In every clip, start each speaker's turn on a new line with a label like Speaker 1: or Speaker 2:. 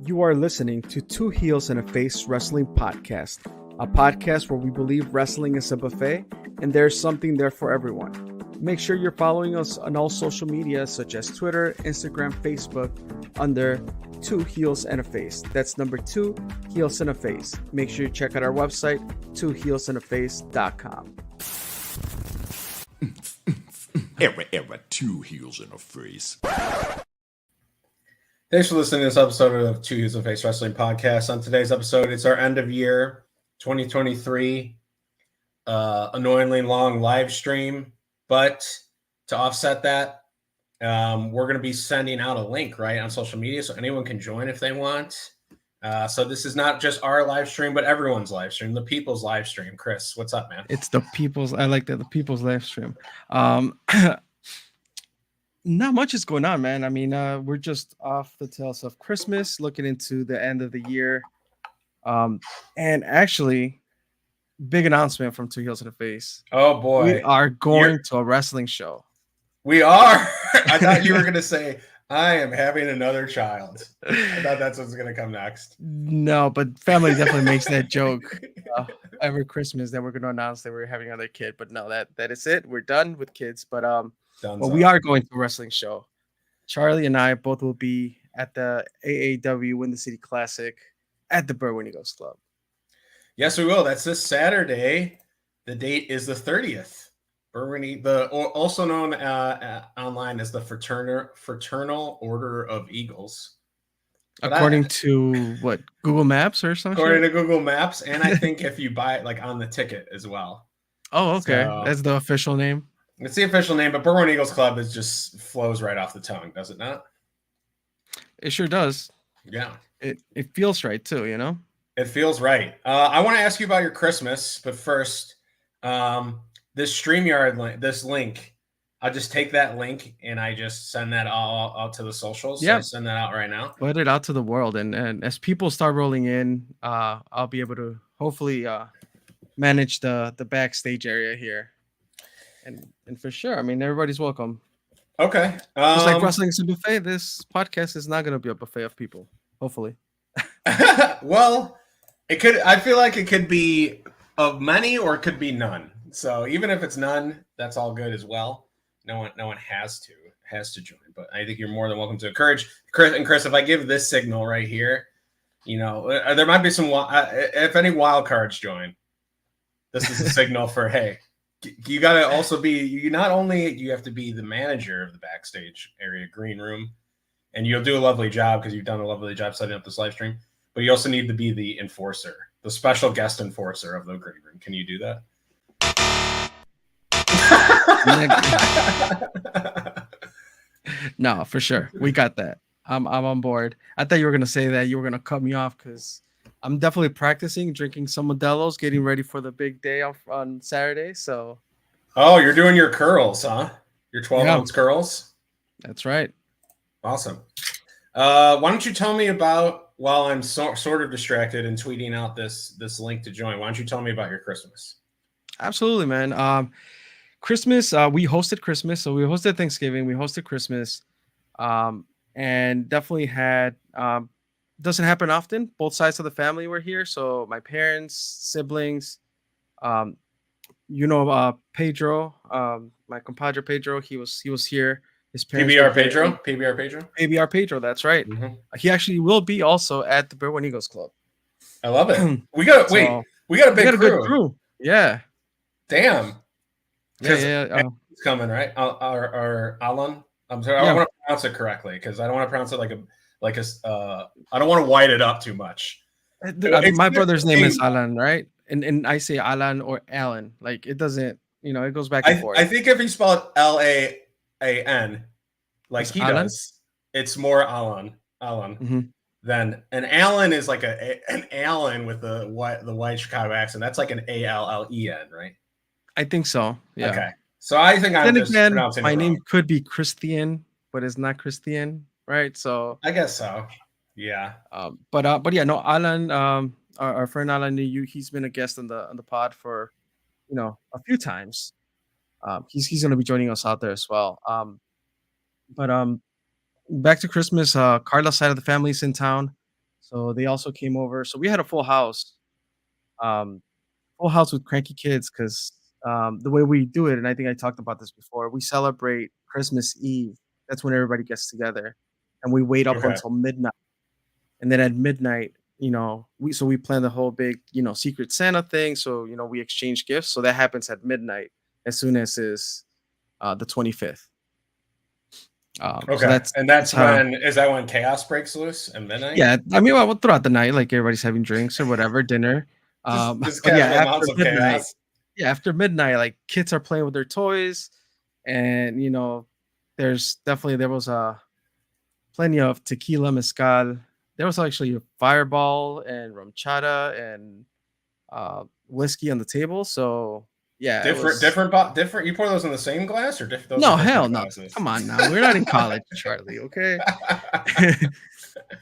Speaker 1: You are listening to Two Heels and a Face Wrestling Podcast, a podcast where we believe wrestling is a buffet and there's something there for everyone. Make sure you're following us on all social media such as Twitter, Instagram, Facebook under Two Heels and a Face. That's number 2 Heels and a Face. Make sure you check out our website, twoheelsandaface.com.
Speaker 2: Era, 2 Heels and a Face.
Speaker 3: Thanks for listening to this episode of Two Heels and a Face Wrestling Podcast. On today's episode, it's our end of year 2023 annoyingly long live stream. But to offset that, we're going to be sending out a link right on social media so anyone can join if they want. So this is not just our live stream, but everyone's live stream, the people's live stream. Chris, what's up, man?
Speaker 1: It's the people's. I like that, the people's live stream. Not much is going on, man. I mean, we're just off the tails of Christmas, looking into the end of the year. And actually, big announcement from Two Heels and a Face.
Speaker 3: Oh, boy.
Speaker 1: We are going to a wrestling show.
Speaker 3: We are? I thought you were going to say, I am having another child. I thought that's what's going to come next.
Speaker 1: No, but family definitely makes that joke every Christmas that we're going to announce that we're having another kid. But no, that is it. We're done with kids. But we are going to a wrestling show. Charlie and I both will be at the AAW Windy City Classic at the Berwyn Eagles Club.
Speaker 3: Yes, we will. That's this Saturday. The date is the 30th. Also known online as the Fraternal Order of Eagles.
Speaker 1: According to what, Google Maps or something?
Speaker 3: According to Google Maps, and I think if you buy it like on the ticket as well.
Speaker 1: Oh, okay.
Speaker 3: So,
Speaker 1: that's the official name.
Speaker 3: It's the official name, but Berwyn Eagles Club is just flows right off the tongue, does it not?
Speaker 1: It sure does.
Speaker 3: Yeah.
Speaker 1: It feels right too, you know?
Speaker 3: It feels right. I want to ask you about your Christmas, but first, this StreamYard link, this link, I'll just take that link and I just send that all out to the socials.
Speaker 1: Yeah.
Speaker 3: So send that out right now.
Speaker 1: Put it out to the world. And as people start rolling in, I'll be able to hopefully manage the backstage area here. And for sure, I mean, everybody's welcome.
Speaker 3: Okay.
Speaker 1: Just like wrestling is a buffet, this podcast is not going to be a buffet of people, hopefully.
Speaker 3: Well, it could. I feel like it could be of many or it could be none. So even if it's none, that's all good as well. No one has to join, but I think you're more than welcome to encourage Chris. If I give this signal right here, you know, there might be some. If any wild cards join, this is a signal for hey. You got to also be, you have to be the manager of the backstage area green room, and you'll do a lovely job because you've done a lovely job setting up this live stream, but you also need to be the enforcer, the special guest enforcer of the green room. Can you do that?
Speaker 1: No, for sure. We got that. I'm on board. I thought you were going to say that you were going to cut me off because I'm definitely practicing, drinking some Modelo's, getting ready for the big day on Saturday. So,
Speaker 3: oh, you're doing your curls, huh? Your 12-ounce curls.
Speaker 1: That's right.
Speaker 3: Awesome. Why don't you tell me about, while I'm sort of distracted and tweeting out this link to join, why don't you tell me about your Christmas?
Speaker 1: Absolutely, man. Christmas, we hosted Christmas. So we hosted Thanksgiving, we hosted Christmas, and definitely had doesn't happen often. Both sides of the family were here. So my parents, siblings, Pedro, my compadre Pedro, he was here. His parents
Speaker 3: PBR
Speaker 1: Pedro, that's right.
Speaker 3: Mm-hmm.
Speaker 1: He actually will be also at the Berwyn Eagles Club.
Speaker 3: I love it. We got a good crew.
Speaker 1: Yeah.
Speaker 3: Damn.
Speaker 1: Yeah.
Speaker 3: He's coming, right? Our Alan. I'm sorry, I want to pronounce it correctly because I don't want to pronounce it I don't want to white it up too much.
Speaker 1: My brother's name is Alan, right? And I say Alan or Alan. Like it doesn't, it goes back and forth.
Speaker 3: I think if you spell it L-A-A-N, like it's he Alan? Does, it's more Alan.
Speaker 1: Mm-hmm.
Speaker 3: Then an Alan is like an Alan with the white Chicago accent. That's like an A-L-L-E-N, right?
Speaker 1: I think so. Yeah.
Speaker 3: Okay. So I think I'm just pronouncing
Speaker 1: my
Speaker 3: it
Speaker 1: name
Speaker 3: wrong.
Speaker 1: Could be Christian, but it's not Christian, right? So
Speaker 3: I guess so. Yeah.
Speaker 1: But yeah, no, Alan, our friend Alan, he's been a guest on the pod for, a few times. He's going to be joining us out there as well. But back to Christmas, Carla's side of the family is in town. So they also came over. So we had a um, full house with cranky kids because the way we do it, and I think I talked about this before, we celebrate Christmas Eve. That's when everybody gets together, and we wait up
Speaker 3: Okay.
Speaker 1: until midnight. And then at midnight, we plan the whole big, Secret Santa thing. So we exchange gifts. So that happens at midnight as soon as is the 25th. So
Speaker 3: Okay. And
Speaker 1: that's how.
Speaker 3: is that when chaos breaks loose at midnight?
Speaker 1: Yeah, I mean, well, throughout the night, like everybody's having drinks or whatever, dinner.
Speaker 3: Just
Speaker 1: But yeah,
Speaker 3: casual amounts of chaos.
Speaker 1: after midnight, like kids are playing with their toys, and there was plenty of tequila, mezcal. There was actually a fireball and rumchata and whiskey on the table. So yeah, it was
Speaker 3: Different. You pour those in the same glass or different? Those
Speaker 1: no
Speaker 3: are
Speaker 1: hell
Speaker 3: different
Speaker 1: no.
Speaker 3: glasses.
Speaker 1: Come on now, we're not in college, Charlie. Okay,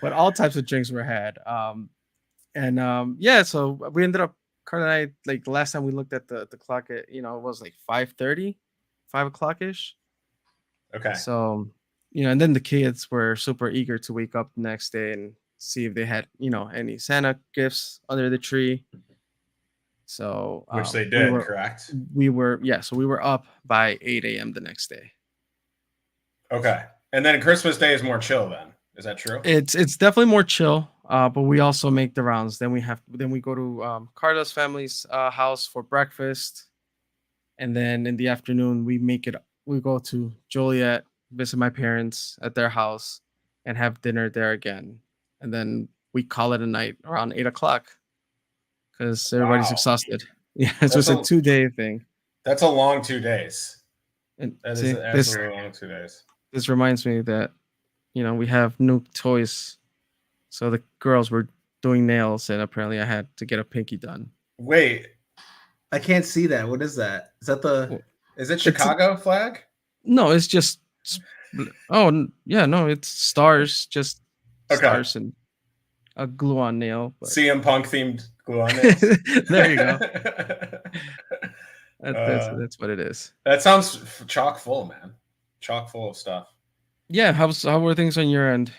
Speaker 1: but all types of drinks were had. Yeah, so we ended up Carl and I like the last time we looked at the clock at it was like 5:30, 5 o'clock ish.
Speaker 3: Okay.
Speaker 1: So and then the kids were super eager to wake up the next day and see if they had any Santa gifts under the tree. So
Speaker 3: Which they
Speaker 1: we
Speaker 3: did,
Speaker 1: were
Speaker 3: correct?
Speaker 1: so we were up by 8 a.m. the next day.
Speaker 3: Okay. And then Christmas Day is more chill then. Is that true?
Speaker 1: It's definitely more chill. But we also make the rounds. Then we go to Carla's family's house for breakfast, and then in the afternoon we go to Joliet, visit my parents at their house, and have dinner there again, and then we call it a night around 8 o'clock because everybody's
Speaker 3: Wow.
Speaker 1: exhausted. Yeah, so it's a 2-day thing.
Speaker 3: That's a long 2 days.
Speaker 1: And
Speaker 3: That
Speaker 1: see,
Speaker 3: is an absolutely long 2 days.
Speaker 1: this reminds me that we have new toys. So the girls were doing nails, and apparently I had to get a pinky done.
Speaker 3: Wait,
Speaker 4: I can't see that. What is that? Is that the?
Speaker 3: is it Chicago flag?
Speaker 1: No, it's just. Yeah, no, it's stars, just
Speaker 3: Okay.
Speaker 1: stars and a glue-on nail. But
Speaker 3: CM Punk themed glue on it.
Speaker 1: there you go. That's what it is.
Speaker 3: That sounds chock full, man. Chock full of stuff.
Speaker 1: Yeah, how were things on your end?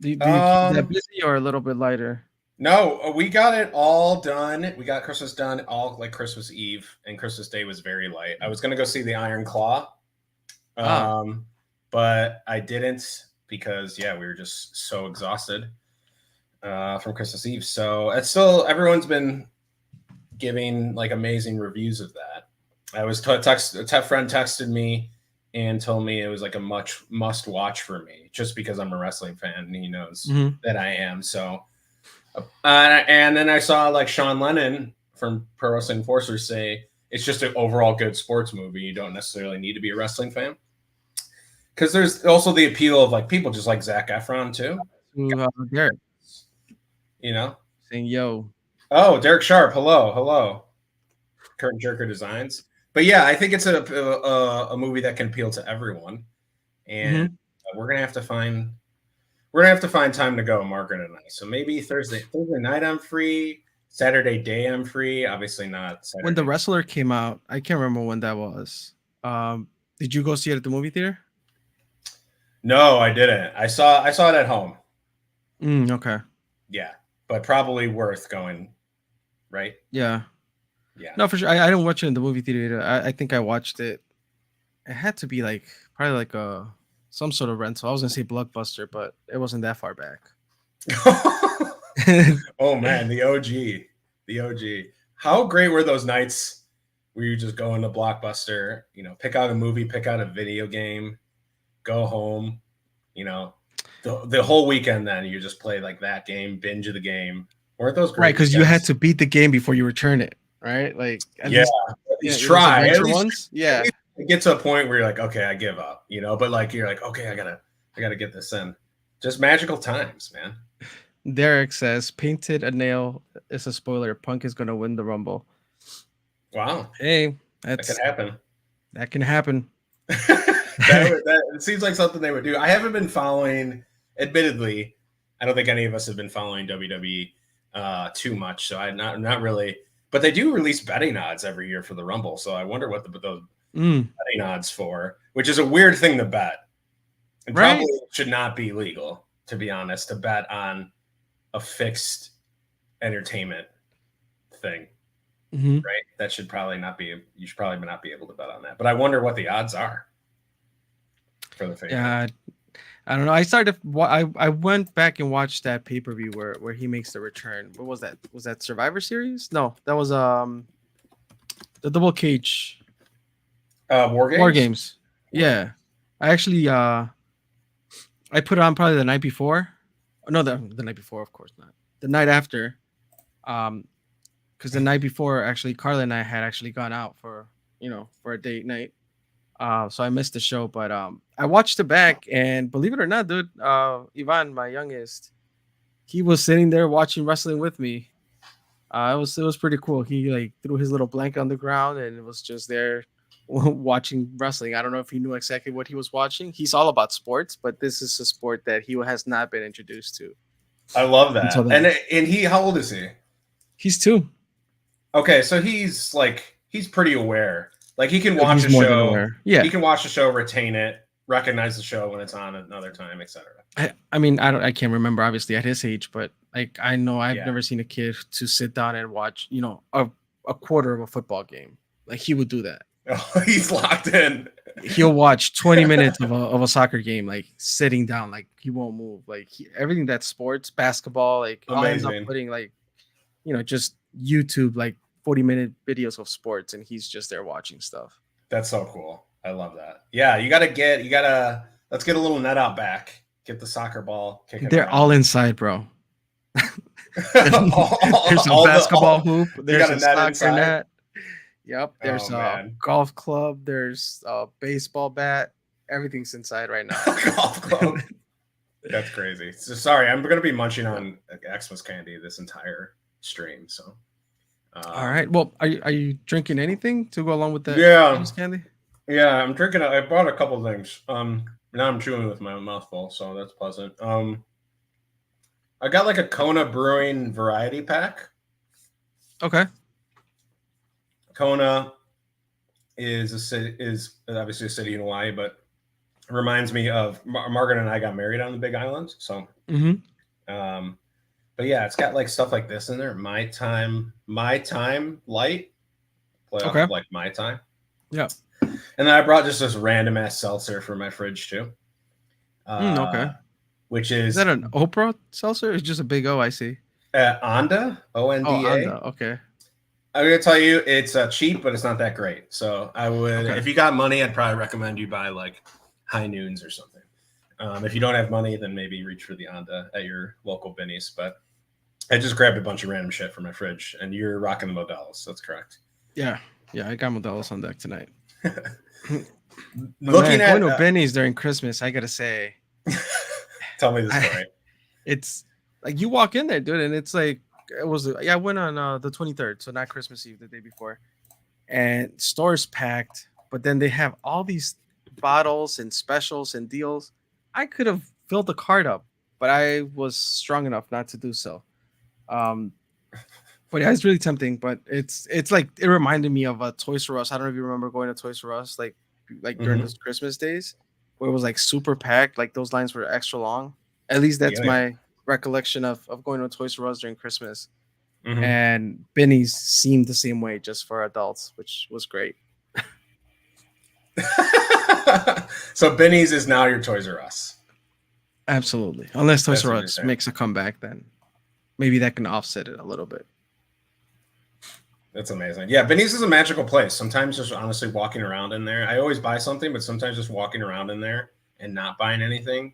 Speaker 1: Do you keep that busy or a little bit lighter?
Speaker 3: No, we got it all done. We got Christmas done all like Christmas Eve, and Christmas Day was very light. I was gonna go see the Iron Claw, but I didn't because we were just so exhausted from Christmas Eve. So it's still everyone's been giving like amazing reviews of that. I was a friend texted me and told me it was like a must watch for me just because I'm a wrestling fan and he knows that I am. So, and then I saw like Sean Lennon from Pro Wrestling Enforcers say it's just an overall good sports movie. You don't necessarily need to be a wrestling fan because there's also the appeal of like people just like Zac Efron too.
Speaker 1: Derek, saying yo.
Speaker 3: Oh, Derek Sharp. Hello. Curtain Jerker Designs. But yeah, I think it's a movie that can appeal to everyone, and we're gonna have to find time to go, Margaret and I. So maybe Thursday night I'm free. Saturday day I'm free. Obviously not Saturday.
Speaker 1: When The Wrestler came out, I can't remember when that was. Did you go see it at the movie theater?
Speaker 3: No, I didn't. I saw it at home.
Speaker 1: Okay.
Speaker 3: Yeah, but probably worth going, right?
Speaker 1: Yeah.
Speaker 3: Yeah.
Speaker 1: No, for sure. I didn't watch it in the movie theater. I think I watched it. It had to be probably like some sort of rental. I was gonna say Blockbuster, but it wasn't that far back.
Speaker 3: Oh man, the OG. How great were those nights where you just go into Blockbuster, pick out a movie, pick out a video game, go home, the whole weekend. Then you just play like that game, binge of the game. Weren't those great?
Speaker 1: Right, because you had to beat the game before you return it. Right, like
Speaker 3: at least try.
Speaker 1: Once. Yeah,
Speaker 3: get to a point where you're like, okay, I give up, but like you're like, okay, I gotta get this in. Just magical times, man.
Speaker 1: Derek says, painted a nail is a spoiler. Punk is gonna win the Rumble.
Speaker 3: Wow.
Speaker 1: Hey,
Speaker 3: that can happen.
Speaker 1: That can happen.
Speaker 3: It seems like something they would do. I haven't been following, admittedly, I don't think any of us have been following WWE too much. So I'm not really. But they do release betting odds every year for the Rumble, so I wonder what those betting odds for, which is a weird thing to bet. And probably should not be legal, to be honest, to bet on a fixed entertainment thing,
Speaker 1: Mhm.
Speaker 3: right? That should probably not be. You should probably not be able to bet on that. But I wonder what the odds are for the favorite.
Speaker 1: Yeah, I don't know. I started. I went back and watched that pay per view where he makes the return. What was that? Was that Survivor Series? No, that was the double cage
Speaker 3: War games.
Speaker 1: war games. Yeah, I actually I put it on probably the night before. No, the night before, of course not. The night after, because the night before, actually, Carla and I had actually gone out for for a date night. So I missed the show, but I watched it back, and believe it or not, dude, Ivan, my youngest, he was sitting there watching wrestling with me. It was pretty cool. He like threw his little blanket on the ground and it was just there watching wrestling. I don't know if he knew exactly what he was watching. He's all about sports, but this is a sport that he has not been introduced to
Speaker 3: I love that.
Speaker 1: until then.
Speaker 3: And he, how old is he?
Speaker 1: He's two.
Speaker 3: Okay, so he's pretty aware. Like he can watch
Speaker 1: He's
Speaker 3: a
Speaker 1: more than
Speaker 3: show.
Speaker 1: aware. Yeah.
Speaker 3: He can watch the show, retain it, recognize the show when it's on another time, etc.
Speaker 1: I mean, I can't remember obviously at his age, but like I know I've
Speaker 3: Yeah.
Speaker 1: never seen a kid to sit down and watch, a quarter of a football game. Like he would do that.
Speaker 3: Oh, he's locked in.
Speaker 1: He'll watch 20 minutes of a soccer game, like sitting down, like he won't move. Like everything that's sports, basketball, like I'll end up
Speaker 3: Amazing.
Speaker 1: putting like, just YouTube, like 40-minute videos of sports, and he's just there watching stuff.
Speaker 3: That's so cool. I love that. Yeah, let's get a little net out back. Get the soccer ball. Kick it
Speaker 1: They're
Speaker 3: around.
Speaker 1: all inside, bro. There's a
Speaker 3: All the-
Speaker 1: basketball hoop. There's
Speaker 3: got a
Speaker 1: a
Speaker 3: net
Speaker 1: soccer
Speaker 3: inside?
Speaker 1: net. Yep. There's
Speaker 3: Oh,
Speaker 1: a
Speaker 3: man.
Speaker 1: golf club. There's a baseball bat. Everything's inside right now.
Speaker 3: Golf club. That's crazy. So sorry, I'm gonna be munching on Xmas candy this entire stream. So,
Speaker 1: All right. Well, are you drinking anything to go along with that?
Speaker 3: Yeah.
Speaker 1: Christmas candy.
Speaker 3: Yeah, I'm drinking. I bought a couple things. Now I'm chewing with my mouth full, so that's pleasant. I got like a Kona Brewing variety pack.
Speaker 1: Okay.
Speaker 3: Kona is obviously a city in Hawaii, but it reminds me of Margaret and I got married on the Big Island. So,
Speaker 1: Mm-hmm.
Speaker 3: but yeah, it's got like stuff like this in there. My time light.
Speaker 1: Okay.
Speaker 3: Like my time.
Speaker 1: Yeah.
Speaker 3: And then I brought just this random ass seltzer for my fridge too.
Speaker 1: Okay.
Speaker 3: Which
Speaker 1: Is that an Oprah seltzer? It's just a big O. I see.
Speaker 3: Onda? Onda.
Speaker 1: Oh, Anda. Okay.
Speaker 3: I'm gonna tell you, it's cheap, but it's not that great. So I would,
Speaker 1: Okay.
Speaker 3: if you got money, I'd probably recommend you buy like High Noons or something. If you don't have money, then maybe reach for the Onda at your local Binny's. But I just grabbed a bunch of random shit from my fridge, and you're rocking the Modelo's. That's correct.
Speaker 1: Yeah. I got Modelo's on deck tonight.
Speaker 3: Looking at
Speaker 1: going to Benny's during Christmas, I gotta say,
Speaker 3: tell me the story.
Speaker 1: it's like you walk in there, dude, and it's like I went on the 23rd, so not Christmas Eve, the day before, and stores packed, but then they have all these bottles and specials and deals. I could have filled the cart up, but I was strong enough not to do so. But yeah, it's really tempting. But it's like it reminded me of a Toys R Us. I don't know if you remember going to Toys R Us like during those Christmas days, where it was like super packed. Like those lines were extra long. At least that's
Speaker 3: Yeah.
Speaker 1: my recollection of going to Toys R Us during Christmas.
Speaker 3: Mhm.
Speaker 1: And Benny's seemed the same way, just for adults, which was great.
Speaker 3: So Benny's is now your Toys R Us.
Speaker 1: Absolutely, unless Toys
Speaker 3: That's
Speaker 1: R
Speaker 3: what you're
Speaker 1: Us
Speaker 3: saying.
Speaker 1: makes a comeback, then maybe that can offset it a little bit.
Speaker 3: That's amazing. Yeah, Benny's is a magical place. Sometimes just honestly walking around in there. I always buy something, but sometimes just walking around in there and not buying anything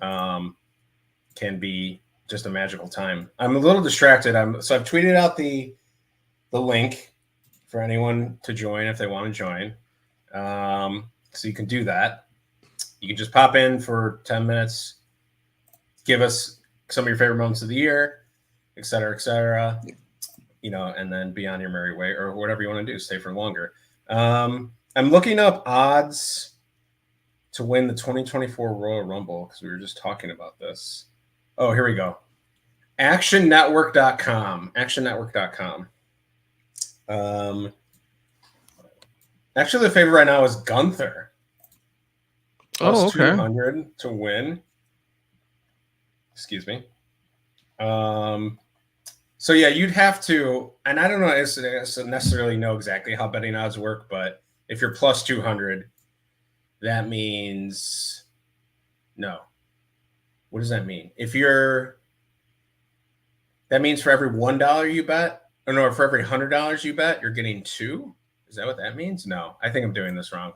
Speaker 3: can be just a magical time. I'm a little distracted. So I've tweeted out the link for anyone to join if they want to join. So you can do that. You can just pop in for 10 minutes, give us some of your favorite moments of the year, et cetera, and then be on your merry way or whatever you want to do. Stay for longer. I'm looking up odds to win the 2024 Royal Rumble because we were just talking about this. Oh, here we go. ActionNetwork.com. Actually, the favorite right now is Gunther.
Speaker 1: Oh,
Speaker 3: Plus
Speaker 1: okay.
Speaker 3: 200 to win. Excuse me. So yeah, you'd have to, and I don't know necessarily know exactly how betting odds work, but if you're plus 200, that means no. What does that mean? That means for every $1 you bet, or no, for every $100 you bet, you're getting 2. Is that what that means? No, I think I'm doing this wrong.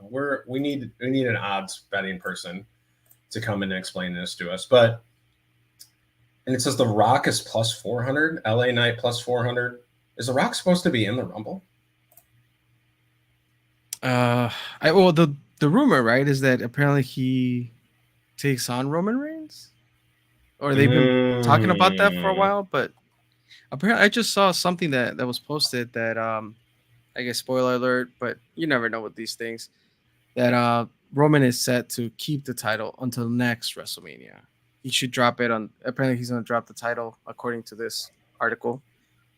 Speaker 3: We need an odds betting person to come in and explain this to us. But and it says The Rock is plus 400, LA Knight plus 400. Is The Rock supposed to be in the Rumble?
Speaker 1: The rumor, right, is that apparently he takes on Roman Reigns, or they've been talking about that for a while. But apparently, I just saw something that was posted that I guess spoiler alert, but you never know with these things. That Roman is set to keep the title until next WrestleMania. He should drop it on. Apparently, he's going to drop the title according to this article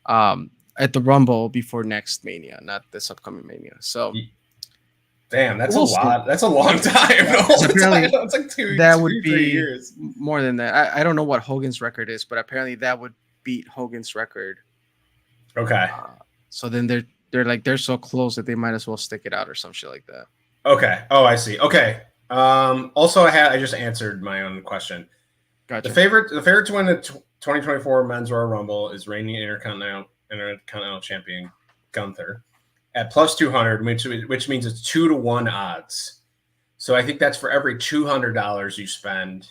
Speaker 1: at the Rumble before next Mania, not this upcoming Mania. So,
Speaker 3: damn, that's a lot. That's a long time.
Speaker 1: Apparently,
Speaker 3: it's like 3 years.
Speaker 1: More than that. I don't know what Hogan's record is, but apparently that would beat Hogan's record.
Speaker 3: Okay.
Speaker 1: So then they're so close that they might as well stick it out or some shit like that.
Speaker 3: Okay. Oh, I see. Okay. Also, I just answered my own question.
Speaker 1: Gotcha.
Speaker 3: The favorite to win the 2024 Men's Royal Rumble is reigning Intercontinental Champion Gunther at plus 200, which means it's 2-to-1 odds. So I think that's for every $200 you spend,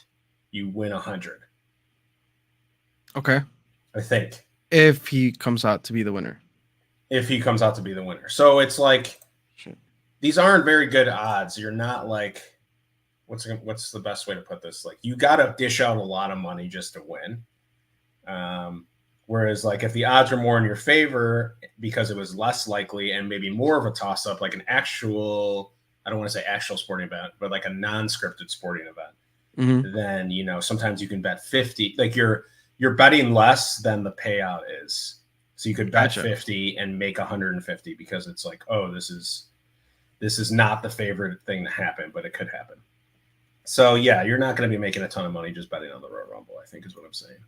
Speaker 3: you win 100.
Speaker 1: Okay.
Speaker 3: I think
Speaker 1: if he comes out to be the winner.
Speaker 3: So it's like these aren't very good odds. You're not like what's the best way to put this? Like you got to dish out a lot of money just to win. Whereas like if the odds are more in your favor because it was less likely and maybe more of a toss up, like an actual, I don't want to say actual sporting event, but like a non-scripted sporting event, then, sometimes you can bet 50, like you're betting less than the payout is. So you could bet 50 and make 150 because it's like, oh, this is not the favorite thing to happen, but it could happen. So yeah, you're not going to be making a ton of money just betting on the Royal Rumble, I think is what I'm saying.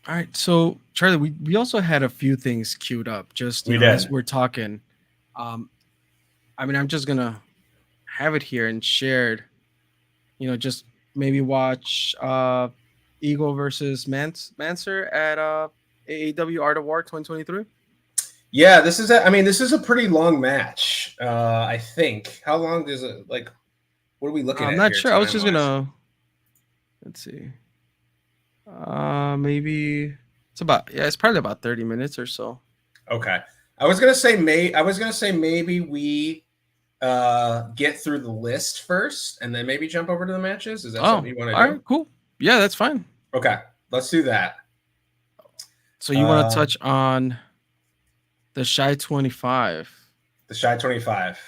Speaker 1: All right, so Charlie, we also had a few things queued up just as we're talking. I'm just gonna have it here and shared. Just maybe watch Eagle versus Mansoor at AEW Art of War 2023.
Speaker 3: Yeah, this is a pretty long match. I think. How long does it like? What are we looking at?
Speaker 1: I'm not sure. I was just gonna. Let's see. Maybe it's probably about 30 minutes or so.
Speaker 3: Okay. I was gonna say maybe we get through the list first and then maybe jump over to the matches. Is that something you want to do?
Speaker 1: All right, cool. Yeah, that's fine.
Speaker 3: Okay, let's do that.
Speaker 1: So you want to touch on the Shy 25?
Speaker 3: The Shy 25.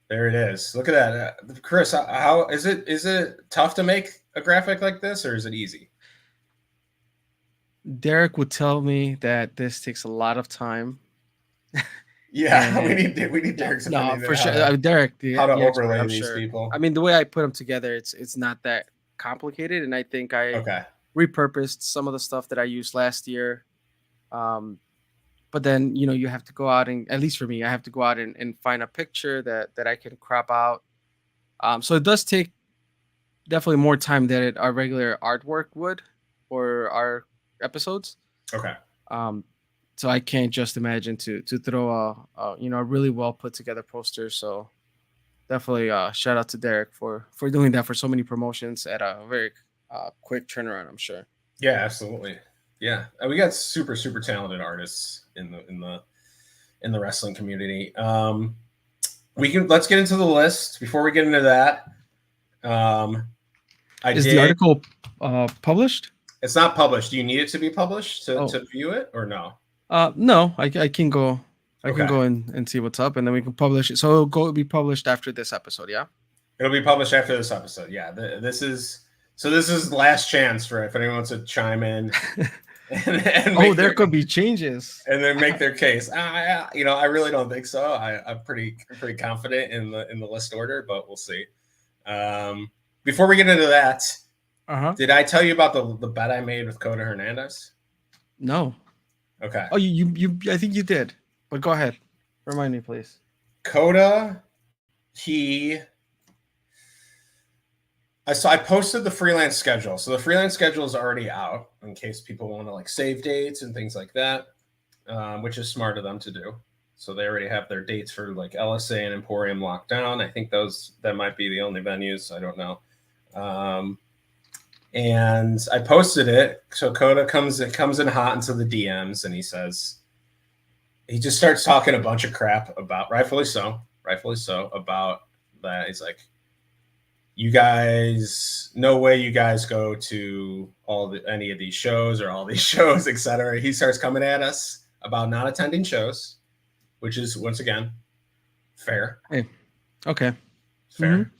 Speaker 3: There it is. Look at that, Chris. How is it? Is it tough to make a graphic like this, or is it easy?
Speaker 1: Derek would tell me that this takes a lot of time.
Speaker 3: Yeah, we need Derek's opinion.
Speaker 1: No, for sure. Derek,
Speaker 3: how to overlay these people.
Speaker 1: I mean, the way I put them together, it's not that complicated, and I think I repurposed some of the stuff that I used last year. But then you have to go out and, at least for me, I have to go out and find a picture that I can crop out. So it does take definitely more time than our regular artwork would or our episodes.
Speaker 3: Okay.
Speaker 1: So I can't just imagine to throw a really well put together poster. So definitely shout out to Derek for doing that for so many promotions at a very quick turnaround, I'm sure.
Speaker 3: Yeah, absolutely. Yeah, we got super talented artists in the wrestling community. Let's get into the list. Before we get into that,
Speaker 1: is the article published?
Speaker 3: It's not published. Do you need it to be published to view it, or no?
Speaker 1: No, I can go. I can go and see what's up, and then we can publish it. So it'll be published after this episode, yeah?
Speaker 3: It'll be published after this episode, yeah. This is last chance for if anyone wants to chime in. and
Speaker 1: there could be changes,
Speaker 3: and then make their case. I really don't think so. I'm pretty confident in the list order, but we'll see. Before we get into that,
Speaker 1: Uh-huh.
Speaker 3: Did I tell you about the bet I made with Coda Hernandez?
Speaker 1: No.
Speaker 3: Okay.
Speaker 1: Oh, you I think you did. But go ahead. Remind me, please.
Speaker 3: Coda, I posted the freelance schedule. So the freelance schedule is already out in case people want to like save dates and things like that, which is smart of them to do. So they already have their dates for like LSA and Emporium locked down. I think that might be the only venues. I don't know. And I posted it. So Coda comes in hot into the DMs and he just starts talking a bunch of crap about, rightfully so, about that. He's like, you guys, no way you guys go to any of these shows or all these shows, etc. He starts coming at us about not attending shows, which is once again fair.
Speaker 1: Hey. Okay.
Speaker 3: Fair.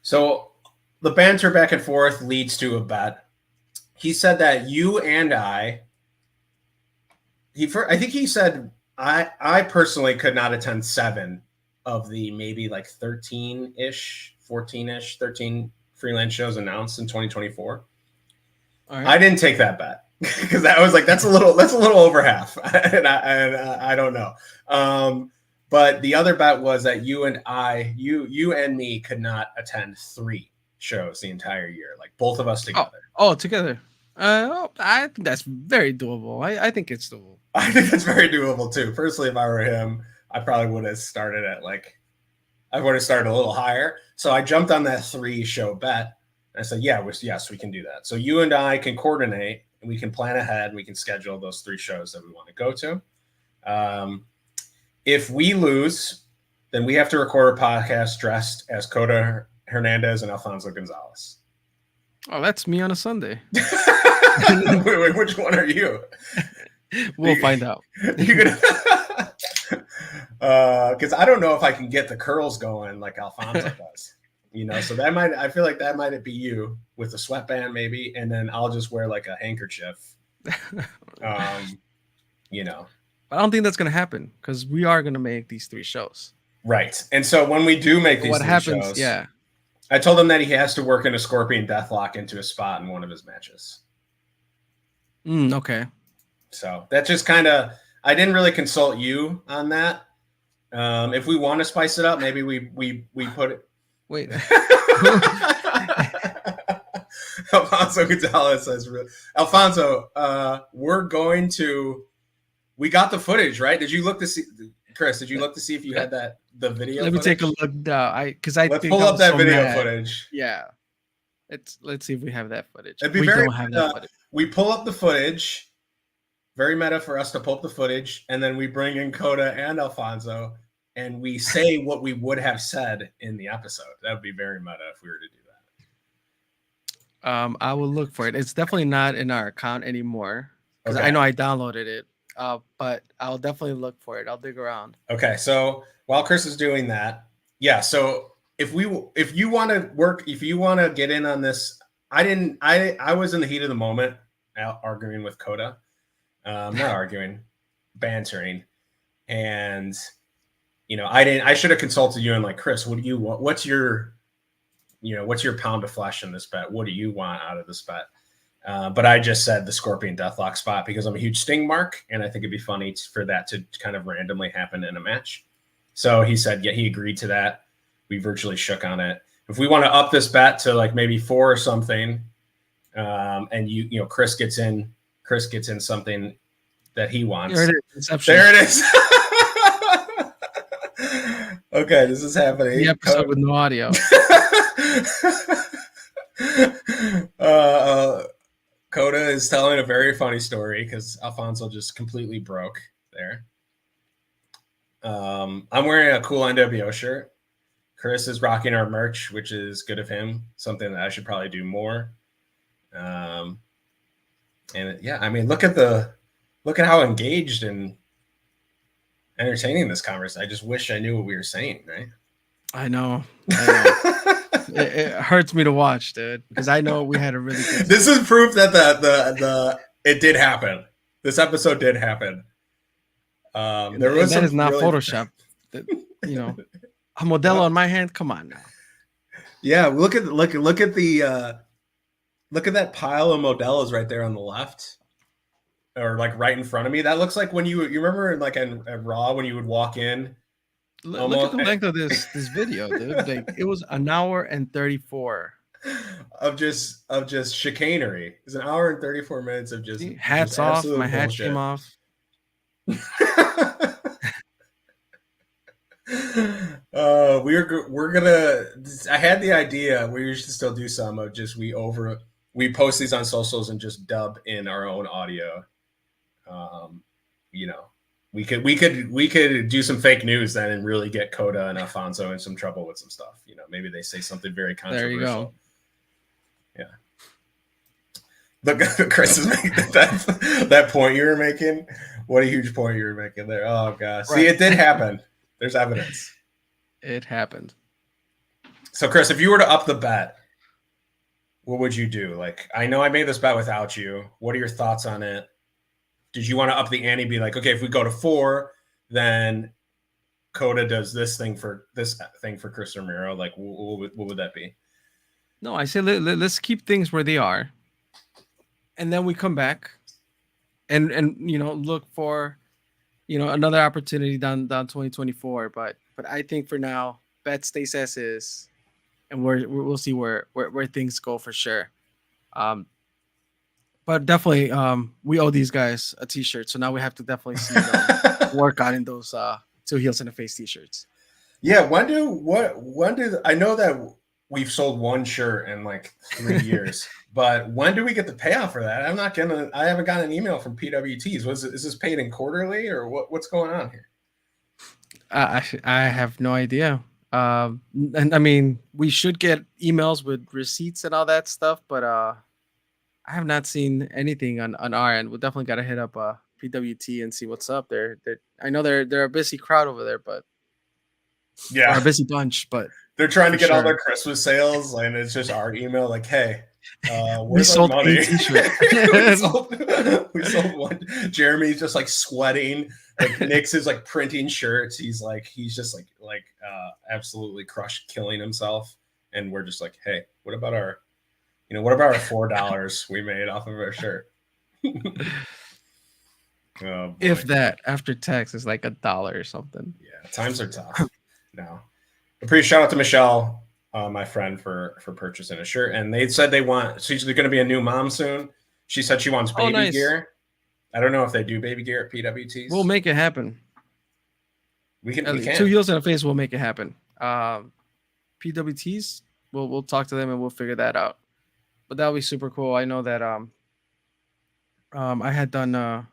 Speaker 3: So the banter back and forth leads to a bet. He said that you and I think he said I personally could not attend 7 of the maybe like 13-ish, 14-ish, 13 freelance shows announced in 2024. All right. I didn't take that bet because I was like, that's a little over half, and I don't know. But the other bet was that you and me could not attend 3 shows the entire year, like both of us together.
Speaker 1: Oh, together. I think that's very doable. I think it's doable.
Speaker 3: I think it's very doable too. Personally, if I were him, I probably would have started a little higher. So I jumped on that 3-show bet. I said, yes, we can do that. So you and I can coordinate and we can plan ahead and we can schedule those 3 shows that we want to go to. If we lose, then we have to record a podcast dressed as Coda Hernandez and Alfonso Gonzalez.
Speaker 1: Oh, that's me on a Sunday.
Speaker 3: Wait, which one are you?
Speaker 1: We'll find out.
Speaker 3: Because I don't know if I can get the curls going like Alfonso does. So I feel like that might be you with a sweatband maybe, and then I'll just wear like a handkerchief.
Speaker 1: I don't think that's gonna happen because we are gonna make these 3 shows.
Speaker 3: Right, and so when we do make these shows,
Speaker 1: yeah.
Speaker 3: I told him that he has to work in a Scorpion Deathlock into a spot in one of his matches.
Speaker 1: Okay.
Speaker 3: So that's just kind of, I didn't really consult you on that. If we want to spice it up, maybe we put it.
Speaker 1: Wait.
Speaker 3: Alfonso Gonzalez says, Alfonso, we got the footage, right? Did you look to see, Chris, did you look to see if you had the video?
Speaker 1: Let me take a look. Let's
Speaker 3: pull up that video footage.
Speaker 1: Yeah. Let's see if we have that footage.
Speaker 3: It'd be don't have that footage. We pull up the footage. Very meta for us to pull up the footage, and then we bring in Coda and Alfonso, and we say what we would have said in the episode. That would be very meta if we were to do that.
Speaker 1: I will look for it. It's definitely not in our account anymore because I know I downloaded it. But I'll definitely look for it. I'll dig around.
Speaker 3: Okay, so while Chris is doing that, yeah. So if you want to get in on this, I was in the heat of the moment arguing with Coda. Not arguing, bantering, and I should have consulted you and like, Chris, what do you want? What's your pound of flesh in this bet? What do you want out of this bet? But I just said the Scorpion Deathlock spot because I'm a huge Sting mark, and I think it'd be funny for that to kind of randomly happen in a match. So he said, yeah, he agreed to that. We virtually shook on it. If we want to up this bet to like maybe 4 or something, and Chris gets in something that he wants.
Speaker 1: There it is.
Speaker 3: There it is. Okay, this is happening.
Speaker 1: The episode with no audio.
Speaker 3: Coda is telling a very funny story because Alfonso just completely broke there. I'm wearing a cool NWO shirt. Chris is rocking our merch, which is good of him. Something that I should probably do more. And yeah, I mean, look at how engaged and entertaining this conversation. I just wish I knew what we were saying, right?
Speaker 1: I know. It hurts me to watch, dude, because I know we had a really good
Speaker 3: This is proof that it did happen. This episode did happen. That
Speaker 1: is not Photoshop. A Modelo in my hand. Come on now.
Speaker 3: Yeah, look at the look at that pile of Modelo's right there on the left, or like right in front of me. That looks like when you remember like at Raw when you would walk in
Speaker 1: Look at
Speaker 3: almost
Speaker 1: the length of this video, dude. Like it was an hour and 34.
Speaker 3: of just chicanery. It's an hour and 34 minutes of just
Speaker 1: See, hats off.
Speaker 3: absolute
Speaker 1: My hat
Speaker 3: bullshit.
Speaker 1: came off.
Speaker 3: We're gonna. I had the idea. We should still do some of just we post these on socials and just dub in our own audio. You know, we could do some fake news then and really get Coda and Alfonso in some trouble with some stuff. You know, maybe they say something very controversial.
Speaker 1: There you go.
Speaker 3: Yeah. Look, Chris is making that point you were making. What a huge point you were making there. Oh gosh. See, it did happen. There's evidence.
Speaker 1: It happened.
Speaker 3: So, Chris, if you were to up the bet, what would you do? Like, I know I made this bet without you. What are your thoughts on it? Did you want to up the ante? Be like, okay, if we go to 4, then Coda does this thing for Chris Romero. Like, what would that be?
Speaker 1: No, I say let's keep things where they are, and then we come back, and look for, another opportunity down 2024. But I think for now, bet stays as is, and we'll see where things go for sure. But definitely, we owe these guys a T-shirt, so now we have to definitely see them work on in those 2 Heels and a Face T-shirts.
Speaker 3: Yeah, when do I know that we've sold one shirt in like 3 years, but when do we get the payoff for that? I haven't gotten an email from PWTs. Is this paid in quarterly or what's going on here?
Speaker 1: I have no idea. And I mean, we should get emails with receipts and all that stuff, but I have not seen anything on our end. We'll definitely got to hit up PWT and see what's up there. I know they're a busy crowd over there, but
Speaker 3: yeah,
Speaker 1: a busy bunch. But
Speaker 3: they're trying to get all their Christmas sales, and it's just our email like, "Hey,
Speaker 1: we sold
Speaker 3: money?"
Speaker 1: a T-shirt.
Speaker 3: we sold one. Jeremy's just like sweating. Like Nick's is like printing shirts. He's just like absolutely killing himself. And we're just like, hey, what about our $4 we made off of our shirt? Oh,
Speaker 1: if that after tax is like $1 or something.
Speaker 3: Yeah, times are tough. No, shout out to Michelle, my friend, for purchasing a shirt. And they said she's going to be a new mom soon. She said she wants baby gear. I don't know if they do baby gear at PWTs.
Speaker 1: We'll make it happen.
Speaker 3: We can.
Speaker 1: 2 Heels and a Face will make it happen. PWTs, we'll talk to them and we'll figure that out. But that'll be super cool. I know that I had done a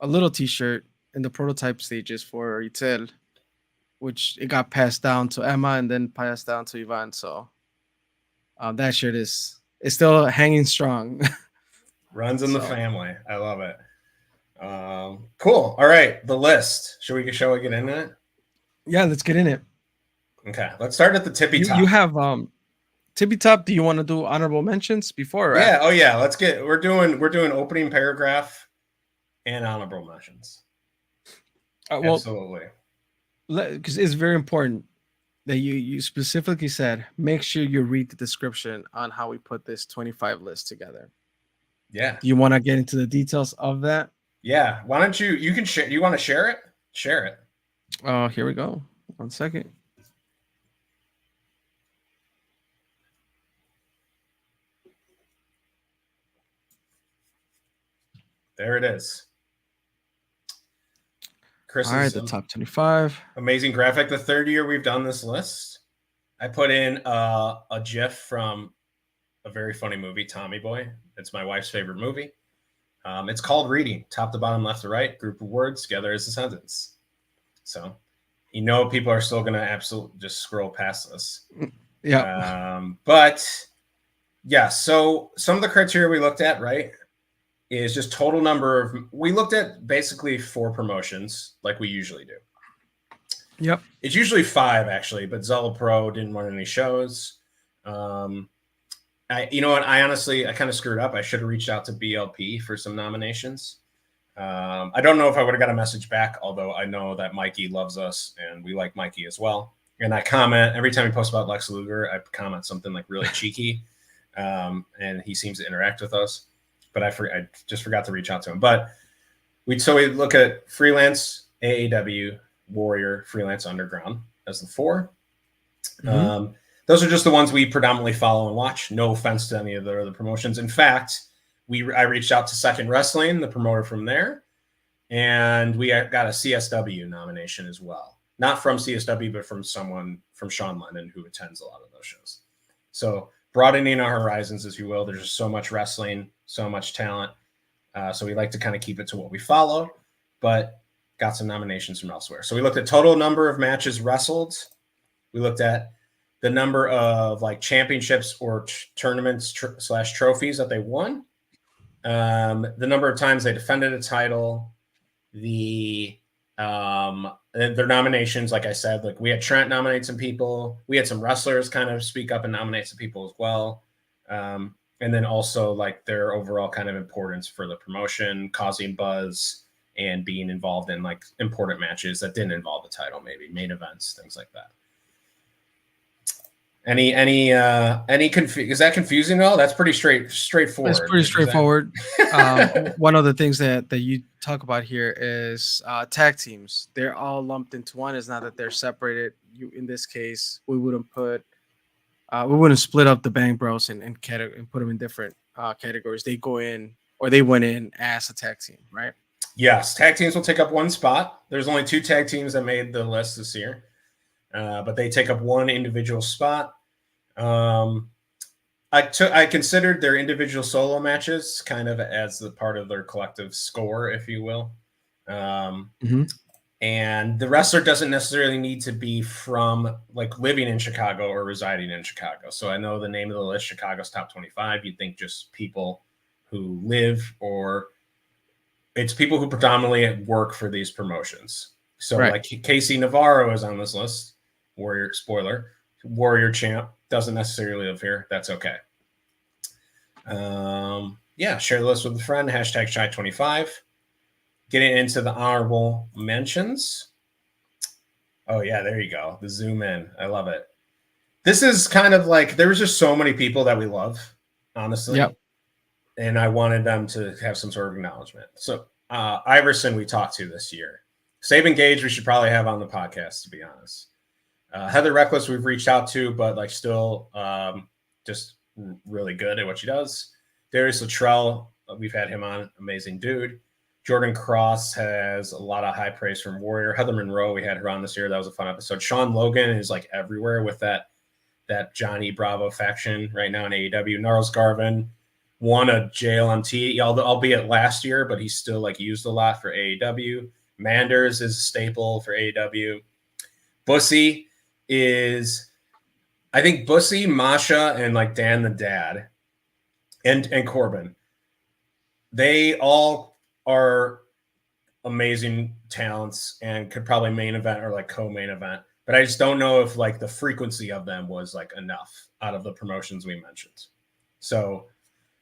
Speaker 1: little T-shirt in the prototype stages for Itel, which it got passed down to Emma and then passed down to Ivan. So that shirt is still hanging strong.
Speaker 3: Runs in the family. I love it. Cool. All right, the list. Shall we get into it?
Speaker 1: Yeah, let's get in it.
Speaker 3: Okay, let's start at the tippy top.
Speaker 1: You have tippy top. Do you want to do honorable mentions before?
Speaker 3: Yeah. Oh yeah. We're doing opening paragraph and honorable mentions.
Speaker 1: Well,
Speaker 3: absolutely.
Speaker 1: Because it's very important that you specifically said make sure you read the description on how we put this 25 list together.
Speaker 3: Yeah.
Speaker 1: Do you want to get into the details of that?
Speaker 3: Yeah. Why don't you can share? You want to share it? Share it.
Speaker 1: Oh, here we go. 1 second.
Speaker 3: There it is.
Speaker 1: Chris, all right, the top 25.
Speaker 3: Amazing graphic. The 3rd year we've done this list. I put in a GIF from a very funny movie, Tommy Boy. It's my wife's favorite movie. It's called Reading. Top to bottom, left to right, group of words together as a sentence. So, people are still going to absolutely just scroll past this.
Speaker 1: Yeah.
Speaker 3: But yeah, so some of the criteria we looked at, right, is just total number of. We looked at basically 4 promotions, like we usually do.
Speaker 1: Yep.
Speaker 3: It's usually 5 actually, but Zella Pro didn't run any shows. You know what? I kind of screwed up. I should have reached out to BLP for some nominations. I don't know if I would have got a message back, although I know that Mikey loves us and we like Mikey as well. And I comment every time he posts about Lex Luger. I comment something like really cheeky, and he seems to interact with us. But I just forgot to reach out to him. But we look at freelance AAW, Warrior, freelance Underground as the 4. Mm-hmm. Those are just the ones we predominantly follow and watch. No offense to any of the other promotions. In fact, I reached out to Second Wrestling, the promoter from there, and we got a CSW nomination as well. Not from CSW, but from someone from Sean Lennon, who attends a lot of those shows. So broadening our horizons, as you will. There's just so much wrestling, so much talent. So we like to kind of keep it to what we follow, but got some nominations from elsewhere. So we looked at total number of matches wrestled. We looked at the number of like championships or tournaments / trophies that they won. The number of times they defended a title, their nominations. Like I said, like we had Trent nominate some people. We had some wrestlers kind of speak up and nominate some people as well. And then also like their overall kind of importance for the promotion, causing buzz and being involved in like important matches that didn't involve the title, maybe main events, things like that. Is that confusing at all? That's pretty straightforward.
Speaker 1: It's pretty straightforward. One of the things that you talk about here is tag teams. They're all lumped into one. It's not that they're separated. In this case, we wouldn't split up the Bang Bros and put them in different categories. They go in, or they went in as a tag team, right?
Speaker 3: Yes, tag teams will take up one spot. There's only 2 tag teams that made the list this year. But they take up one individual spot. I considered their individual solo matches kind of as the part of their collective score, if you will. And the wrestler doesn't necessarily need to be from like living in Chicago or residing in Chicago. So I know the name of the list, Chicago's Top 25. You'd think just people who live, or it's people who predominantly work for these promotions. So like Casey Navarro is on this list. Warrior champ, doesn't necessarily live here. That's okay. Share the list with a friend, hashtag Shy25. Getting into the honorable mentions. Oh yeah, there you go. The zoom in. I love it. This is kind of like, there was just so many people that we love, honestly. Yep. And I wanted them to have some sort of acknowledgement. So Iverson we talked to this year. Saban Gage we should probably have on the podcast, to be honest. Heather Reckless we've reached out to, but like still just really good at what she does. Darius Luttrell, we've had him on, amazing dude. Jordan Cross has a lot of high praise from Warrior. Heather Monroe, we had her on this year. That was a fun episode. Sean Logan is like everywhere with that Johnny Bravo faction right now in AEW. Gnarls Garvin won a JLMT, albeit last year, but he's still like used a lot for AEW. Manders is a staple for AEW. Bussy is, I think Bussy, Masha, and like Dan the Dad and Corbin, they all are amazing talents and could probably main event or like co-main event, but I just don't know if like the frequency of them was like enough out of the promotions we mentioned. So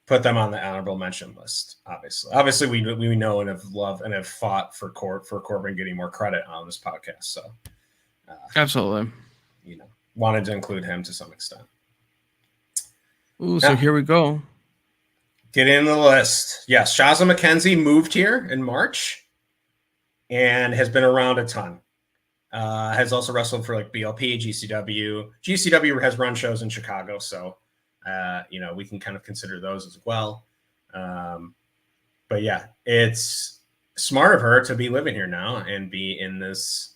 Speaker 3: put them on the honorable mention list. Obviously we know and have loved and have fought for Corbin getting more credit on this podcast. So
Speaker 1: absolutely.
Speaker 3: Wanted to include him to some extent.
Speaker 1: Ooh, so here we go.
Speaker 3: Get in the list. Yes, Shazza McKenzie moved here in March and has been around a ton. Has also wrestled for like BLP, GCW. GCW has run shows in Chicago, so we can kind of consider those as well. But yeah, it's smart of her to be living here now and be in this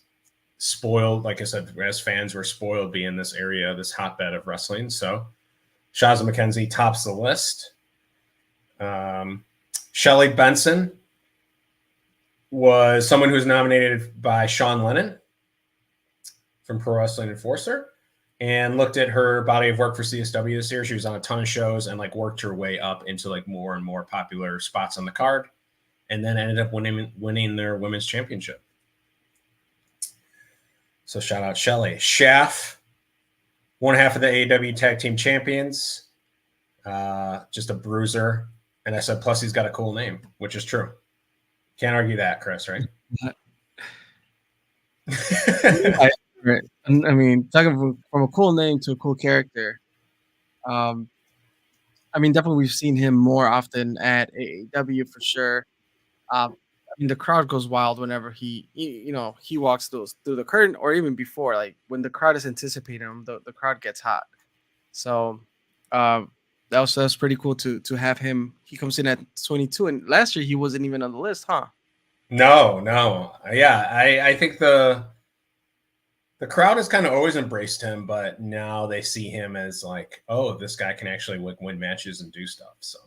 Speaker 3: spoiled, like I said, as fans we're spoiled being in this area, this hotbed of wrestling. So Shazza McKenzie tops the list. Shelly Benson was someone who was nominated by Sean Lennon from Pro Wrestling Enforcer and looked at her body of work for CSW this year. She was on a ton of shows and like worked her way up into like more and more popular spots on the card, and then ended up winning their women's championship. So shout out Shelly. Shaft, one half of the AEW Tag Team Champions, just a bruiser. And I said, plus he's got a cool name, which is true. Can't argue that, Chris, right?
Speaker 1: different. And I mean, talking from a cool name to a cool character. Um, I mean, definitely we've seen him more often at AEW for sure. I mean, the crowd goes wild whenever he walks through the curtain, or even before. Like when the crowd is anticipating him, the crowd gets hot. So that's pretty cool to have him. He comes in at 22, and last year he wasn't even on the list, huh?
Speaker 3: No. Yeah, I think the crowd has kind of always embraced him, but now they see him as like, oh, this guy can actually win matches and do stuff. So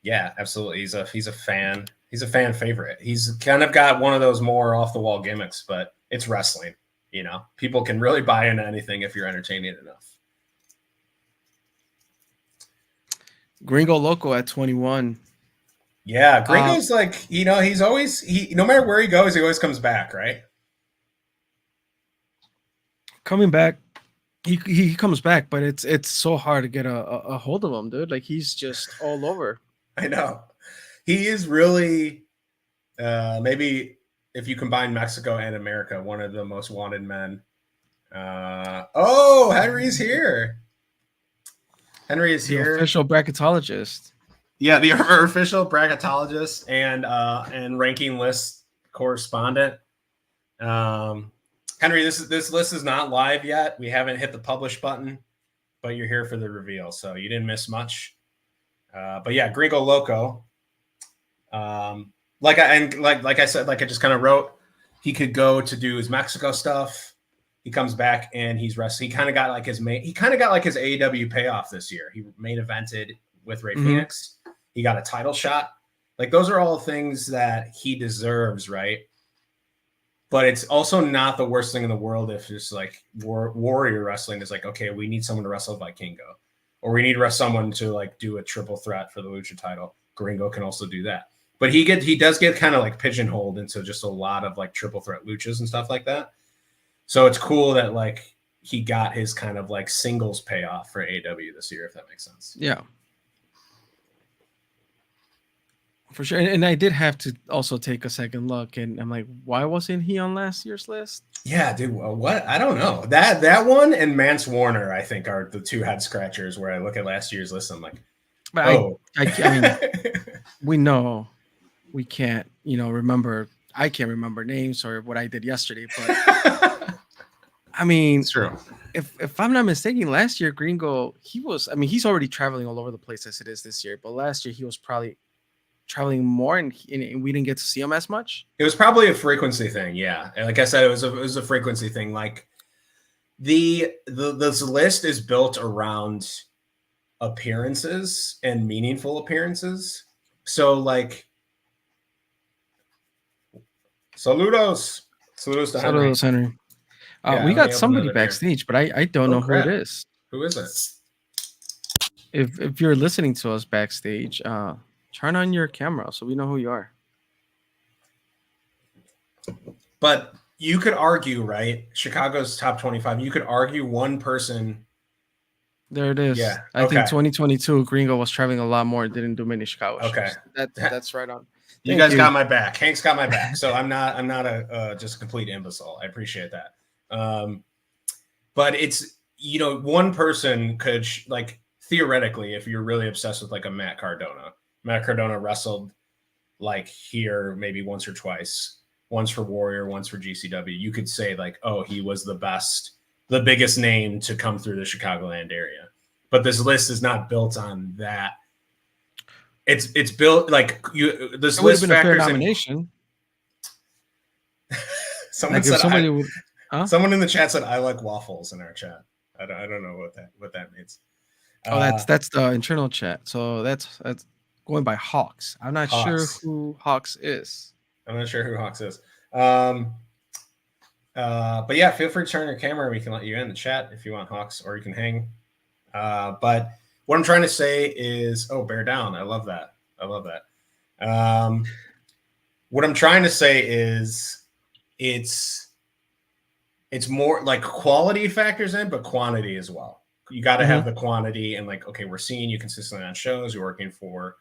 Speaker 3: yeah, absolutely. He's a fan. He's a fan favorite. He's kind of got one of those more off the wall gimmicks, but it's wrestling. You know, people can really buy into anything if you're entertaining enough.
Speaker 1: Gringo Loco at 21.
Speaker 3: Yeah, Gringo's like, he's always no matter where he goes, he always comes back, right?
Speaker 1: Coming back, he comes back, but it's so hard to get a hold of him, dude. Like he's just all over.
Speaker 3: I know. He is really maybe if you combine Mexico and America, one of the most wanted men. Henry's here. Henry is here.
Speaker 1: Official bracketologist.
Speaker 3: Yeah, our official bracketologist and ranking list correspondent. Henry, this list is not live yet. We haven't hit the publish button, but you're here for the reveal, so you didn't miss much. But yeah, Gringo Loco. Like I said, like I just kind of wrote, he could go to do his Mexico stuff. He comes back and he's wrestling. He kind of got like his AEW payoff this year. He main evented with Rey Fenix. He got a title shot. Like those are all things that he deserves, right? But it's also not the worst thing in the world if just like warrior wrestling is like, okay, we need someone to wrestle Vikingo, or we need someone to like do a triple threat for the Lucha title. Gringo can also do that. But he does get kind of like pigeonholed into just a lot of like triple threat luchas and stuff like that. So it's cool that like he got his kind of like singles payoff for AEW this year, if that makes sense.
Speaker 1: Yeah. For sure. And I did have to also take a second look, and I'm like, why wasn't he on last year's list?
Speaker 3: Yeah, dude. What? I don't know. That one and Mance Warner, I think, are the two head scratchers where I look at last year's list and I'm like, oh.
Speaker 1: I mean, we know we can't, remember. I can't remember names or what I did yesterday, but I mean,
Speaker 3: it's true.
Speaker 1: If I'm not mistaken, last year Gringo, he's already traveling all over the place as it is this year, but last year he was probably traveling more and we didn't get to see him as much.
Speaker 3: It was probably a frequency thing. Yeah. And like I said, it was a frequency thing. Like this list is built around appearances and meaningful appearances. So like, saludos to Henry.
Speaker 1: Saludos, Henry. We got somebody backstage, but I don't know
Speaker 3: crap.
Speaker 1: who it is.
Speaker 3: Who is it?
Speaker 1: If you're listening to us backstage, turn on your camera so we know who you are.
Speaker 3: But you could argue, right? Chicago's top 25. You could argue one person.
Speaker 1: There it is.
Speaker 3: Yeah.
Speaker 1: I think 2022 Gringo was traveling a lot more and didn't do many Chicago shows.
Speaker 3: Okay.
Speaker 1: That's right on.
Speaker 3: You guys got my back. Hank's got my back. So I'm not a just a complete imbecile. I appreciate that. But it's, one person could like theoretically, if you're really obsessed with like a Matt Cardona wrestled like here maybe once or twice, once for Warrior, once for GCW. You could say like, oh, he was the biggest name to come through the Chicagoland area. But this list is not built on that. It's built like this list
Speaker 1: been a fair
Speaker 3: factors
Speaker 1: nomination.
Speaker 3: Someone in the chat said I like waffles in our chat. I don't know what that means.
Speaker 1: That's the internal chat. So that's going by Hawks. I'm not sure who Hawks is.
Speaker 3: I'm not sure who Hawks is. But yeah, feel free to turn your camera. We can let you in the chat if you want, Hawks, or you can hang. But what I'm trying to say is, bear down. I love that. What I'm trying to say is it's more like quality factors in, but quantity as well. You got to have the quantity and like, okay, we're seeing you consistently on shows. You're working for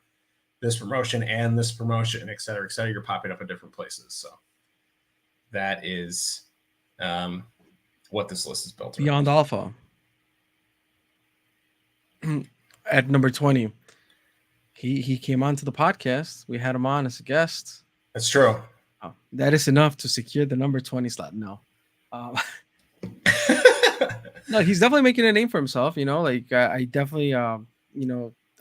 Speaker 3: this promotion and this promotion, et cetera, et cetera. You're popping up in different places. So that is, what this list is built around.
Speaker 1: Beyond Alpha. At number 20. He came onto the podcast. We had him on as a guest.
Speaker 3: That's true.
Speaker 1: Oh, that is enough to secure the number 20 slot. No. No, he's definitely making a name for himself. Like I definitely, I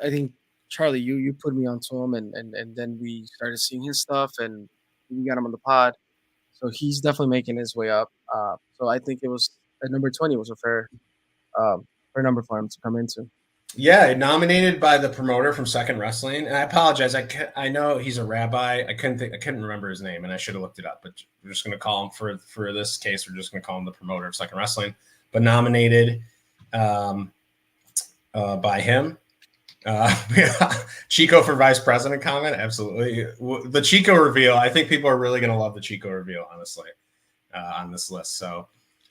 Speaker 1: think Charlie, you put me onto him, and then we started seeing his stuff, and we got him on the pod. So he's definitely making his way up. So I think it was at number 20 was a fair number for him to come into.
Speaker 3: Yeah, nominated by the promoter from Second Wrestling. And I apologize. I know he's a rabbi. I couldn't remember his name, and I should have looked it up. But we're just going to call him for this case. We're just going to call him the promoter of Second Wrestling. But nominated by him. Chico for vice president comment. Absolutely. The Chico reveal. I think people are really going to love the Chico reveal, honestly, on this list. So,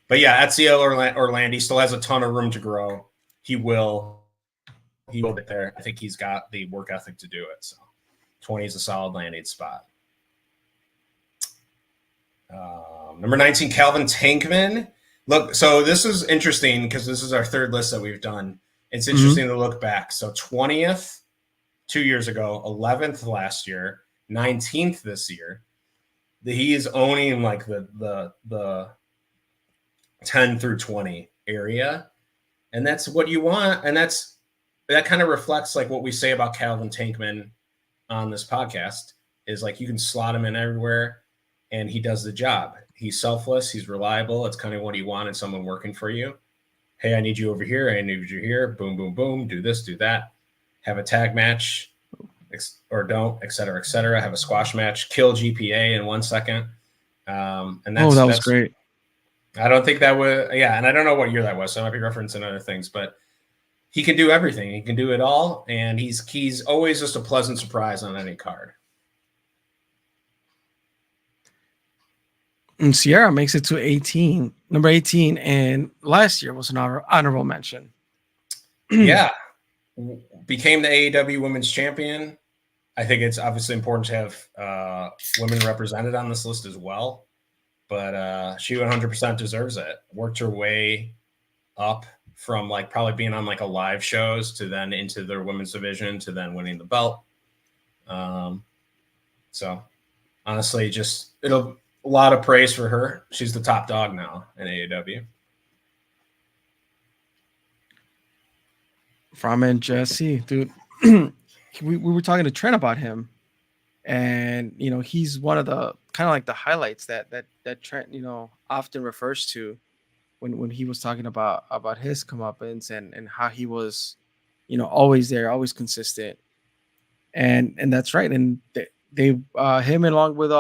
Speaker 3: but yeah, Ezio Orlandi still has a ton of room to grow. He will get there. I think he's got the work ethic to do it. So 20 is a solid landing spot. Number 19, Calvin Tankman. Look, so this is interesting because this is our third list that we've done. It's interesting to look back. So 20th 2 years ago, 11th last year, 19th this year. He is owning like the 10 through 20 area. And that's what you want. And that kind of reflects like what we say about Calvin Tankman on this podcast is like you can slot him in everywhere and he does the job. He's selfless. He's reliable. It's kind of what you want in someone working for you. Hey, I need you over here. I need you here. Boom, boom, boom. Do this, do that. Have a tag match or don't, et cetera, et cetera. Have a squash match. Kill GPA in 1 second. And that's,
Speaker 1: that was great.
Speaker 3: I don't think that was, yeah. And I don't know what year that was. So I might be referencing other things, but he can do everything. He can do it all. And he's always just a pleasant surprise on any card.
Speaker 1: And Sierra makes it to number 18, and last year was an honorable mention.
Speaker 3: Yeah. Became the AEW Women's Champion. I think it's obviously important to have women represented on this list as well. But she 100% deserves it. Worked her way up from like probably being on like a live shows to then into their women's division to then winning the belt. So honestly, just a lot of praise for her. She's the top dog now in AEW.
Speaker 1: From Jesse, dude. we were talking to Trent about him, and he's one of the kind of like the highlights that Trent often refers to when he was talking about his comeuppance and how he was always there, always consistent, and that's right. And they him along with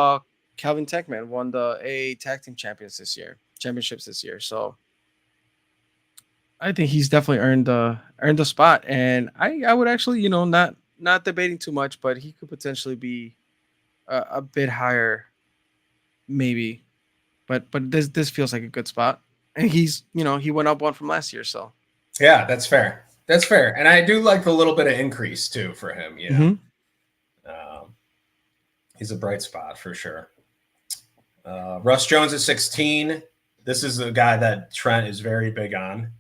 Speaker 1: Calvin Tankman won the AA Tag Team Championships this year. So I think he's definitely earned the spot. And I would actually, not debating too much, but he could potentially be a bit higher, maybe. But this feels like a good spot. And he's, he went up one from last year. So
Speaker 3: yeah, that's fair. That's fair. And I do like the little bit of increase too for him. Yeah. Mm-hmm. He's a bright spot for sure. Russ Jones at 16. This is a guy that Trent is very big on.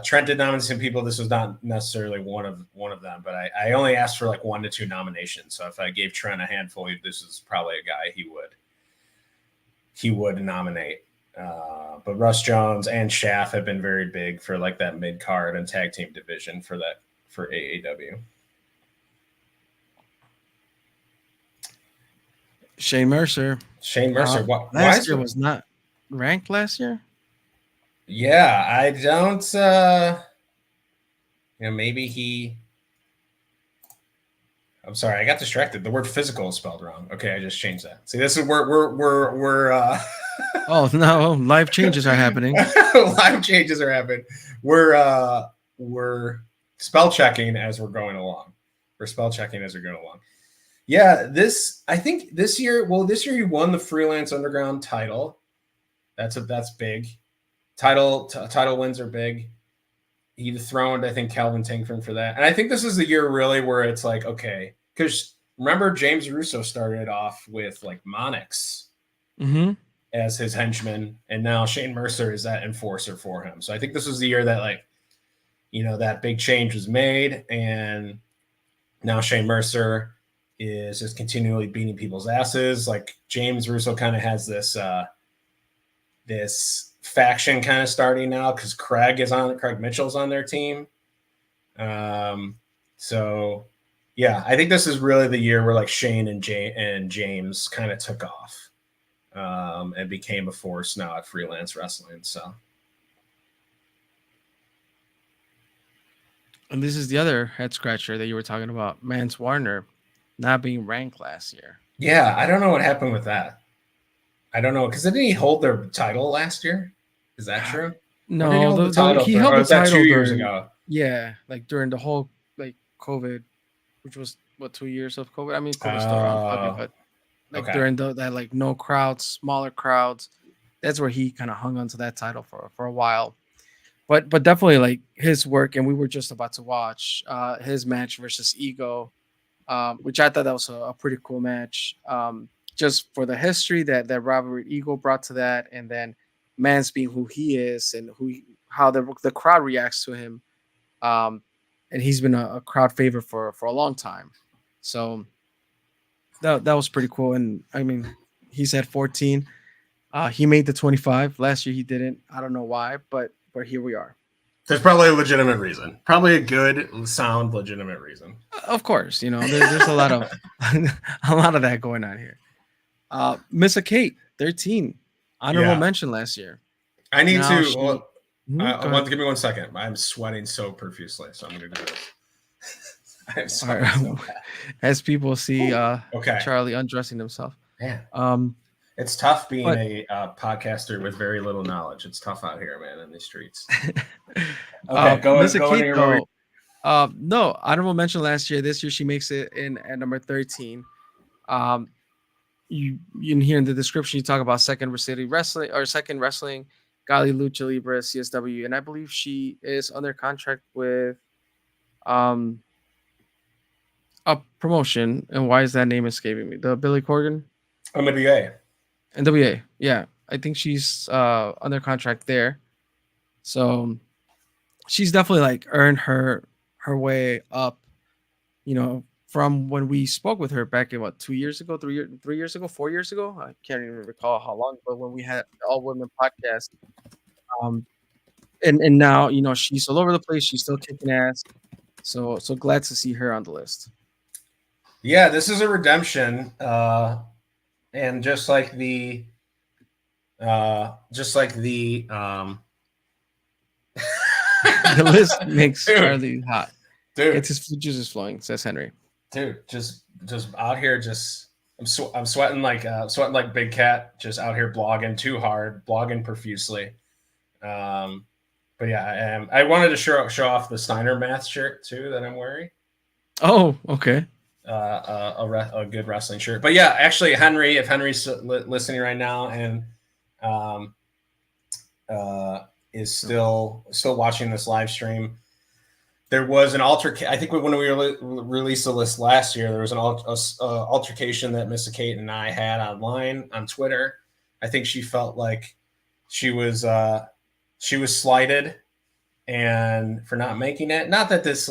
Speaker 3: Trent did nominate some people. This was not necessarily one of them, but I only asked for like 1 to 2 nominations. So if I gave Trent a handful, this is probably a guy he would nominate. But Russ Jones and Shaft have been very big for like that mid card and tag team division for AEW.
Speaker 1: Shane Mercer.
Speaker 3: Last
Speaker 1: year was not ranked last year.
Speaker 3: Yeah, I don't. Maybe he. I'm sorry, I got distracted. The word "physical" is spelled wrong. Okay, I just changed that. See, this is we're.
Speaker 1: Oh no! Live changes are happening.
Speaker 3: Live changes are happening. We're spell checking as we're going along. Yeah, I think this year he won the Freelance Underground title. That's big. Title wins are big. He dethroned, I think, Calvin Tankman for that. And I think this is the year really where it's like, okay, because remember James Russo started off with like Monix.
Speaker 1: Mm-hmm.
Speaker 3: as his henchman, and now Shane Mercer is that enforcer for him. So I think this was the year that, like, that big change was made, and now Shane Mercer is just continually beating people's asses. Like, James Russo kind of has this this faction kind of starting now because Craig Mitchell's on their team. So yeah, I think this is really the year where like Shane and James kind of took off and became a force now at Freelance Wrestling. So,
Speaker 1: and this is the other head scratcher that you were talking about, Mance Warner not being ranked last year.
Speaker 3: Yeah, I don't know what happened with that. I don't know, because didn't he hold their title last year? Is that true?
Speaker 1: No,
Speaker 3: he held the title 2 years ago.
Speaker 1: Yeah, like during the whole like COVID, which was what 2 years of COVID. I mean, COVID still around, but like during that like no crowds, smaller crowds, that's where he kind of hung onto that title for a while. But definitely like his work, and we were just about to watch his match versus Ego, which I thought that was a pretty cool match. Just for the history that Robert Ego brought to that, and then Mance being who he is and how the crowd reacts to him, and he's been a crowd favorite for a long time. So that was pretty cool. And I mean, he's at 14. He made the 25 last year. He didn't. I don't know why, but here we are.
Speaker 3: There's probably a legitimate reason. Probably a good, sound, legitimate reason.
Speaker 1: Of course, there's a lot of that going on here. Missa Kate, 13, honorable mention last year.
Speaker 3: I need to. Give me 1 second. I'm sweating so profusely, so I'm going to do this. I'm sweating so bad.
Speaker 1: As people see, Charlie undressing himself.
Speaker 3: Man, it's tough being a podcaster with very little knowledge. It's tough out here, man, in these streets. Go Kate,
Speaker 1: no, honorable mention last year. This year she makes it in at number 13. You in here in the description, you talk about second wrestling, Gali Lucha Libre, CSW, and I believe she is under contract with a promotion. And why is that name escaping me? The Billy Corgan? NWA. Yeah, I think she's under contract there. So she's definitely like earned her way up, from when we spoke with her back in 3 years ago, 4 years ago. I can't even recall how long, but when we had all women podcast, and now she's all over the place. She's still kicking ass. So glad to see her on the list.
Speaker 3: Yeah, this is a redemption, and just like the
Speaker 1: the list makes Charlie hot.
Speaker 3: Dude,
Speaker 1: it's his juice is flowing, says Henry.
Speaker 3: Dude, just out here, I'm sweating like Big Cat, just out here blogging too hard, blogging profusely. But yeah, I am. I wanted to show off the Steiner Math shirt too that I'm wearing.
Speaker 1: Oh, okay.
Speaker 3: A good wrestling shirt. But yeah, actually, Henry, if Henry's listening right now and is still watching this live stream, there was an altercation. I think when we released the list last year, there was an altercation that Missa Kate and I had online on Twitter. I think she felt like she was slighted and for not making it. Not that this,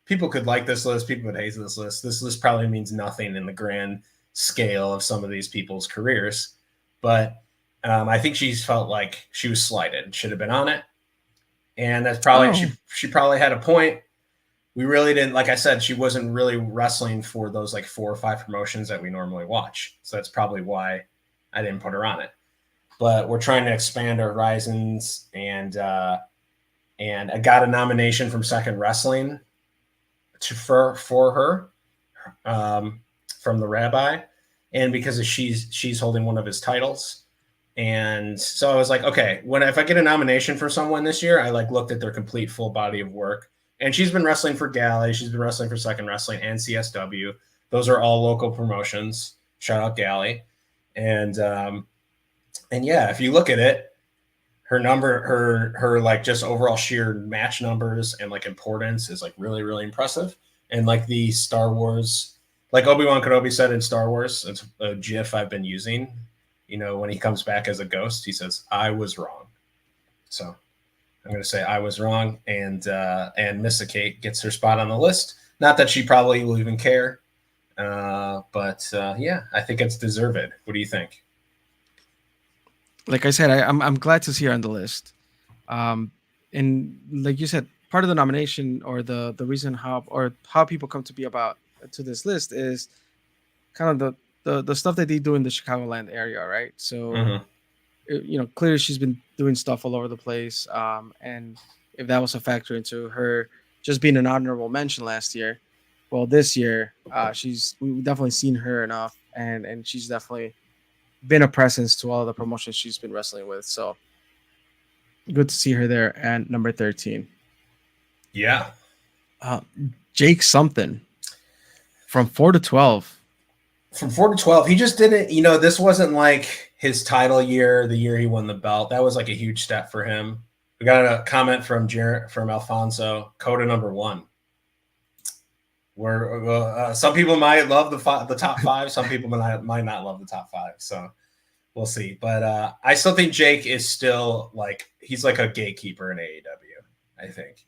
Speaker 3: people could like this list, people would hate this list. This list probably means nothing in the grand scale of some of these people's careers, but I think she felt like she was slighted, should have been on it. And that's probably, she probably had a point. We really didn't, like I said, she wasn't really wrestling for those like 4 or 5 promotions that we normally watch. So that's probably why I didn't put her on it. But we're trying to expand our horizons, and I got a nomination from Second Wrestling for her from the Rabbi, and because she's holding one of his titles. And so I was like, okay, if I get a nomination for someone this year, I looked at their complete full body of work. And she's been wrestling for Galley. She's been wrestling for Second Wrestling and CSW. Those are all local promotions. Shout out Galley. And yeah, if you look at it, her just overall sheer match numbers and importance is really, really impressive. And the Star Wars, like Obi-Wan Kenobi said in Star Wars, it's a GIF I've been using. when he comes back as a ghost, he says, "I was wrong." So I'm going to say I was wrong, and Missa Kate gets her spot on the list. Not that she probably will even care, but yeah, I think it's deserved. What do you think?
Speaker 1: Like I said, I'm glad to see her on the list. And like you said, part of the nomination or the reason how people come to be about to this list is kind of the stuff that they do in the Chicagoland area, right? So clearly she's been doing stuff all over the place, and if that was a factor into her just being an honorable mention last year, well, this year we've definitely seen her enough, and she's definitely been a presence to all the promotions she's been wrestling with. So good to see her there at number 13.
Speaker 3: Yeah.
Speaker 1: Jake something from 4 to 12.
Speaker 3: From 4 to 12, he just didn't, this wasn't like his title year, the year he won the belt. That was like a huge step for him. We got a comment from Alfonso, Coda number 1. Where some people might love the top 5, some people might not love the top 5. So we'll see. But I still think Jake is still he's like a gatekeeper in AEW. I think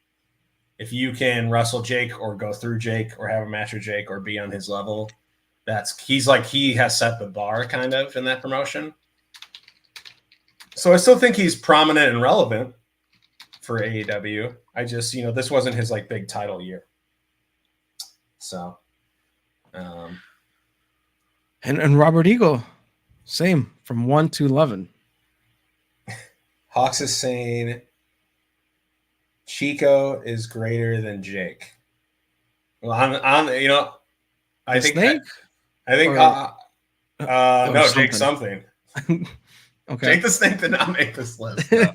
Speaker 3: if you can wrestle Jake or go through Jake or have a match with Jake or be on his level, he has set the bar kind of in that promotion. So I still think he's prominent and relevant for AEW. I just, this wasn't his big title year. So,
Speaker 1: and Robert Eagle, same from 1 to 11.
Speaker 3: Hawks is saying Chico is greater than Jake. Well, I think
Speaker 1: Snake?
Speaker 3: I think no,
Speaker 1: something.
Speaker 3: Jake something.
Speaker 1: Okay.
Speaker 3: Jake the Snake did not make this list. No.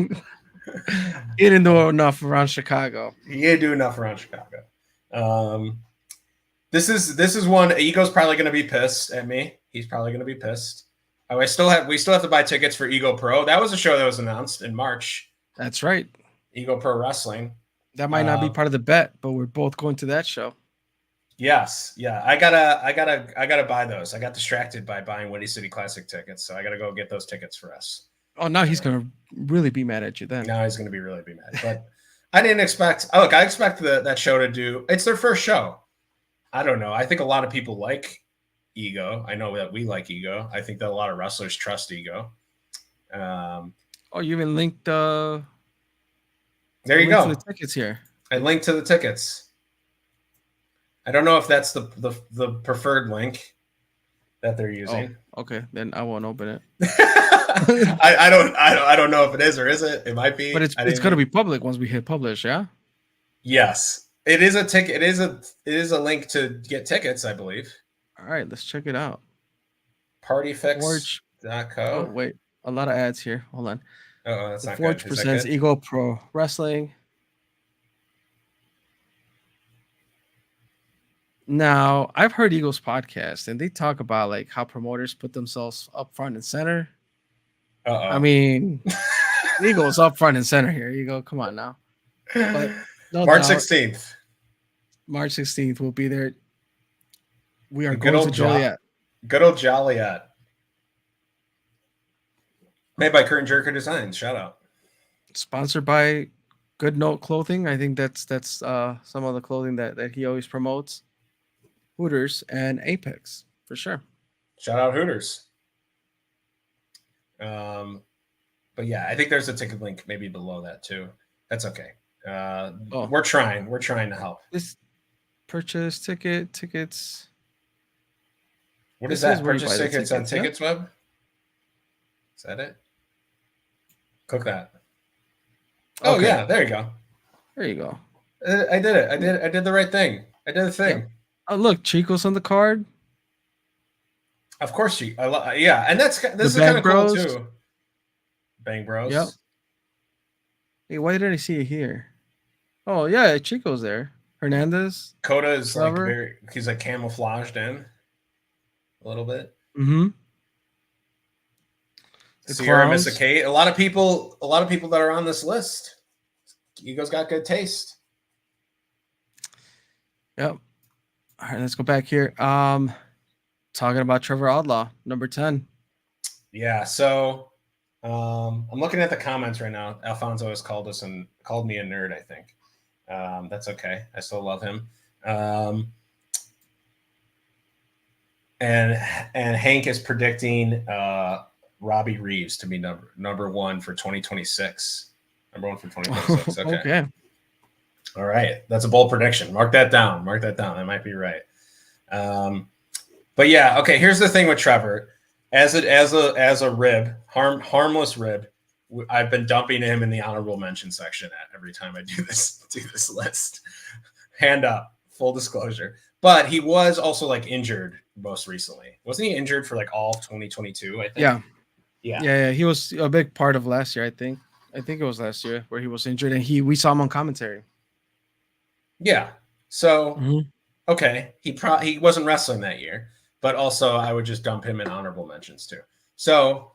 Speaker 1: He didn't do enough around Chicago.
Speaker 3: He didn't do enough around Chicago. This is one. Ego's probably going to be pissed at me. He's probably going to be pissed. We still have to buy tickets for Ego Pro. That was a show that was announced in March.
Speaker 1: That's right.
Speaker 3: Ego Pro Wrestling.
Speaker 1: That might not be part of the bet, but we're both going to that show.
Speaker 3: Yes. Yeah. I gotta buy those. I got distracted by buying Windy City Classic tickets. So I got to go get those tickets for us.
Speaker 1: Oh, now he's going to really be mad at you then.
Speaker 3: Now he's going to be really mad. But I didn't expect, I expect that show to do, it's their first show. I don't know. I think a lot of people like Ego. I know that we like Ego. I think that a lot of wrestlers trust Ego.
Speaker 1: You even linked there
Speaker 3: you go.
Speaker 1: to the tickets here.
Speaker 3: I linked to the tickets. I don't know if that's the preferred link that they're using.
Speaker 1: Oh, okay, then I won't open it.
Speaker 3: I don't know if it is or is it. It might be.
Speaker 1: But it's going to be public once we hit publish, yeah?
Speaker 3: Yes. It is a ticket. It is a link to get tickets, I believe.
Speaker 1: All right, let's check it out.
Speaker 3: Partyfix.co.
Speaker 1: Oh, wait. A lot of ads here. Hold on.
Speaker 3: Oh, that's
Speaker 1: the
Speaker 3: not
Speaker 1: Forge
Speaker 3: good.
Speaker 1: presents Ego Pro Wrestling. Now, I've heard Eagles podcast, and they talk about how promoters put themselves up front and center. I mean, Eagles up front and center here. You go, come on now. But
Speaker 3: March 16th.
Speaker 1: March 16th, we'll be there. We are going to Joliet.
Speaker 3: Good old Joliet. Made by Curtain Jerker Designs. Shout out.
Speaker 1: Sponsored by Good Note Clothing. I think that's some of the clothing that he always promotes. Hooters and Apex for sure.
Speaker 3: Shout out Hooters. But yeah, I think there's a ticket link maybe below that too. That's okay. We're trying to help.
Speaker 1: This purchase tickets.
Speaker 3: What is that? Purchase tickets on Tickets Web? Is that it? Click that. Oh okay. Yeah, there you go.
Speaker 1: There you go.
Speaker 3: I did it. I did the right thing. I did the thing.
Speaker 1: Yeah. Oh, look, Chico's on the card.
Speaker 3: Of course, yeah, and this is kind of cool too. Bang Bros.
Speaker 1: Yep. Hey, why didn't I see it here? Oh yeah, Chico's there. Hernandez.
Speaker 3: Coda is he's camouflaged in a little bit.
Speaker 1: Mm-hmm.
Speaker 3: Sierra Missa Kate. A lot of people that are on this list. Ego's got good taste.
Speaker 1: Yep. All right, let's go back here. Talking about Trevor Outlaw, number 10.
Speaker 3: Yeah. So I'm looking at the comments right now. Alfonso has called me a nerd. I think that's okay. I still love him. Um, and Hank is predicting Robbie Reeves to be number one for 2026. Number one for 2026. Okay.
Speaker 1: Okay.
Speaker 3: All right. That's a bold prediction. Mark that down. That might be right. But yeah, okay. Here's the thing with Trevor, as a rib, harmless rib. I've been dumping him in the honorable mention section every time I do this list. Hand up, full disclosure. But he was also like injured most recently. Wasn't he injured for like all of 2022? I think.
Speaker 1: Yeah.
Speaker 3: Yeah.
Speaker 1: Yeah. He was a big part of last year. I think it was last year where he was injured, and we saw him on commentary.
Speaker 3: Yeah. So
Speaker 1: Mhm.
Speaker 3: okay, he wasn't wrestling that year, but also I would just dump him in honorable mentions too. So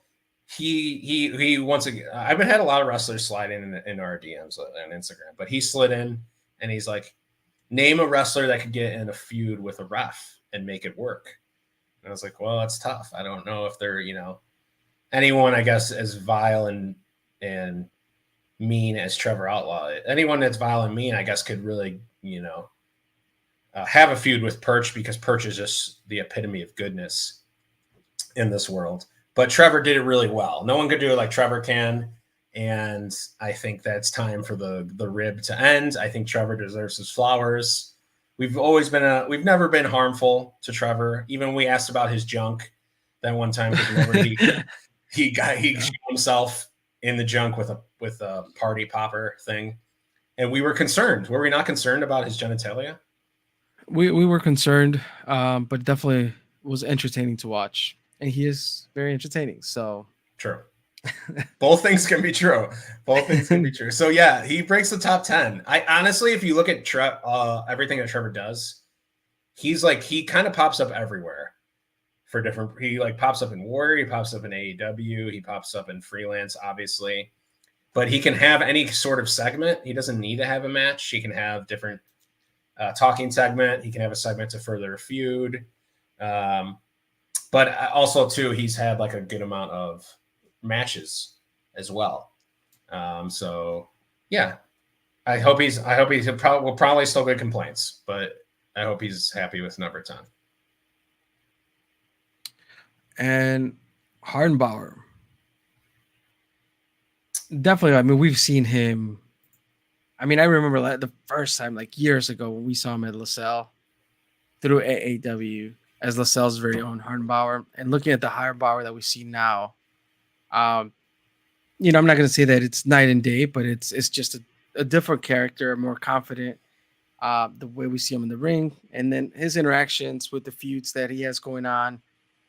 Speaker 3: he once again, I've had a lot of wrestlers slide in our DMs on Instagram, but he slid in and he's like, name a wrestler that could get in a feud with a ref and make it work. And I was like, well, that's tough. I don't know if they're, anyone, I guess, as vile and mean as Trevor Outlaw. Anyone that's vile and mean, I guess, could really, have a feud with Perch, because Perch is just the epitome of goodness in this world. But Trevor did it really well. No one could do it like Trevor can. And I think that's time for the rib to end. I think Trevor deserves his flowers. We've never been harmful to Trevor. Even when we asked about his junk that one time, he showed himself in the junk with a party popper thing. And we were concerned. Were we not concerned about his genitalia?
Speaker 1: We were concerned, but definitely was entertaining to watch, and he is very entertaining. So
Speaker 3: true. Both things can be true. So yeah, he breaks the top 10. I honestly, if you look at everything that Trevor does, he kind of pops up everywhere for different. He like pops up in Warrior, he pops up in AEW, he pops up in freelance, obviously. But he can have any sort of segment. He doesn't need to have a match. He can have different talking segment. He can have a segment to further a feud. But also too, he's had like a good amount of matches as well. So yeah, I hope will probably still get complaints, but I hope he's happy with number 10.
Speaker 1: And Hardenbauer. Definitely. I mean, we've seen him. I mean, I remember the first time, like years ago, when we saw him at LaSalle through AAW as LaSalle's very own Hardenbauer, and looking at the Hardenbauer that we see now. I'm not going to say that it's night and day, but it's just a different character, more confident. The way we see him in the ring, and then his interactions with the feuds that he has going on,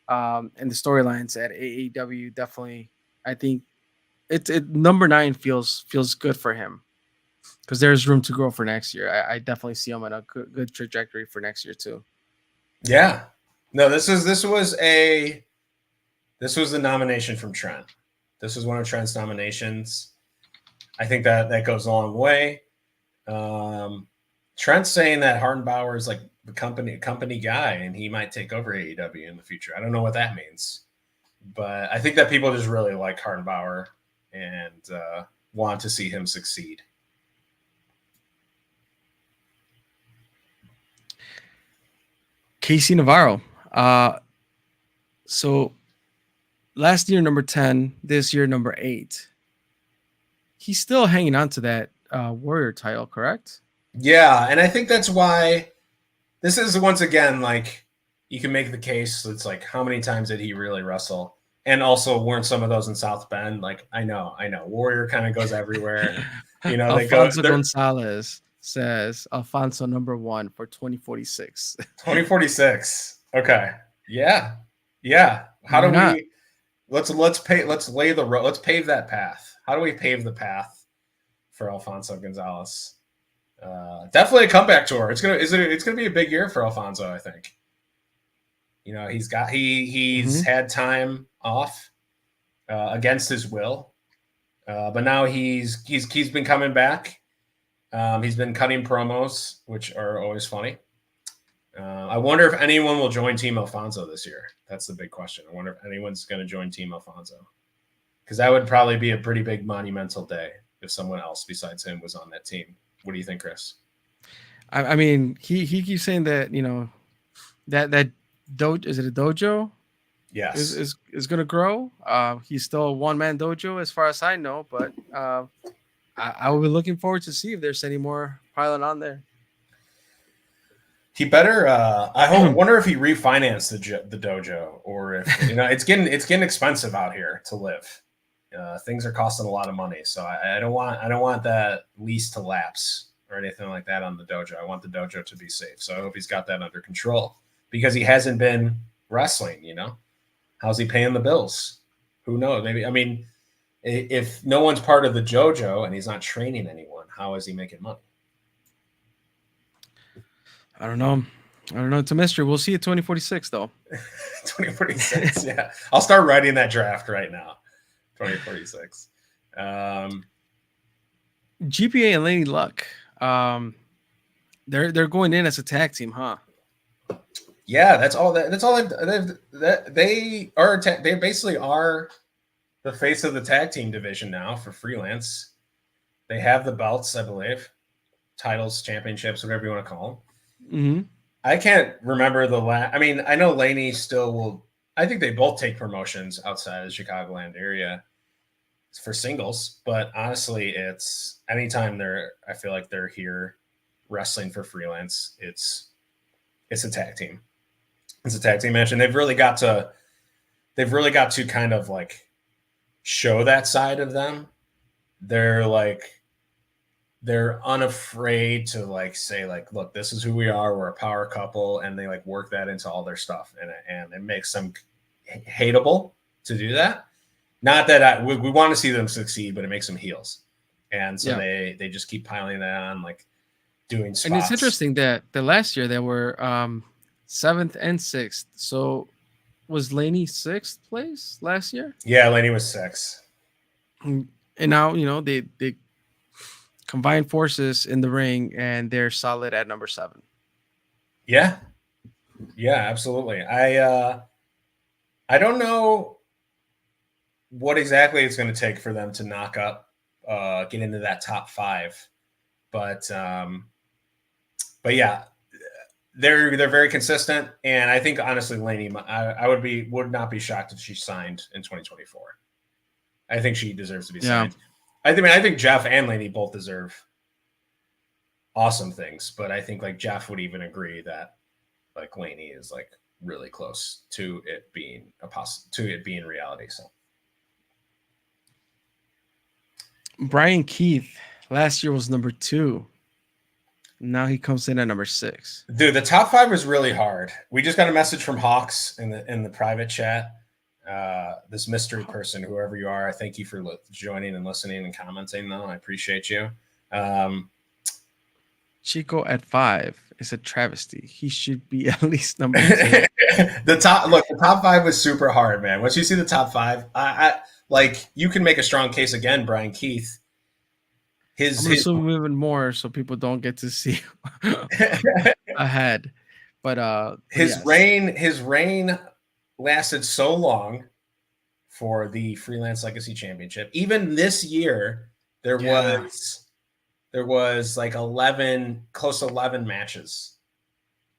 Speaker 1: and the storylines at AEW, definitely, I think number 9 feels good for him, because there's room to grow for next year. I definitely see him on a good trajectory for next year too.
Speaker 3: Yeah, no, this was the nomination from Trent. This was one of Trent's nominations. I think that goes a long way. Trent's saying that Hardenbauer is like the company guy, and he might take over AEW in the future. I don't know what that means, but I think that people just really like Hardenbauer and want to see him succeed.
Speaker 1: Casey Navarro. So last year, number 10, this year, number 8. He's still hanging on to that Warrior title, correct?
Speaker 3: Yeah, and I think that's why this is, once again, like, you can make the case. It's like, how many times did he really wrestle? And also, weren't some of those in South Bend? Like, I know. Warrior kind of goes everywhere.
Speaker 1: Alfonso Gonzalez says Alfonso number 1 for 2046.
Speaker 3: 2046. Okay. Yeah. How do we? Let's pave that path. How do we pave the path for Alfonso Gonzalez? Definitely a comeback tour. It's gonna be a big year for Alfonso, I think. He's had time off against his will, but now he's been coming back. He's been cutting promos, which are always funny. I wonder if anyone will join Team Alfonso this year. That's the big question. I wonder if anyone's going to join Team Alfonso, because that would probably be a pretty big monumental day if someone else besides him was on that team. What do you think, Chris?
Speaker 1: I mean, he keeps saying that, you know, that dojo, is it a dojo?
Speaker 3: Yes.
Speaker 1: Is going to grow. He's still a one-man dojo as far as I know, but I will be looking forward to see if there's any more piling on there.
Speaker 3: He better. Wonder if he refinanced the dojo, or if it's getting expensive out here to live. Things are costing a lot of money, so I don't want that lease to lapse or anything like that on the dojo. I want the dojo to be safe. So I hope he's got that under control, because he hasn't been wrestling. How's he paying the bills? Who knows? Maybe, I mean, if no one's part of the dojo and he's not training anyone, how is he making money?
Speaker 1: I don't know. It's a mystery. We'll see it 2046 though.
Speaker 3: 2046. Yeah. I'll start writing that draft right now. 2046.
Speaker 1: GPA and Laney Luck. They're going in as a tag team, huh?
Speaker 3: Yeah, that's all. That's all. They are. They basically are the face of the tag team division now for freelance. They have the belts, I believe, titles, championships, whatever you want to call them.
Speaker 1: Mm-hmm.
Speaker 3: I can't remember the last. I mean, I know Laney still will. I think they both take promotions outside of the Chicagoland area for singles, but honestly, it's anytime I feel like they're here wrestling for freelance. It's a tag team. It's a tag team match, and they've really got to kind of like show that side of them. They're unafraid to like say like, look, this is who we are. We're a power couple, and they like work that into all their stuff, and it makes them hateable to do that. Not that we want to see them succeed, but it makes them heels, and so they just keep piling that on, like doing spots.
Speaker 1: And it's interesting that the last year they were 7th and 6th. So was Laney 6th place last year?
Speaker 3: Yeah, Laney was 6th.
Speaker 1: And now they combine forces in the ring, and they're solid at number 7.
Speaker 3: Yeah, absolutely. I don't know what exactly it's going to take for them to knock up, get into that top 5, but yeah, they're very consistent, and I think honestly, Laney, I would not be shocked if she signed in 2024. I think she deserves to be signed. I think Jeff and Laney both deserve awesome things, but I think like Jeff would even agree that like Laney is like really close to it being reality. So
Speaker 1: Brian Keith last year was number 2. Now he comes in at number 6.
Speaker 3: Dude, the top 5 is really hard. We just got a message from Hawks in the private chat. This mystery person, whoever you are, I thank you for joining and listening and commenting. Though I appreciate you.
Speaker 1: Chico at 5 is a travesty. He should be at least number 2.
Speaker 3: The top 5 was super hard, man. Once you see the top 5, I like you can make a strong case again, Brian Keith.
Speaker 1: I'm gonna zoom even more so people don't get to see ahead. But
Speaker 3: his reign lasted so long for the Freelance Legacy Championship. Even this year, there was like 11, close to 11 matches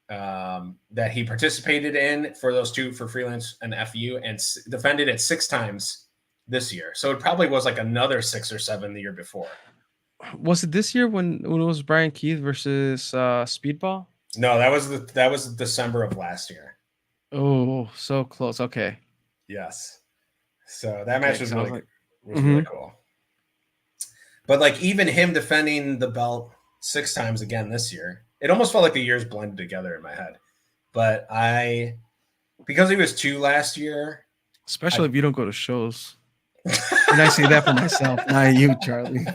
Speaker 3: that he participated in for those two, for Freelance and FU, and defended it 6 times this year. So it probably was like another 6 or 7 the year before.
Speaker 1: Was it this year when it was Brian Keith versus Speedball?
Speaker 3: No, that was December of last year.
Speaker 1: Oh, so close. Okay.
Speaker 3: Yes. So that match was really
Speaker 1: mm-hmm.
Speaker 3: really cool. But like even him defending the belt 6 times again this year, it almost felt like the years blended together in my head. But because he was 2 last year,
Speaker 1: especially if you don't go to shows. And I say that for myself, not you, Charlie.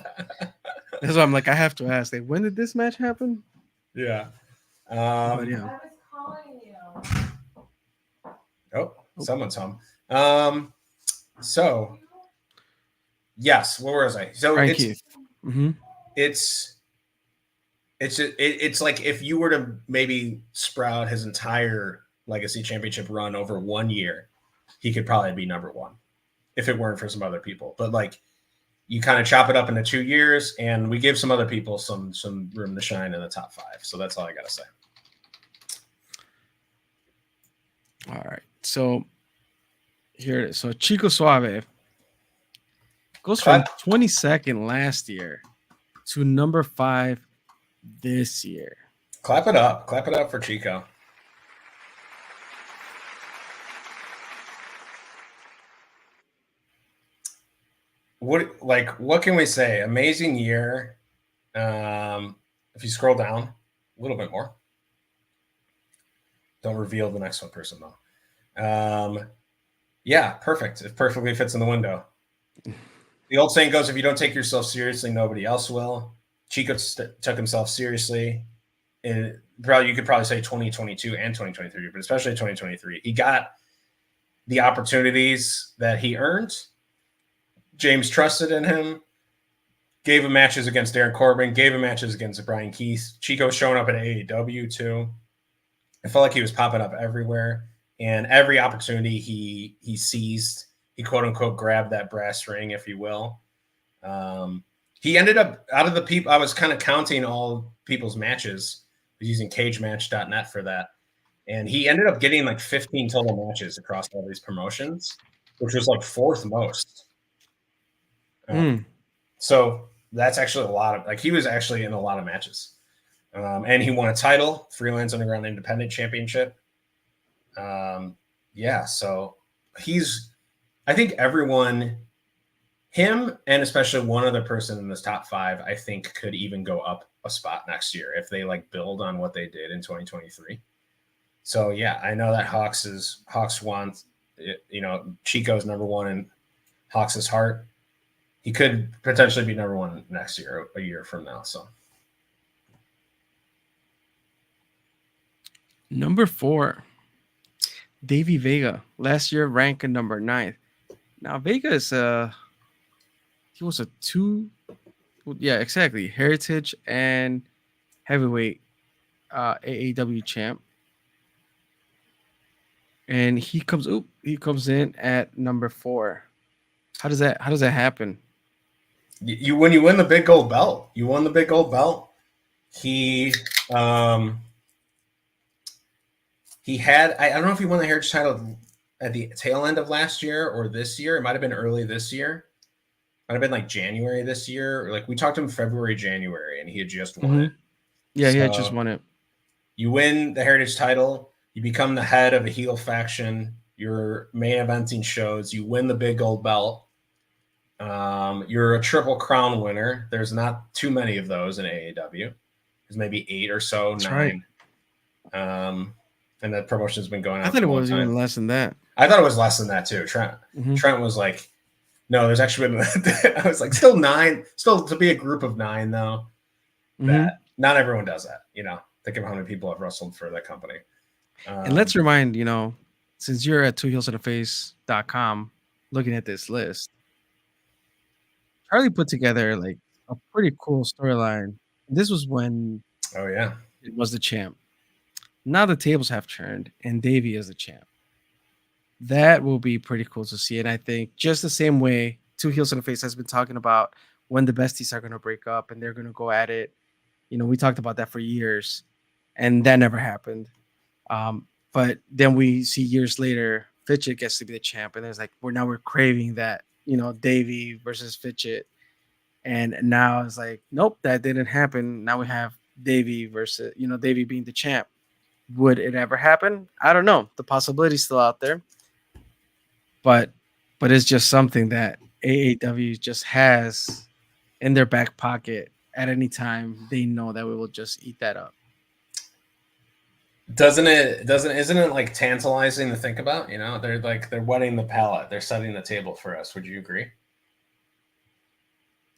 Speaker 1: That's why I'm like, I have to ask. Like, when did this match happen?
Speaker 3: Yeah.
Speaker 1: Yeah.
Speaker 5: I was calling you.
Speaker 3: Oh, someone's home. So, yes, where was I? So
Speaker 1: Brian Keith. Mm-hmm.
Speaker 3: it's it's like if you were to maybe sprout his entire Legacy Championship run over 1 year, he could probably be number one if it weren't for some other people. But like you kind of chop it up into 2 years, and we give some other people some room to shine in the top 5. So that's all I gotta say.
Speaker 1: All right. So here it is. So Chico Suave goes from 22nd last year to number 5 this year.
Speaker 3: Clap it up. Clap it up for Chico. What can we say? Amazing year. If you scroll down a little bit more. Don't reveal the next one person though. Yeah, perfect. It perfectly fits in the window. The old saying goes, if you don't take yourself seriously, nobody else will. Chico took himself seriously. And you could probably say 2022 and 2023, but especially 2023. He got the opportunities that he earned. James trusted in him, gave him matches against Darren Corbin, gave him matches against Brian Keith. Chico showing up at AEW too. I felt like he was popping up everywhere, and every opportunity he seized, he quote unquote grabbed that brass ring, if you will. He ended up out of the people. I was kind of counting all people's matches. I was using CageMatch.net for that, and he ended up getting like 15 total matches across all these promotions, which was like 4th most. So that's actually a lot of like he was actually in a lot of matches. And he won a title, Freelance Underground Independent Championship. Yeah, so I think everyone, him and especially one other person in this top 5, I think could even go up a spot next year if they like build on what they did in 2023. So yeah, I know that Hawks wants, Chico's number 1 in Hawks' heart. He could potentially be number 1 next year, a year from now. So.
Speaker 1: Number 4, Davey Vega. Last year ranked at number 9th. Now Vega is he was a 2, yeah, exactly, Heritage and Heavyweight AAW champ, and he comes in at number 4. How does that happen?
Speaker 3: You when you win the big gold belt, you won the big gold belt. He had, I don't know if he won the Heritage title at the tail end of last year or this year. It might have been early this year. Might have been like January this year. Or like we talked to him February, January, and he had just won it.
Speaker 1: Yeah, he had just won it. You
Speaker 3: win the Heritage title. You become the head of a heel faction. You're main eventing shows. You win the big gold belt. You're a Triple Crown winner. There's not too many of those in AAW. There's maybe 8 or so,
Speaker 1: That's
Speaker 3: 9. Right. And the promotion's been going on.
Speaker 1: I thought it was even less than that.
Speaker 3: I thought it was less than that too. Trent was like, no, there's actually been, I was like, still 9, still to be a group of 9 though. That not everyone does that, think of how many people have wrestled for that company.
Speaker 1: And let's remind, since you're at twoheelsandaface.com looking at this list, Charlie put together like a pretty cool storyline. This was when it was the champ. Now the tables have turned and Davey is the champ. That will be pretty cool to see. And I think just the same way Two Heels and a Face has been talking about when the besties are going to break up and they're going to go at it. We talked about that for years and that never happened. But then we see years later, Fitchett gets to be the champ. And there's like, we're craving that, Davey versus Fitchett. And now it's like, nope, that didn't happen. Now we have Davey versus, Davey being the champ. Would it ever happen? I don't know. The possibility is still out there. But it's just something that AAW just has in their back pocket at any time. They know that we will just eat that up.
Speaker 3: Isn't it like tantalizing to think about? They're wetting the palate. They're setting the table for us. Would you agree?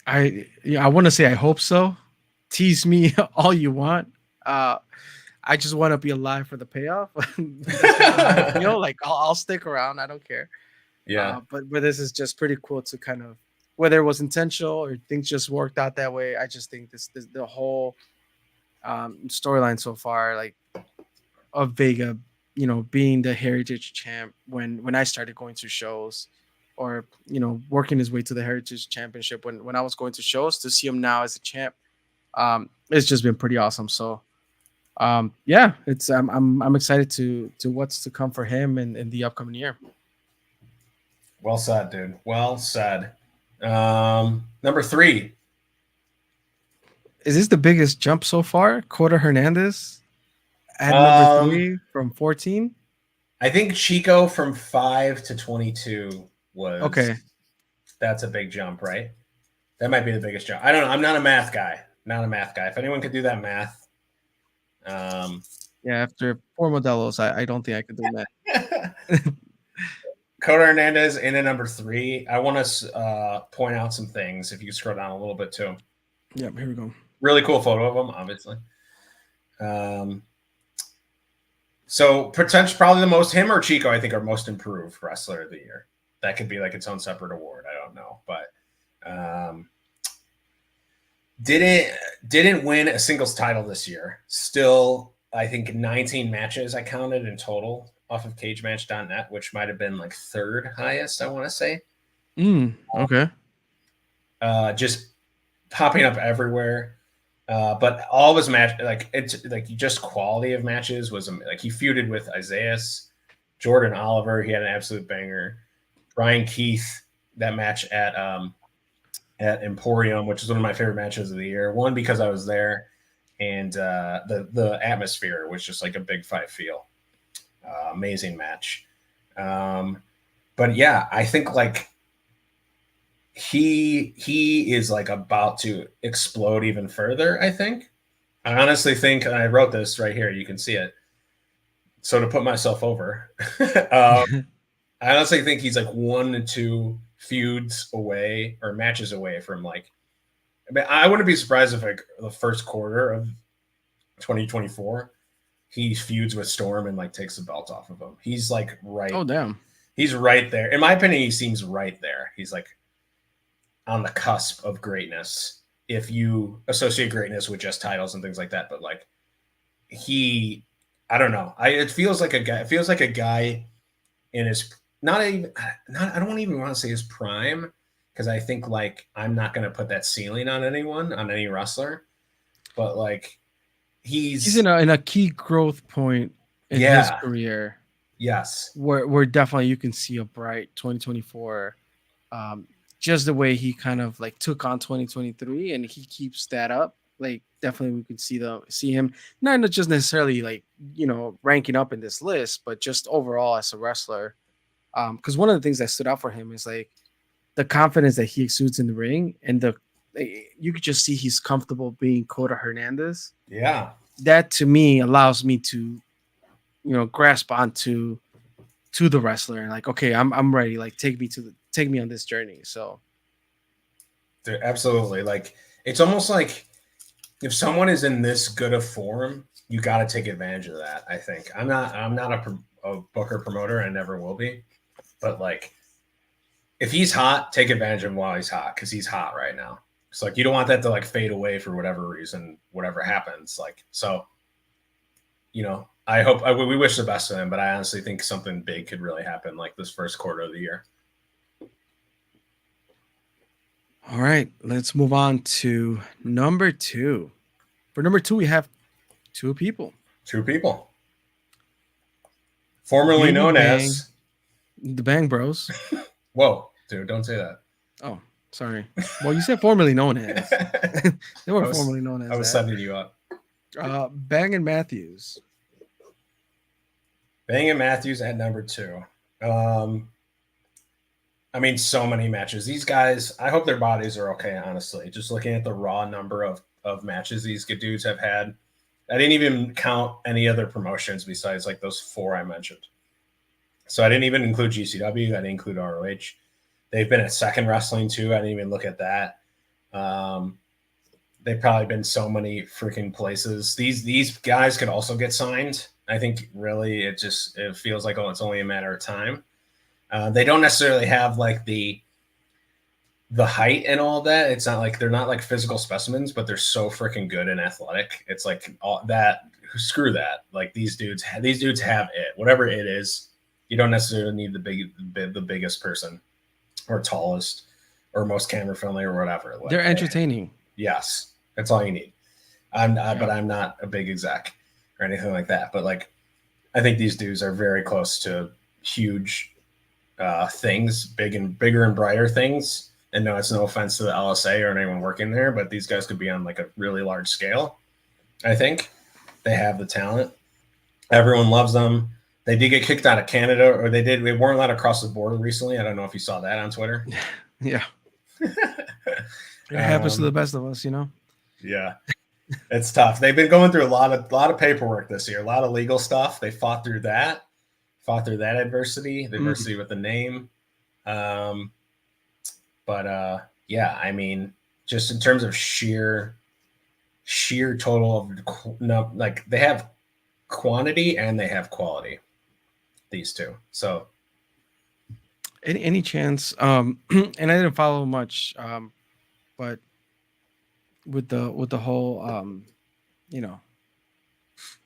Speaker 1: I want to say I hope so. Tease me all you want. I just want to be alive for the payoff. I'll stick around. I don't care.
Speaker 3: Yeah.
Speaker 1: But this is just pretty cool to kind of, whether it was intentional or things just worked out that way. I just think this the whole storyline so far, like of Vega, being the Heritage champ when I started going to shows, or working his way to the Heritage Championship when I was going to shows, to see him now as a champ, it's just been pretty awesome. So yeah, it's I'm excited to what's to come for him in the upcoming year.
Speaker 3: Well said, dude. Well said. Number 3.
Speaker 1: Is this the biggest jump so far? Cota Hernandez at number
Speaker 3: Um,
Speaker 1: 3 from 14.
Speaker 3: I think Chico from 5 to 22 was
Speaker 1: Okay.
Speaker 3: That's a big jump, right? That might be the biggest jump. I don't know. I'm not a math guy. Not a math guy. If anyone could do that math,
Speaker 1: Yeah, after 4 Modelos, I don't think I could do that.
Speaker 3: Cota Hernandez in at number 3. I want to point out some things. If you could scroll down a little bit too.
Speaker 1: Yep, here we go.
Speaker 3: Really cool photo of him, obviously. So potentially, probably the most, him or Chico, I think, are most improved wrestler of the year. That could be like its own separate award. I don't know, but didn't win a singles title this year. Still, I think 19 matches I counted in total off of CageMatch.net, which might have been like 3rd highest, I want to say.
Speaker 1: Okay.
Speaker 3: Just popping up everywhere. But all of his match, like it's like just quality of matches was like he feuded with Isaiah, Jordan Oliver. He had an absolute banger. Brian Keith, that match at Emporium, which is one of my favorite matches of the year. One, because I was there, and the atmosphere was just like a big fight feel. Amazing match. But yeah, I think like he is like about to explode even further. I honestly think, and I wrote this right here, you can see it. So to put myself over, I honestly think he's like 1 to 2 feuds away or matches away from like, I mean, I wouldn't be surprised if like the first quarter of 2024 he feuds with Storm and like takes the belt off of him. He's like right.
Speaker 1: Oh damn.
Speaker 3: He's right there. In my opinion, he seems right there. He's like on the cusp of greatness if you associate greatness with just titles and things like that. But like I don't know. It feels like a guy in his I don't even want to say his prime, because I think like I'm not going to put that ceiling on any wrestler, but like he's
Speaker 1: in a key growth point in his career.
Speaker 3: Yes.
Speaker 1: Where definitely you can see a bright 2024. Just the way he kind of like took on 2023, and he keeps that up. Like definitely we could see him not just necessarily like, ranking up in this list, but just overall as a wrestler. Because one of the things that stood out for him is like the confidence that he exudes in the ring, and you could just see he's comfortable being Cota Hernandez.
Speaker 3: Yeah.
Speaker 1: That to me allows me to, grasp onto the wrestler and like, okay, I'm ready. Like take me on this journey. So
Speaker 3: dude, absolutely. Like it's almost like if someone is in this good of form, you got to take advantage of that. I think I'm not a booker promoter. I never will be, but like if he's hot, take advantage of him while he's hot, because he's hot right now. It's like you don't want that to like fade away for whatever reason, whatever happens. Like so, we wish the best of him, but I honestly think something big could really happen like this first quarter of the year.
Speaker 1: All right, let's move on to number 2. For number 2, we have 2 people.
Speaker 3: 2 people. Formerly known as
Speaker 1: the Bang Bros.
Speaker 3: Whoa, dude, don't say that.
Speaker 1: Oh, sorry. Well, you said formerly known as. They were formerly known as.
Speaker 3: I was setting you up.
Speaker 1: Bang and Matthews.
Speaker 3: Bang and Matthews at number 2. I mean, so many matches. These guys, I hope their bodies are okay, honestly. Just looking at the raw number of matches these good dudes have had. I didn't even count any other promotions besides like those 4 I mentioned. So I didn't even include GCW. I didn't include ROH. They've been at Second Wrestling too. I didn't even look at that. They've probably been so many freaking places. These guys could also get signed. I think really it feels like it's only a matter of time. They don't necessarily have like the the height and all that. It's not like they're not like physical specimens, but they're so freaking good and athletic. It's like all that. Screw that. Like these dudes have it. Whatever it is, you don't necessarily need the biggest person or tallest or most camera friendly or whatever. Like,
Speaker 1: They're entertaining.
Speaker 3: Yes, that's all you need. But I'm not a big exec or anything like that. But like, I think these dudes are very close to huge things, bigger and brighter things. And no, it's no offense to the LSA or anyone working there, but these guys could be on like a really large scale. I think they have the talent. Everyone loves them. They did get kicked out of Canada, or they weren't allowed to cross the border recently. I don't know if you saw that on Twitter.
Speaker 1: Yeah. It happens to the best of us, you know?
Speaker 3: Yeah. It's tough. They've been going through a lot of paperwork this year, a lot of legal stuff. They fought through that adversity, the adversity with the name. But yeah, I mean, just in terms of sheer total of like they have quantity and they have quality, these two. So
Speaker 1: any chance, and I didn't follow much, but with the whole you know,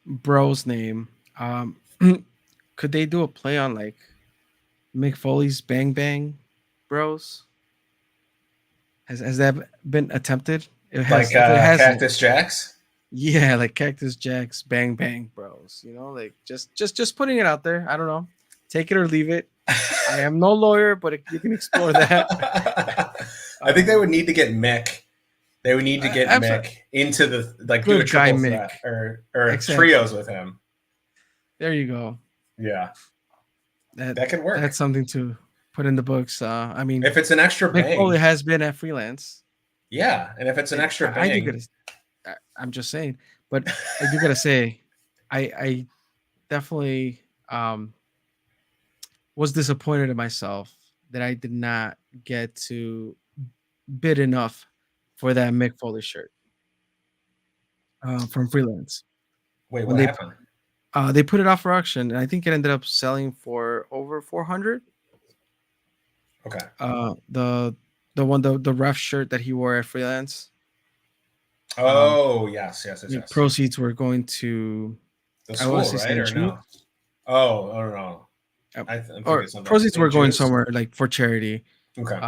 Speaker 1: Bro's name, could they do a play on like Mick Foley's Bang Bang Bros? Has that been attempted? It has,
Speaker 3: like Cactus Jacks.
Speaker 1: Yeah, like Cactus Jack's Bang Bang Bros. You know, like just putting it out there. I don't know. Take it or leave it. I am no lawyer, but you can explore that.
Speaker 3: I think they would need to get Mick. They would need to get Mick into the like do a
Speaker 1: Good guy,
Speaker 3: triple
Speaker 1: Mick.
Speaker 3: threat or
Speaker 1: Exactly.
Speaker 3: trios with him.
Speaker 1: There you go.
Speaker 3: Yeah,
Speaker 1: That
Speaker 3: that could work.
Speaker 1: That's something to put in the books. I mean,
Speaker 3: If it's an extra
Speaker 1: Mick
Speaker 3: bang,
Speaker 1: Foley has been at freelance.
Speaker 3: yeah, and if it's an extra bang,
Speaker 1: I'm just saying, but I do gotta say, I definitely was disappointed in myself that I did not get to bid enough for that Mick Foley shirt from freelance.
Speaker 3: wait,
Speaker 1: when
Speaker 3: what
Speaker 1: they-
Speaker 3: happened?
Speaker 1: They put it off for auction, and I think it ended up selling for over 400.
Speaker 3: Okay.
Speaker 1: The ref shirt that he wore at freelance.
Speaker 3: Oh, yes.
Speaker 1: The proceeds were going to
Speaker 3: The
Speaker 1: I
Speaker 3: school,
Speaker 1: wanna say
Speaker 3: right?
Speaker 1: St.
Speaker 3: Or
Speaker 1: Jude?
Speaker 3: no? Oh, I don't know.
Speaker 1: Yep.
Speaker 3: I'm thinking
Speaker 1: or
Speaker 3: something
Speaker 1: proceeds
Speaker 3: else.
Speaker 1: were
Speaker 3: St.
Speaker 1: going
Speaker 3: Jude's?
Speaker 1: somewhere like for charity.
Speaker 3: Okay.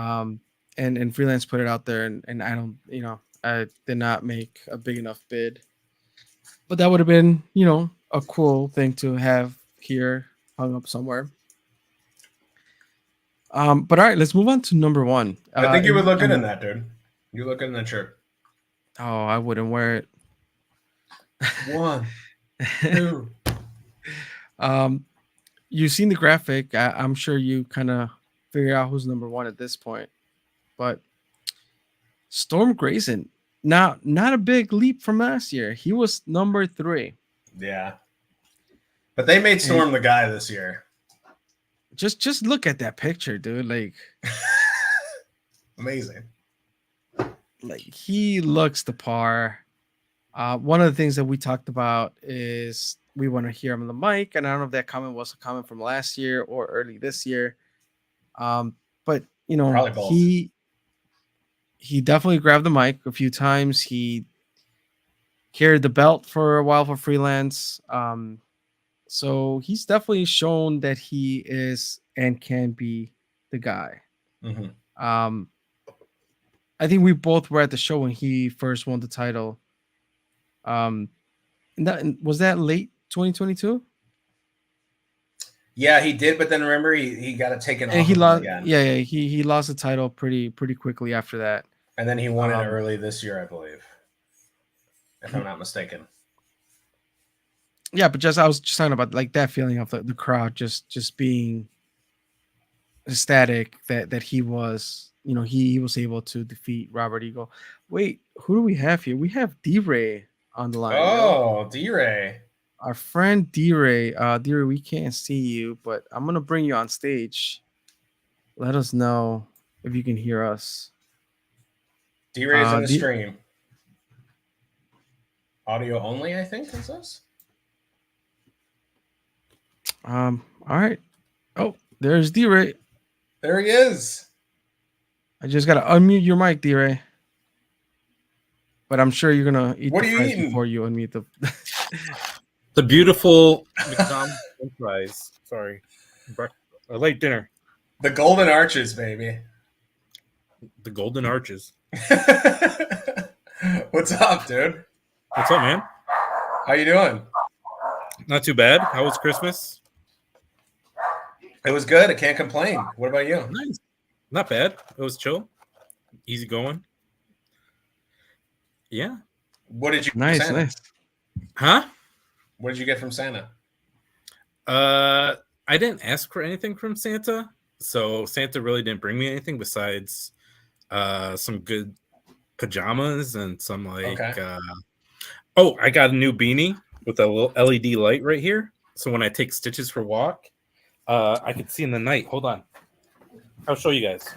Speaker 1: And freelance put it out there, and I don't, you know, I did not make a big enough bid, but that would have been, you know, a cool thing to have here hung up somewhere. But all right, let's move on to number one.
Speaker 3: I think you would look good in
Speaker 1: and-
Speaker 3: that, dude. You look good in that shirt.
Speaker 1: Oh, I wouldn't wear it.
Speaker 3: 1, 2.
Speaker 1: You've seen the graphic. I'm sure you kind of figure out who's number one at this point. But Storm Grayson, not a big leap from last year. He was number 3.
Speaker 3: Yeah. But they made Storm the guy this year.
Speaker 1: Just look at that picture, dude. Like
Speaker 3: Amazing.
Speaker 1: like he looks the par. One of the things that we talked about is we want to hear him on the mic, and I don't know if that comment was a comment from last year or early this year. But you know,
Speaker 3: Probably both.
Speaker 1: he definitely grabbed the mic a few times. He carried the belt for a while for freelance. So he's definitely shown that he is and can be the guy.
Speaker 3: Mm-hmm.
Speaker 1: I think we both were at the show when he first won the title. And was that late 2022?
Speaker 3: Yeah, he did, but then remember he got it taken
Speaker 1: And
Speaker 3: off
Speaker 1: he
Speaker 3: of him
Speaker 1: lost.
Speaker 3: again.
Speaker 1: Yeah, he lost the title pretty quickly after that.
Speaker 3: And then he won it
Speaker 1: Um,
Speaker 3: early this year, I believe. If I'm not mistaken.
Speaker 1: Yeah, but I was just talking about like that feeling of the crowd just being ecstatic that he was, you know, he was able to defeat Robert Eagle. Wait, who do we have here? We have D-Ray on the line. yo.
Speaker 3: Oh, D-Ray.
Speaker 1: Our friend D-Ray. D-Ray, we can't see you, but I'm gonna bring you on stage. Let us know if you can hear us.
Speaker 3: D-Ray's in the
Speaker 1: D-
Speaker 3: stream. Audio only, I think, is this?
Speaker 1: All right. Oh, there's D-Ray.
Speaker 3: There he is.
Speaker 1: I just gotta unmute your mic, D-Ray. But I'm sure you're gonna eat
Speaker 3: What
Speaker 1: the
Speaker 3: are you
Speaker 1: fries
Speaker 3: eating?
Speaker 1: before you unmute the.
Speaker 6: The beautiful McDonald's French fries. Sorry, a late dinner.
Speaker 3: The Golden Arches, baby.
Speaker 6: The Golden Arches.
Speaker 3: What's up, dude?
Speaker 6: What's up, man?
Speaker 3: How you doing?
Speaker 6: Not too bad. How was Christmas?
Speaker 3: It was good. I can't complain. What about you?
Speaker 6: Nice. Not bad. It was chill. Easy going. Yeah.
Speaker 3: What did you
Speaker 1: Nice,
Speaker 3: Santa?
Speaker 1: nice.
Speaker 6: Huh?
Speaker 3: What did you get from Santa?
Speaker 6: I didn't ask for anything from Santa, so Santa really didn't bring me anything besides some good pajamas and some like
Speaker 3: Okay.
Speaker 6: I got a new beanie with a little LED light right here. So when I take Stitches for a walk, I can see in the night. Hold on. I'll show you guys.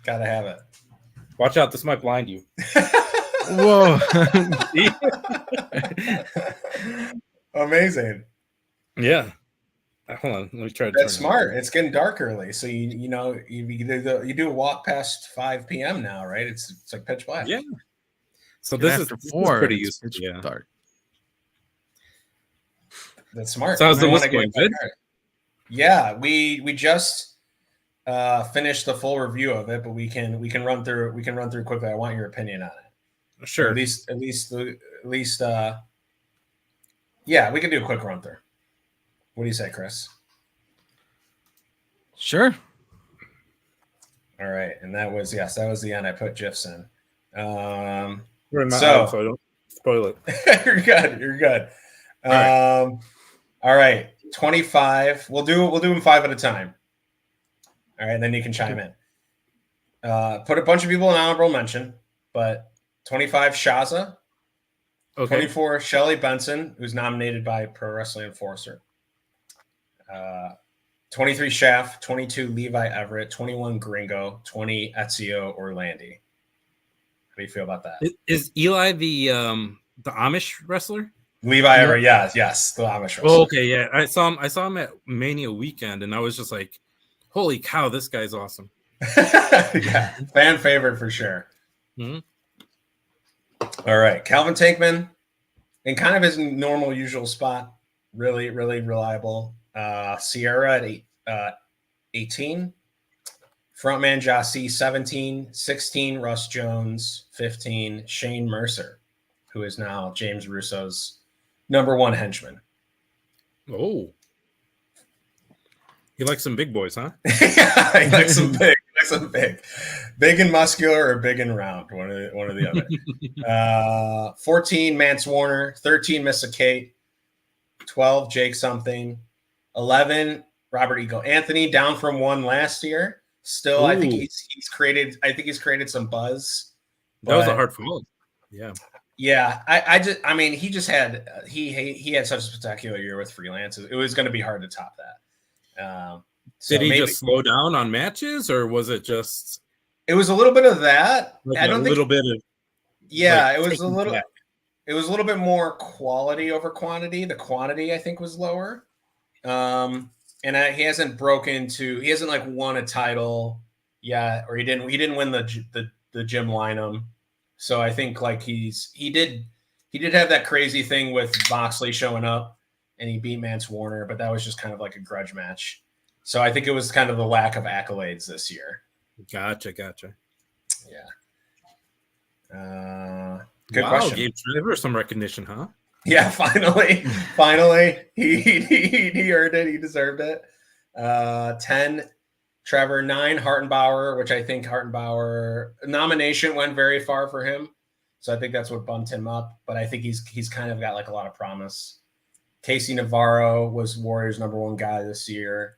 Speaker 3: Gotta have it.
Speaker 6: Watch out, this might blind you.
Speaker 1: Whoa.
Speaker 3: Amazing.
Speaker 6: Yeah. Hold on. Let me try to
Speaker 3: That's
Speaker 6: turn it
Speaker 3: smart.
Speaker 6: on.
Speaker 3: It's getting dark early, so you do a walk past 5 p.m. now, right? It's like pitch black.
Speaker 6: Yeah. So
Speaker 1: Even
Speaker 6: this is,
Speaker 1: after
Speaker 6: this is
Speaker 1: 4,
Speaker 6: pretty
Speaker 1: it's
Speaker 6: useful.
Speaker 1: pitch
Speaker 6: Yeah.
Speaker 1: dark.
Speaker 3: That's smart.
Speaker 6: So how's the
Speaker 3: I wanna
Speaker 6: list going?
Speaker 3: get
Speaker 6: Good?
Speaker 3: back. Yeah, we just finished the full review of it, but we can run through quickly. I want your opinion on it.
Speaker 6: Sure.
Speaker 3: At least yeah, we can do a quick run through. What do you say, Chris?
Speaker 1: Sure.
Speaker 3: All right, and that was the end. I put GIFs in.
Speaker 6: We're in my
Speaker 3: so-
Speaker 6: eye, so I don't spoil it.
Speaker 3: You're good. You're good.
Speaker 6: All
Speaker 3: All right. 25. We'll do them 5 at a time. All right, and then you can chime in. Put a bunch of people in honorable mention, but 25 Shaza,
Speaker 6: Okay.
Speaker 3: 24 Shelly Benson, who's nominated by Pro Wrestling Enforcer. 23 Shaft, 22 Levi Everett, 21 Gringo, 20 Ezio Orlandi. How do you feel about that?
Speaker 6: Is Eli the Amish wrestler?
Speaker 3: Levi Everett, yes, the Amish wrestler.
Speaker 6: Oh, okay, yeah. I saw him at Mania weekend, and I was just like, holy cow, this guy's awesome.
Speaker 3: Yeah, fan favorite for sure.
Speaker 6: Mhm.
Speaker 3: All right, Calvin Tankman, in kind of his normal, usual spot, really, really reliable. Sierra at 18, frontman Jossie 17, 16 Russ Jones, 15 Shane Mercer, who is now James Russo's #1 henchman.
Speaker 6: Oh. He likes some big boys, huh?
Speaker 3: Yeah, he likes them big. Big and muscular or big and round, one or the other. 14 Mance Warner, 13 Missa Kate, 12 Jake something, 11 Robert Eagle Anthony, down from 1 last year. Still,
Speaker 6: Ooh.
Speaker 3: I think he's created some buzz.
Speaker 6: That was a
Speaker 3: but-
Speaker 6: hard fall. Yeah.
Speaker 3: Yeah, he had such a spectacular year with freelance. It was going to be hard to top that. So
Speaker 6: Did he
Speaker 3: maybe-
Speaker 6: just slow down on matches, or was it just
Speaker 3: It was a little bit of that.
Speaker 6: like
Speaker 3: I don't
Speaker 6: a
Speaker 3: think.
Speaker 6: little bit of
Speaker 3: Yeah,
Speaker 6: like,
Speaker 3: it was a
Speaker 6: taking
Speaker 3: little.
Speaker 6: back?
Speaker 3: It was a little bit more quality over quantity. The quantity, I think, was lower. And he hasn't he hasn't like won a title yet, or he didn't win the Jim Lynam. So I think like he did have that crazy thing with Moxley showing up and he beat Mance Warner, but that was just kind of like a grudge match. So I think it was kind of the lack of accolades this year.
Speaker 6: Gotcha.
Speaker 3: Yeah. Good
Speaker 6: Wow,
Speaker 3: question.
Speaker 6: gave Trevor some recognition, huh?
Speaker 3: Yeah, finally, he earned it. He deserved it. 10, Trevor. 9, Hartenbauer, which I think Hartenbauer nomination went very far for him. So I think that's what bumped him up. But I think he's kind of got like a lot of promise. Casey Navarro was Warriors' #1 guy this year.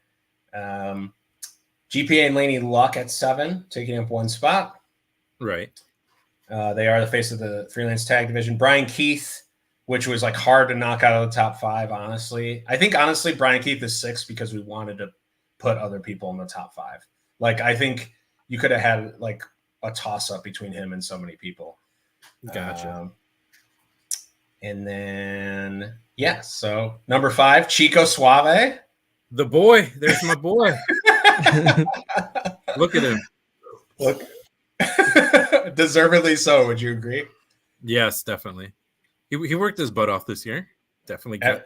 Speaker 3: GPA and Laney Luck at 7, taking up 1 spot.
Speaker 6: Right.
Speaker 3: They are the face of the freelance tag division. Brian Keith, which was like hard to knock out of the top 5, honestly. I think honestly Brian Keith is 6 because we wanted to put other people in the top 5. Like I think you could have had like a toss up between him and so many people.
Speaker 6: Gotcha.
Speaker 3: And then so number 5, Chico Suave.
Speaker 6: The boy, there's my boy. Look at him.
Speaker 3: Look, deservedly so. Would you agree?
Speaker 6: Yes, definitely. He worked his butt off this year. Definitely got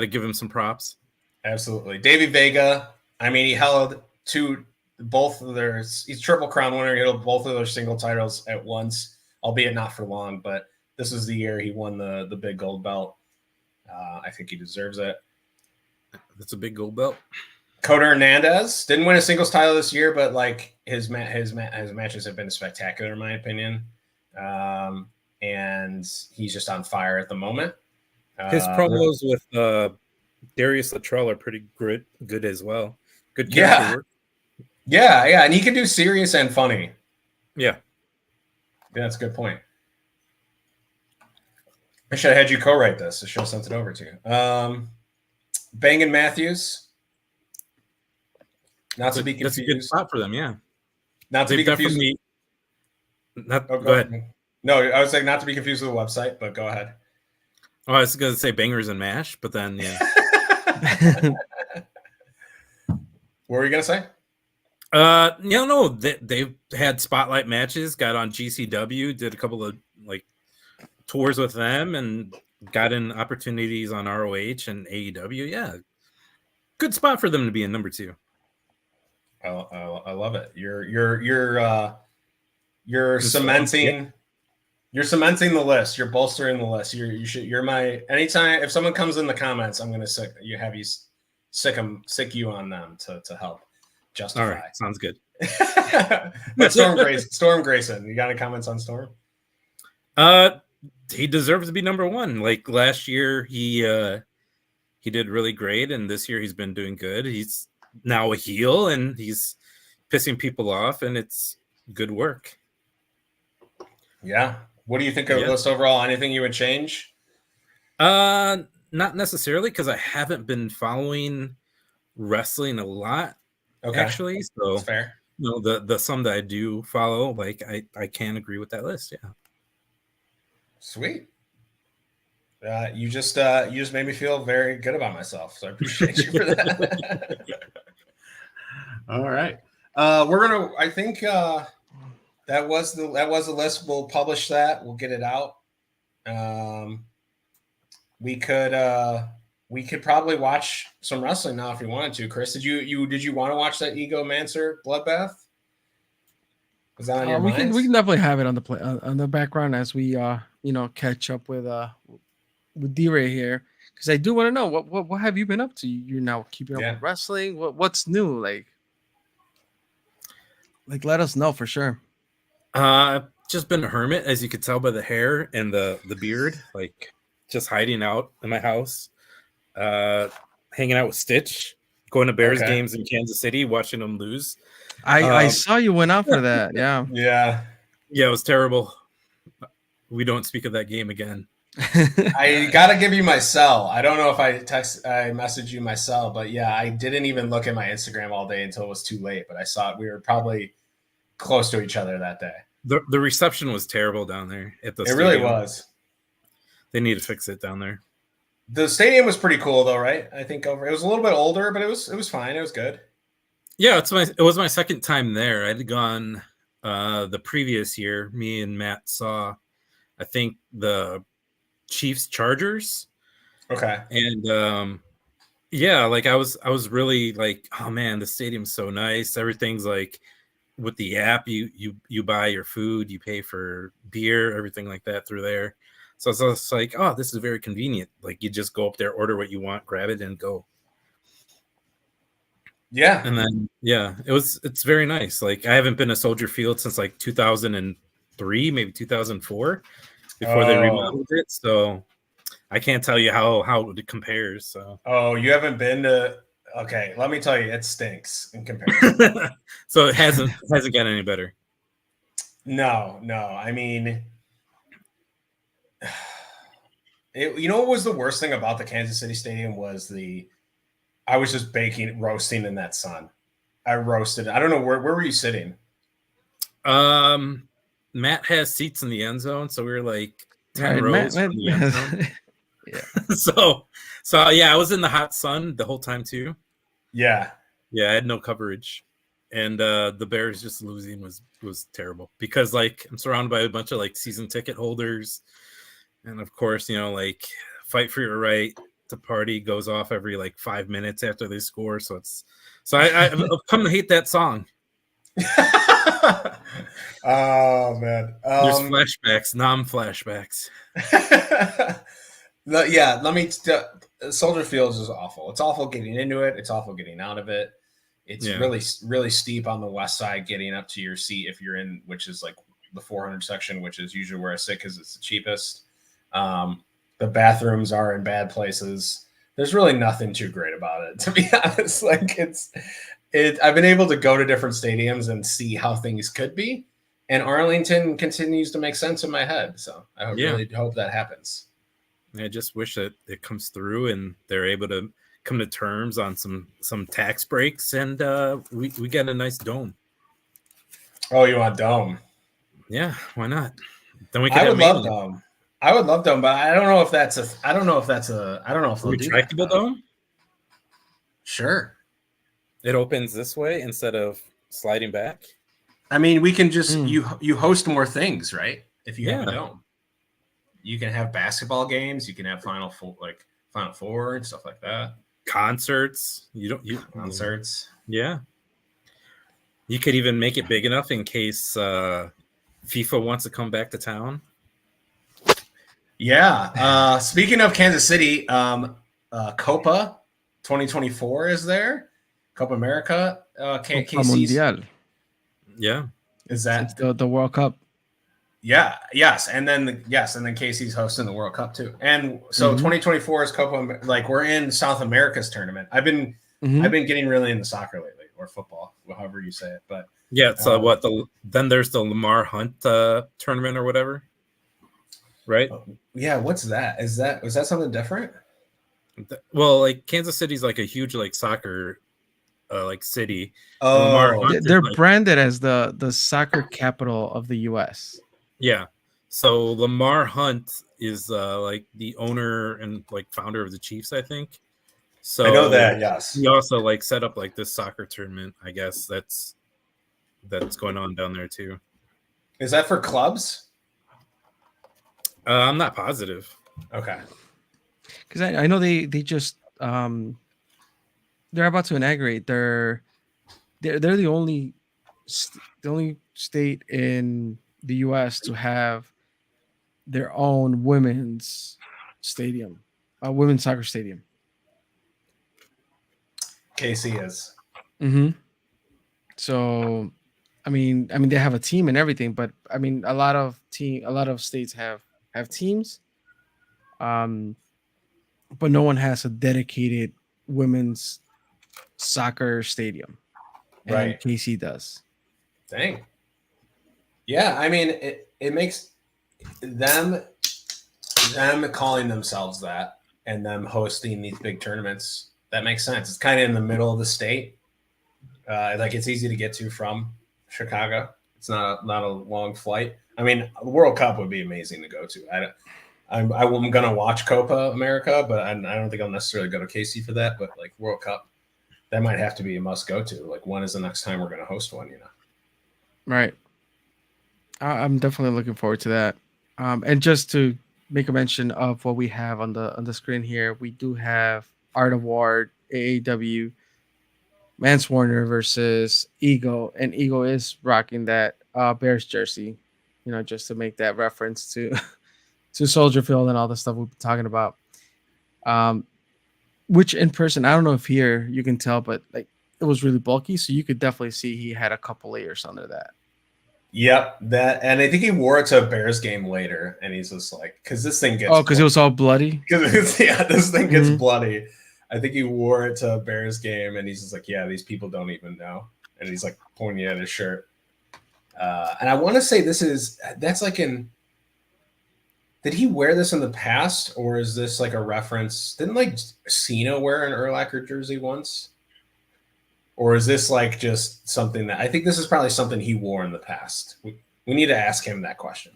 Speaker 6: to give him some props.
Speaker 3: Absolutely. Davey Vega, I mean, he held he's Triple Crown winner. He held both of their single titles at once, albeit not for long, but this is the year he won the big gold belt. I think he deserves it.
Speaker 6: That's a big gold belt.
Speaker 3: Coder Hernandez didn't win a singles title this year, but like his matches have been spectacular in my opinion. And he's just on fire at the moment.
Speaker 6: His promos with Darius Luttrell are pretty good as well. Good character work.
Speaker 3: Yeah, and he can do serious and funny.
Speaker 6: Yeah,
Speaker 3: that's a good point. I should have had you co-write this. I should have sent it over to you. Bang & Matthews. Not to be confused.
Speaker 6: That's a good spot for them, yeah.
Speaker 3: Not to be confused.
Speaker 6: Go ahead.
Speaker 3: No, I was saying not to be confused with the website, but go ahead.
Speaker 6: Oh, I was going to say Bangers and Mash, but then, yeah.
Speaker 3: What were you going to say?
Speaker 6: No, they've had spotlight matches, got on GCW, did a couple of like tours with them, and got in opportunities on ROH and AEW. Yeah, good spot for them to be in number 2.
Speaker 3: I love it. You're cementing. You're cementing the list. You're bolstering the list. You're my anytime if someone comes in the comments, I'm gonna sick you on them to help justify.
Speaker 6: All right, sounds good.
Speaker 3: But Storm Grayson, you got any comments on Storm?
Speaker 6: He deserves to be number 1. Like last year, he did really great, and this year he's been doing good. He's now a heel, and he's pissing people off, and it's good work.
Speaker 3: Yeah. What do you think of the list overall? Anything you would change?
Speaker 6: Not necessarily, because I haven't been following wrestling a lot. Okay. Actually, so
Speaker 3: that's fair.
Speaker 6: You know, the some that I do follow, like I can agree with that list. Yeah.
Speaker 3: Sweet. You just made me feel very good about myself, so I appreciate you for that. All right. I think that was the list. We'll publish that. We'll get it out. We could probably watch some wrestling now if you wanted to. Chris, did you want to watch that Ego Manser bloodbath? Was that on your mind?
Speaker 1: We can definitely have it on the background as we catch up with D-Ray here, because I do want to know what have you been up to? You're now keeping up with wrestling. What's new? Like let us know for sure.
Speaker 6: Just been a hermit, as you could tell by the hair and the beard, like just hiding out in my house, hanging out with Stitch, going to Bears games in Kansas City, watching them lose.
Speaker 1: I saw you went out for that. Yeah.
Speaker 3: Yeah.
Speaker 6: Yeah, it was terrible. We don't speak of that game again.
Speaker 3: I gotta give you my cell. I don't know if I messaged you my cell, but yeah, I didn't even look at my Instagram all day until it was too late. But I saw it. We were probably close to each other that day.
Speaker 6: The reception was terrible down there at the
Speaker 3: It
Speaker 6: stadium.
Speaker 3: really was.
Speaker 6: They need to fix it down there.
Speaker 3: The stadium was pretty cool though, right? I think it was a little bit older, but it was fine. It was good.
Speaker 6: Yeah, it was my second time there. I'd gone the previous year. Me and Matt saw, I think, the Chiefs Chargers.
Speaker 3: Okay.
Speaker 6: And yeah, like I was really like, oh man, the stadium's so nice. Everything's like with the app, you buy your food, you pay for beer, everything like that through there. So it's like, oh, this is very convenient. Like you just go up there, order what you want, grab it, and go.
Speaker 3: Yeah.
Speaker 6: And then it's very nice. Like I haven't been to Soldier Field since like 2003, maybe 2004, before they remodeled it. So I can't tell you how it compares. So
Speaker 3: you haven't been to? Okay, let me tell you, it stinks in comparison.
Speaker 6: So it hasn't gotten any better.
Speaker 3: No. I mean, you know what was the worst thing about the Kansas City Stadium was I was just roasting in that sun. I roasted. I don't know where were you sitting?
Speaker 6: Matt has seats in the end zone, so we were like 10 rows from the end zone. Yeah. So yeah, I was in the hot sun the whole time too.
Speaker 3: Yeah.
Speaker 6: Yeah, I had no coverage. and the Bears just losing was terrible because like I'm surrounded by a bunch of like season ticket holders, and of course like Fight for Your Right to Party goes off every like 5 minutes after they score, so I've come to hate that song.
Speaker 3: Oh man,
Speaker 6: There's flashbacks, non-flashbacks.
Speaker 3: Yeah, Soldier Field is awful. It's awful getting into it. It's awful getting out of it. It's really, really steep on the west side getting up to your seat if you're in, which is like the 400 section, which is usually where I sit because it's the cheapest. The bathrooms are in bad places. There's really nothing too great about it, to be honest. Like I've been able to go to different stadiums and see how things could be, and Arlington continues to make sense in my head. So I really hope that happens.
Speaker 6: I just wish that it comes through and they're able to come to terms on some tax breaks, and we get a nice dome.
Speaker 3: Oh, you want dome?
Speaker 6: Yeah, why not? Then we can.
Speaker 3: I would love dome. I would love dome, but I don't know if that's a. I don't know if
Speaker 6: retractable dome.
Speaker 3: Sure.
Speaker 6: It opens this way instead of sliding back.
Speaker 3: I mean, we can just you host more things, right? If you have a dome, you can have basketball games. You can have Final Four and stuff like that.
Speaker 6: Concerts. Concerts. Yeah. You could even make it big enough in case FIFA wants to come back to town.
Speaker 3: Yeah. Speaking of Kansas City, Copa 2024 is there. Copa America.
Speaker 1: Copa Mundial.
Speaker 6: Yeah.
Speaker 3: Is that
Speaker 1: the World Cup?
Speaker 3: Yeah. Yes. And then KC's hosting the World Cup too. And so 2024 is Copa. Like we're in South America's tournament. I've been getting really into soccer lately, or football, however you say it. But
Speaker 6: yeah. So then there's the Lamar Hunt tournament or whatever. Right.
Speaker 3: Yeah. What's that? Was that something different?
Speaker 6: Well, like Kansas City's like a huge like soccer like city.
Speaker 1: Oh, they're branded as the soccer capital of the U.S.
Speaker 6: Yeah. So Lamar Hunt is like the owner and like founder of the Chiefs, I think. So
Speaker 3: I know that. Yes.
Speaker 6: He also like set up like this soccer tournament. I guess that's going on down there too.
Speaker 3: Is that for clubs?
Speaker 6: I'm not positive.
Speaker 3: Okay.
Speaker 1: Because I know they just they're about to inaugurate they're the only state in the U.S. to have their own women's stadium, a women's soccer stadium.
Speaker 3: KC is.
Speaker 1: Mm-hmm. So, I mean, they have a team and everything, but I mean, a lot of states have teams, but no one has a dedicated women's soccer stadium, and
Speaker 3: right?
Speaker 1: KC does.
Speaker 3: Dang. Yeah, I mean, it makes them calling themselves that and them hosting these big tournaments. That makes sense. It's kind of in the middle of the state. Like it's easy to get to from Chicago. It's not a long flight. I mean, the World Cup would be amazing to go to. I'm going to watch Copa America, but I don't think I'll necessarily go to KC for that. But like World Cup, that might have to be a must go to. Like when is the next time we're going to host one?
Speaker 1: Right. I'm definitely looking forward to that. And just to make a mention of what we have on the screen here, we do have Art of War, AAW, Mance Warner versus Ego, and Ego is rocking that Bears jersey, just to make that reference to Soldier Field and all the stuff we've been talking about. Which in person, I don't know if here you can tell, but like it was really bulky, so you could definitely see he had a couple layers under that.
Speaker 3: Yep, and I think he wore it to a Bears game later, and he's just like, because this thing gets
Speaker 1: because it was all bloody.
Speaker 3: Because this thing gets bloody. I think he wore it to a Bears game, and he's just like, yeah, these people don't even know, and he's like pointing at his shirt. And I want to say that's like in. Did he wear this in the past, or is this like a reference? Didn't like Cena wear an Urlacher jersey once? Or is this like just something that I think this is probably something he wore in the past? We need to ask him that question.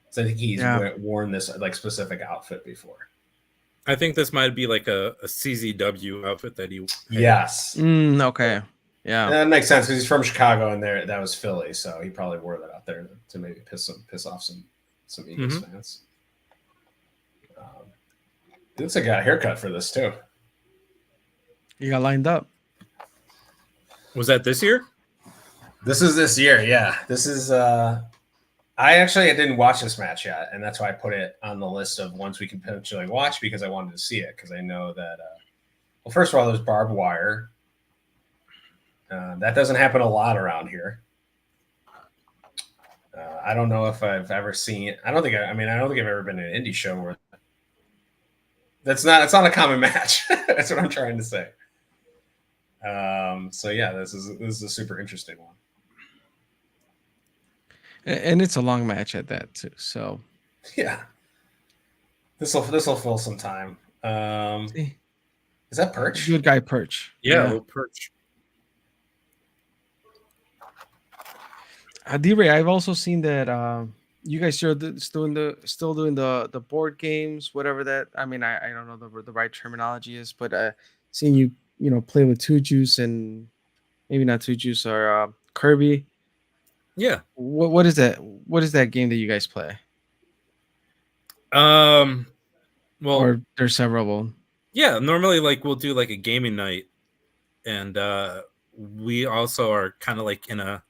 Speaker 3: So I think he's worn this like specific outfit before.
Speaker 6: I think this might be like a CZW outfit that he.
Speaker 3: Yes.
Speaker 1: Okay. Yeah.
Speaker 3: That makes sense because he's from Chicago, and there that was Philly, so he probably wore that out there to maybe piss off some Eagles fans. Looks like I got a haircut for this too.
Speaker 1: You got lined up.
Speaker 6: Was that this year?
Speaker 3: This is this year, yeah. This is. I didn't watch this match yet, and that's why I put it on the list of ones we can potentially watch because I wanted to see it because I know that. Well, first of all, there's barbed wire. That doesn't happen a lot around here. I don't know if I've ever seen. I don't think I've ever been to an indie show where. It's not a common match. That's what I'm trying to say. So yeah, this is a super interesting one.
Speaker 1: And it's a long match at that too. So
Speaker 3: yeah, this will fill some time.
Speaker 1: see,
Speaker 3: Is that Perch?
Speaker 1: good guy Perch.
Speaker 6: Yeah, little Perch.
Speaker 1: D-Ray, I've also seen that you guys are still doing the board games, whatever that. I mean, I don't know the right terminology is, but seeing you play with Two Juice and maybe not Two Juice or Kirby.
Speaker 6: Yeah.
Speaker 1: What is that? What is that game that you guys play?
Speaker 6: Well,
Speaker 1: or there's several of them.
Speaker 6: Yeah, normally like we'll do like a gaming night, and we also are kind of like in a,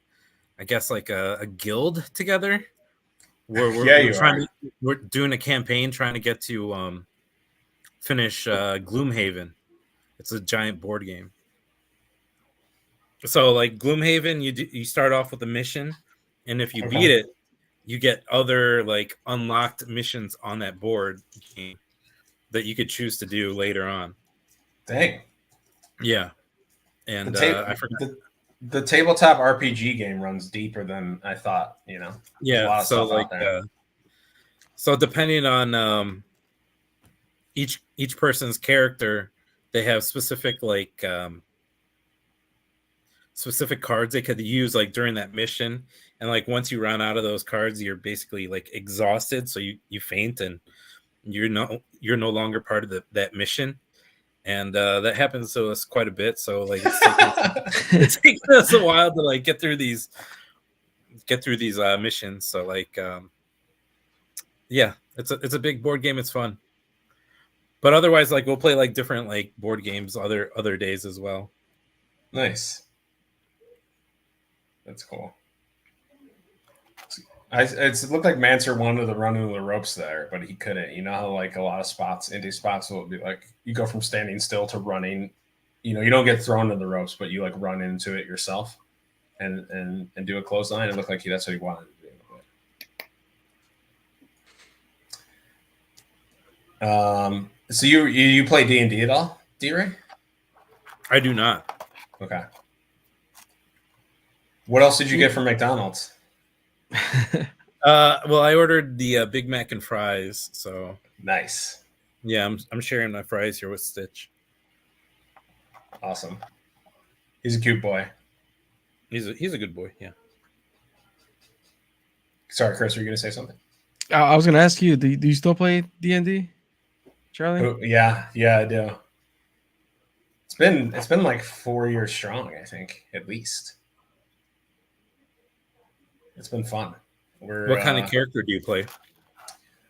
Speaker 6: I guess like a guild together. We're doing a campaign trying to get to finish Gloomhaven. It's a giant board game. So like Gloomhaven, you start off with a mission, and if you beat it, you get other like unlocked missions on that board game that you could choose to do later on.
Speaker 3: Dang.
Speaker 6: Yeah. And I forgot.
Speaker 3: The tabletop RPG game runs deeper than I thought,
Speaker 6: Yeah, so like so depending on each person's character, they have specific like specific cards they could use like during that mission, and like once you run out of those cards, you're basically like exhausted, so you faint and you're no longer part of that mission. And that happens to us quite a bit. So like it's taking us a while to like get through these missions. So like yeah, it's a big board game. It's fun. But otherwise, like we'll play like different like board games other days as well.
Speaker 3: Nice. That's cool. It looked like Manser wanted to run into the ropes there, but he couldn't. You know how like a lot of indie spots will be like you go from standing still to running. You don't get thrown to the ropes, but you like run into it yourself and do a clothesline. It looked like that's what he wanted to do. So you play D&D at all, D-Ray?
Speaker 6: I do not.
Speaker 3: Okay. What else did you get from McDonald's?
Speaker 6: Well, I ordered the Big Mac and fries. So
Speaker 3: nice.
Speaker 6: Yeah, I'm sharing my fries here with Stitch.
Speaker 3: Awesome. He's a cute boy.
Speaker 6: He's a good boy. Yeah.
Speaker 3: Sorry, Chris, were you gonna say something?
Speaker 1: I was gonna ask you. Do you still play D&D, Charlie?
Speaker 3: Oh, yeah, I do. It's been like 4 years strong, I think, at least. It's been fun.
Speaker 6: What kind of character do you play?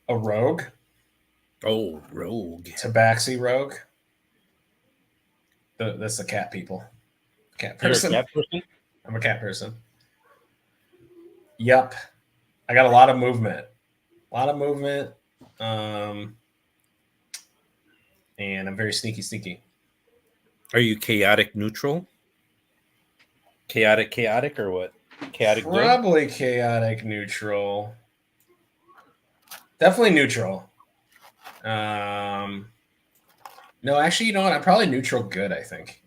Speaker 3: A rogue.
Speaker 6: Oh, rogue.
Speaker 3: Tabaxi rogue. That's the cat people. Cat person.
Speaker 6: You're a cat person?
Speaker 3: I'm a cat person. Yep. I got a lot of movement. And I'm very sneaky.
Speaker 6: Are you chaotic neutral? Chaotic or what? Chaotic
Speaker 3: Probably good? Chaotic neutral. Definitely neutral. No, actually, you know what? I'm probably neutral good, I think.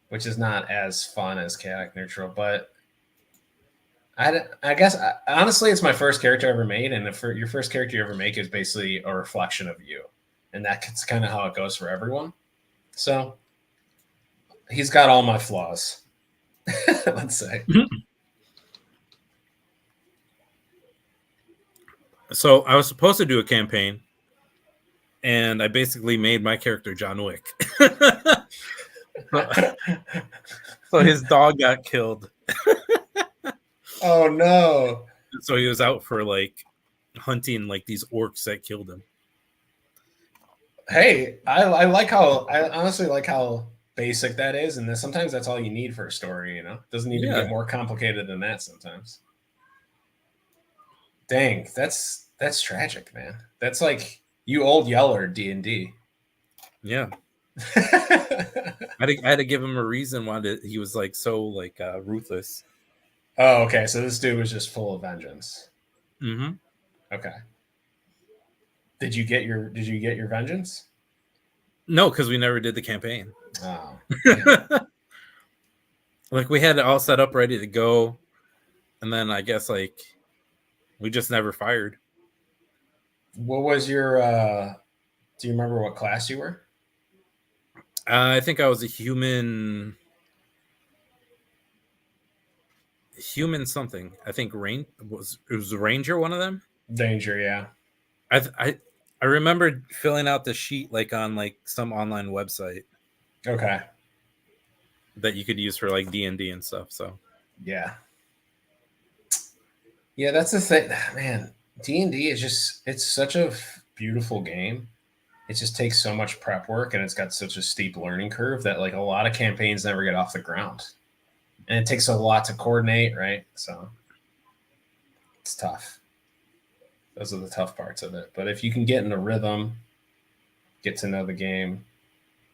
Speaker 3: Which is not as fun as chaotic neutral, but I guess honestly, it's my first character I ever made, and if your first character you ever make is basically a reflection of you, and that's kind of how it goes for everyone. So he's got all my flaws, let's say.
Speaker 6: So I was supposed to do a campaign, and I basically made my character John Wick. So his dog got killed.
Speaker 3: Oh no.
Speaker 6: So he was out for like hunting like these orcs that killed him.
Speaker 3: Hey, I like how I honestly like how basic that is, and sometimes that's all you need for a story. You know, it doesn't even
Speaker 6: Yeah.
Speaker 3: get more complicated than that sometimes. Dang, that's tragic, man. That's like you old Yeller D&D.
Speaker 6: Yeah. I had to give him a reason why he was like so like ruthless.
Speaker 3: Oh, okay. So this dude was just full of vengeance.
Speaker 6: Mm-hmm.
Speaker 3: Okay. Did you get your vengeance?
Speaker 6: No, because we never did the campaign.
Speaker 3: Oh.
Speaker 6: Like we had it all set up, ready to go, and then I guess like we just never fired.
Speaker 3: What was your do you remember what class you were?
Speaker 6: I think I was a human something. I think it was the ranger, one of them.
Speaker 3: Danger, yeah.
Speaker 6: I remember filling out the sheet like on like some online website
Speaker 3: Okay.
Speaker 6: that you could use for like D&D and stuff. So
Speaker 3: Yeah. Yeah, that's the thing, man. D&D is just it's such a beautiful game. It just takes so much prep work and it's got such a steep learning curve that like a lot of campaigns never get off the ground. And it takes a lot to coordinate, right? So it's tough. Those are the tough parts of it. But if you can get in a rhythm, get to know the game,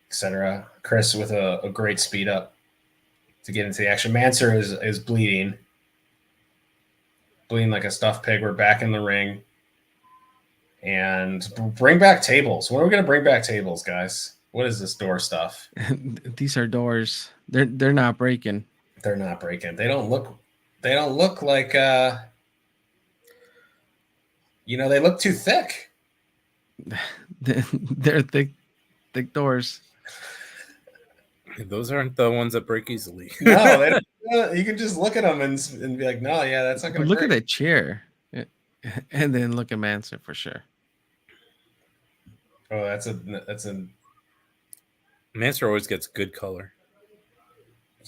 Speaker 3: etc. Chris with a great speed up to get into the action. Mancer is bleeding like a stuffed pig. We're back in the ring. And bring back tables. When are we going to bring back tables, guys? What is this door stuff?
Speaker 1: These are doors. They're not breaking.
Speaker 3: They're not breaking. They don't look like they look too thick.
Speaker 1: They're thick doors.
Speaker 6: those aren't the ones that break easily.
Speaker 3: No, they don't, you can just look at them and be like, no, yeah, that's not going to
Speaker 1: Look
Speaker 3: break.
Speaker 1: at that chair, and then look at Manson for sure.
Speaker 3: Oh, that's a
Speaker 6: Mancer always gets good color.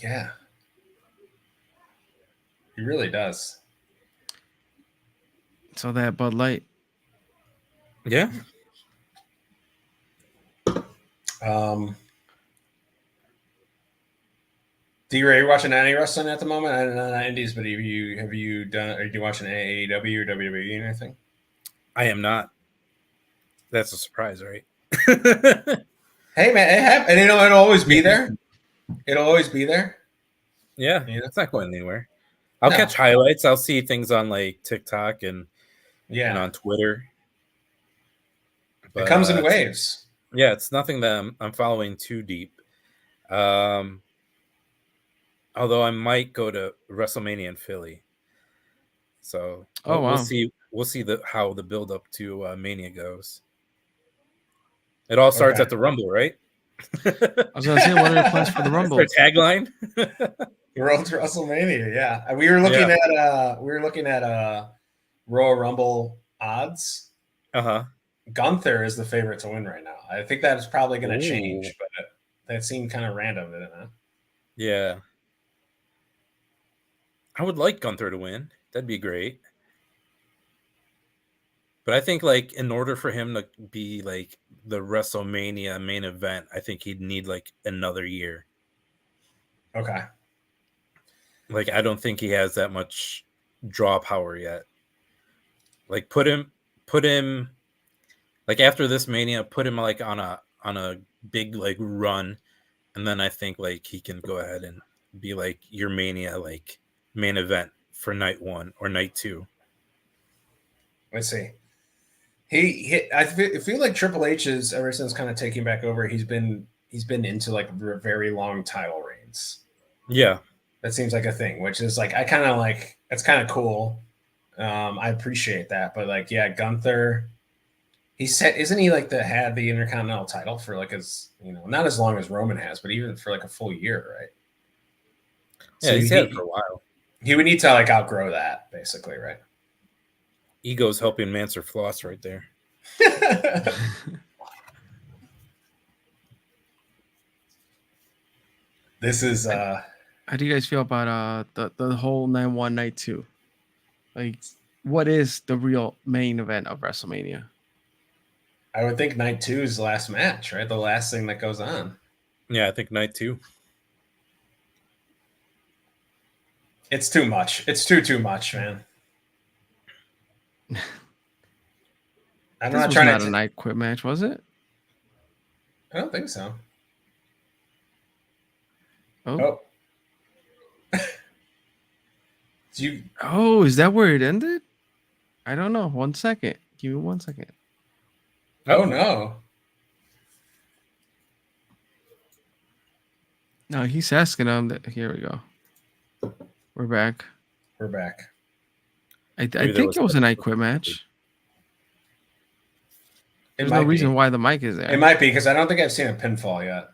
Speaker 3: yeah. He really does.
Speaker 1: So that Bud Light.
Speaker 6: Yeah.
Speaker 3: D-Ray, you watching any wrestling at the moment? I don't know, not indies, but have you done? Are you watching AEW or WWE or anything?
Speaker 6: I am not. That's a surprise, right?
Speaker 3: Hey man, and it'll always be there. It'll always be there.
Speaker 6: Yeah,
Speaker 3: Yeah.
Speaker 6: it's not going anywhere. I'll
Speaker 3: No.
Speaker 6: catch highlights. I'll see things on like TikTok and on Twitter.
Speaker 3: It comes in
Speaker 6: But,
Speaker 3: waves.
Speaker 6: Yeah, it's nothing that I'm following too deep. Although I might go to WrestleMania in Philly. So
Speaker 1: Oh, wow.
Speaker 6: We'll see how the build up to Mania goes. It all starts
Speaker 3: Okay.
Speaker 6: at the Rumble, right?
Speaker 1: I was gonna say, what are your plans for the Rumble?
Speaker 6: Their tagline.
Speaker 3: Road to WrestleMania, yeah. We were looking at Royal Rumble odds.
Speaker 6: Uh-huh.
Speaker 3: Gunther is the favorite to win right now. I think that is probably going to
Speaker 6: Ooh.
Speaker 3: change, but that seemed kind of random, didn't it?
Speaker 6: Yeah. I would like Gunther to win. That'd be great. But I think like in order for him to be like the WrestleMania main event, I think he'd need like another year.
Speaker 3: Okay.
Speaker 6: Like I don't think he has that much draw power yet. Like put him like after this Mania, put him like on a big like run, and then I think like he can go ahead and be like your Mania like main event for night 1 or night 2.
Speaker 3: Let's see. I feel like Triple H is ever since kind of taking back over. He's been into like very long title reigns.
Speaker 6: Yeah.
Speaker 3: That seems like a thing, which is like I kind of like. That's kind of cool. I appreciate that, but like, yeah, Gunther. He said, isn't he like had the Intercontinental title for like not as long as Roman has, but even for like a full year, right?
Speaker 6: Yeah, he's had it for a while.
Speaker 3: He would need to like outgrow that, basically, right?
Speaker 6: Ego's helping Mancer floss right there.
Speaker 3: This is
Speaker 1: How do you guys feel about the whole night one, night two? Like, what is the real main event of WrestleMania?
Speaker 3: I would think night 2 is the last match, right? The last thing that goes on.
Speaker 6: Yeah, I think night 2.
Speaker 3: It's too much. It's too much, man. I'm
Speaker 1: This
Speaker 3: not
Speaker 1: was
Speaker 3: trying
Speaker 1: not
Speaker 3: to.
Speaker 1: a night quit match, was it?
Speaker 3: I don't think so.
Speaker 1: Oh,
Speaker 3: Oh. Do you?
Speaker 1: oh, is that where it ended? I don't know. 1 second. Give me 1 second.
Speaker 3: Oh no.
Speaker 1: No, he's asking him that. Here we go. We're back.
Speaker 3: We're back.
Speaker 1: I
Speaker 6: there
Speaker 1: think
Speaker 6: was
Speaker 1: it was a
Speaker 6: a-
Speaker 1: night quit match.
Speaker 3: It
Speaker 1: There's
Speaker 3: might
Speaker 1: no
Speaker 3: be.
Speaker 1: reason why the mic is there.
Speaker 3: It might be because I don't think I've seen a pinfall yet.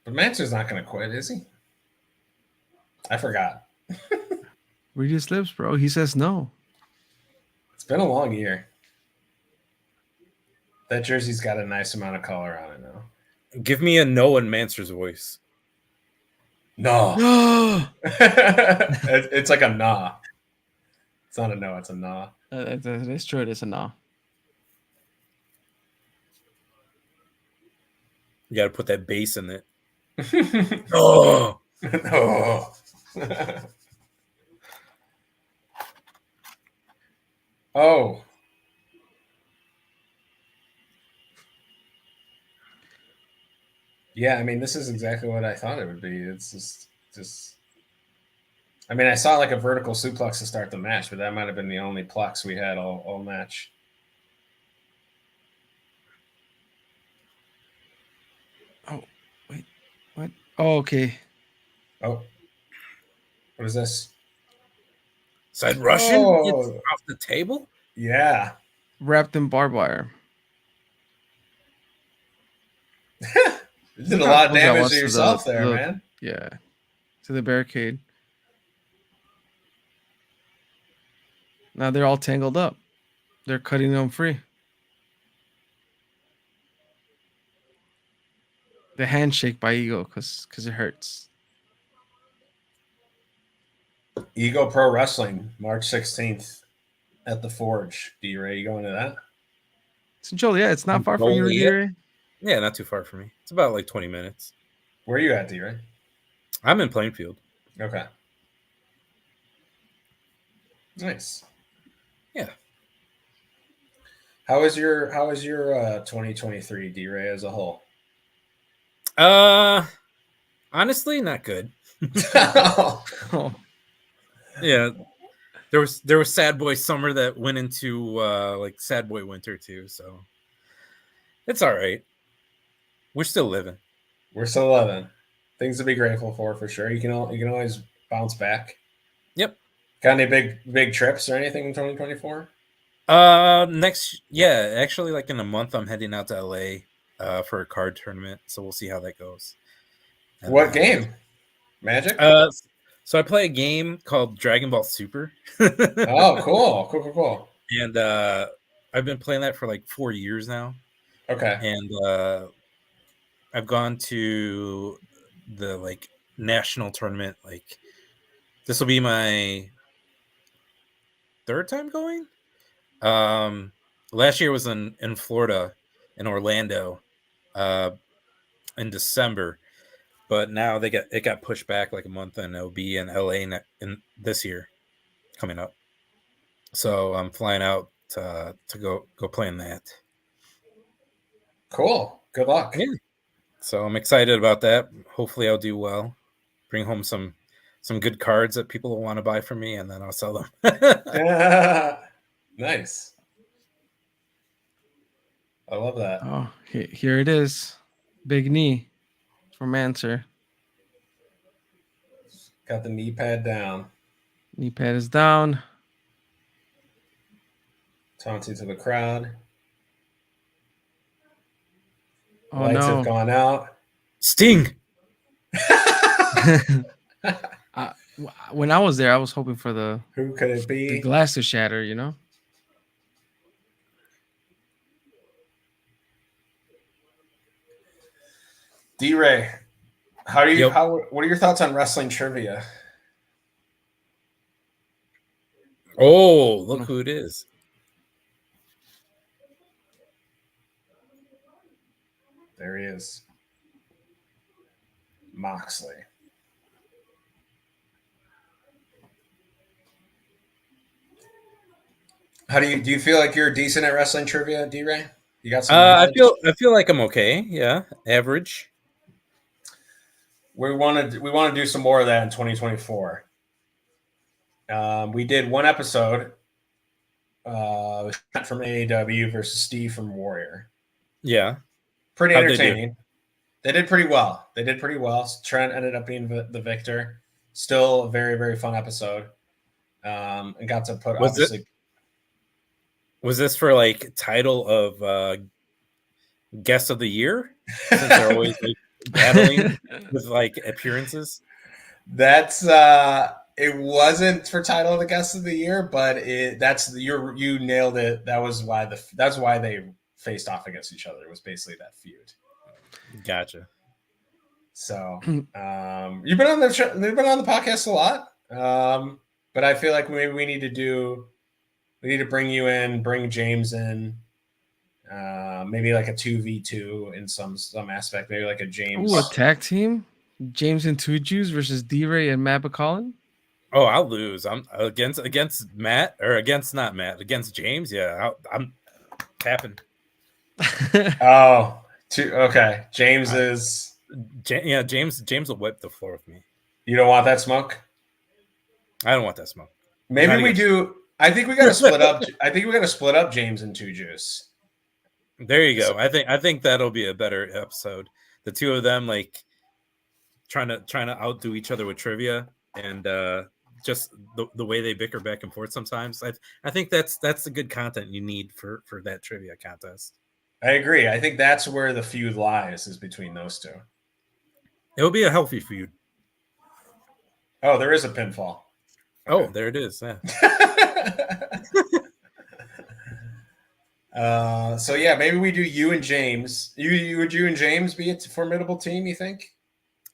Speaker 3: But Mansour's not going to quit, is he? I forgot.
Speaker 1: Read his lips, bro. He says no.
Speaker 3: It's been a long year. That jersey's got a nice amount of color on it now.
Speaker 6: Give me a no in Mansur's voice.
Speaker 3: No.
Speaker 1: No.
Speaker 3: It's like a nah. It's not a no, it's a nah.
Speaker 1: That's true. It is a no.
Speaker 6: You got to put that bass in it. Oh,
Speaker 3: Oh. Oh. Yeah, I mean, this is exactly what I thought it would be. It's just. I mean, I saw like a vertical suplex to start the match, but that might have been the only plex we had all match.
Speaker 1: Oh, wait. What? Oh, okay.
Speaker 3: Oh. What is this?
Speaker 6: side Russian
Speaker 3: Oh.
Speaker 6: It's off the table.
Speaker 3: Yeah.
Speaker 1: Wrapped in barbed wire.
Speaker 3: You did a lot of
Speaker 1: Those guys
Speaker 3: damage
Speaker 1: watched
Speaker 3: to
Speaker 1: the-
Speaker 3: yourself there,
Speaker 1: the-
Speaker 3: man.
Speaker 1: Yeah. To the barricade. Now they're all tangled up. They're cutting them free. The handshake by Ego because it hurts.
Speaker 3: Ego Pro Wrestling, March 16th at the Forge. D-Ray, you going to that?
Speaker 1: So Joel, yeah, it's not far from you,
Speaker 6: Only it?
Speaker 1: Ray.
Speaker 6: Yeah, not too far from me. It's about like 20 minutes.
Speaker 3: Where are you at, D-Ray?
Speaker 6: I'm in Plainfield.
Speaker 3: Okay. Nice.
Speaker 6: Yeah.
Speaker 3: How is your 2023 D-Ray as a whole?
Speaker 6: Honestly, not good.
Speaker 1: Oh,
Speaker 6: Yeah, there was Sad Boy Summer that went into like Sad Boy Winter too, so it's all right. We're still living.
Speaker 3: We're still living. Things to be grateful for sure. You can always bounce back.
Speaker 6: Yep.
Speaker 3: Got any big trips or anything in 2024?
Speaker 6: Actually, like in a month, I'm heading out to LA for a card tournament, so we'll see how that goes. And,
Speaker 3: What game? Magic?
Speaker 6: So I play a game called Dragon Ball Super.
Speaker 3: Oh, cool.
Speaker 6: And I've been playing that for like 4 years now.
Speaker 3: Okay.
Speaker 6: And I've gone to the like national tournament. Like this will be my third time going. Last year was in Florida, in Orlando, in December, but now it got pushed back like a month, and it'll be in LA in this year coming up. So I'm flying out to go play in that.
Speaker 3: Cool. Good luck.
Speaker 6: Yeah. So I'm excited about that. Hopefully I'll do well. Bring home some good cards that people will want to buy from me, and then I'll sell them.
Speaker 3: Nice. I love that.
Speaker 1: oh, here it is. Big knee for Mansour.
Speaker 3: Got the knee pad down.
Speaker 1: Knee pad is down.
Speaker 3: Taunting to the crowd.
Speaker 1: Oh
Speaker 3: Lights
Speaker 1: no.
Speaker 3: have gone out.
Speaker 6: Sting.
Speaker 1: When I was there, I was hoping for the
Speaker 3: Who could it be?
Speaker 1: glass to shatter, you know?
Speaker 3: D-Ray, How do you?
Speaker 6: Yep.
Speaker 3: What are your thoughts on wrestling trivia?
Speaker 6: Oh, look who it is.
Speaker 3: There he is, Moxley. How do you feel like you're decent at wrestling trivia, D-Ray? You got some
Speaker 6: I
Speaker 3: knowledge?
Speaker 6: feel like I'm okay. Yeah, average.
Speaker 3: We want to do some more of that in 2024. We did one episode from AEW versus Steve from Warrior.
Speaker 6: Yeah.
Speaker 3: Pretty
Speaker 6: How'd they do?
Speaker 3: entertaining. They did pretty well. Trent ended up being the victor. Still a very, very fun episode. And got to put
Speaker 6: Was this for like title of guest of the year? Since they're always like battling with like appearances.
Speaker 3: That's it wasn't for title of the guest of the year, but you nailed it. That's why they faced off against each other. It was basically that feud.
Speaker 6: Gotcha.
Speaker 3: So you've been on the podcast a lot, but I feel like maybe we need to bring you in, bring James in, maybe like a 2v2 in some aspect, maybe like a James.
Speaker 1: Ooh, a tag team? James and Two Jews versus D-Ray and Matt McCollin?
Speaker 6: Oh, I'll lose. I'm against Matt or against not Matt, against James. Yeah, I'm tapping.
Speaker 3: Okay. James is.
Speaker 6: James will wipe the floor with me.
Speaker 3: You don't want that smoke?
Speaker 6: I don't want that smoke.
Speaker 3: Maybe we do. I think we got to split up. I think we got to split up James and Two Juice.
Speaker 6: There you go. I think that'll be a better episode. The two of them like trying to outdo each other with trivia and just the way they bicker back and forth sometimes. I think that's the good content you need for that trivia contest.
Speaker 3: I agree. I think that's where the feud lies, is between those two.
Speaker 6: It'll be a healthy feud.
Speaker 3: Oh, there is a pinfall.
Speaker 6: Oh, there it is. Yeah.
Speaker 3: So yeah, maybe we do you and James. Would you and James be a formidable team, you think?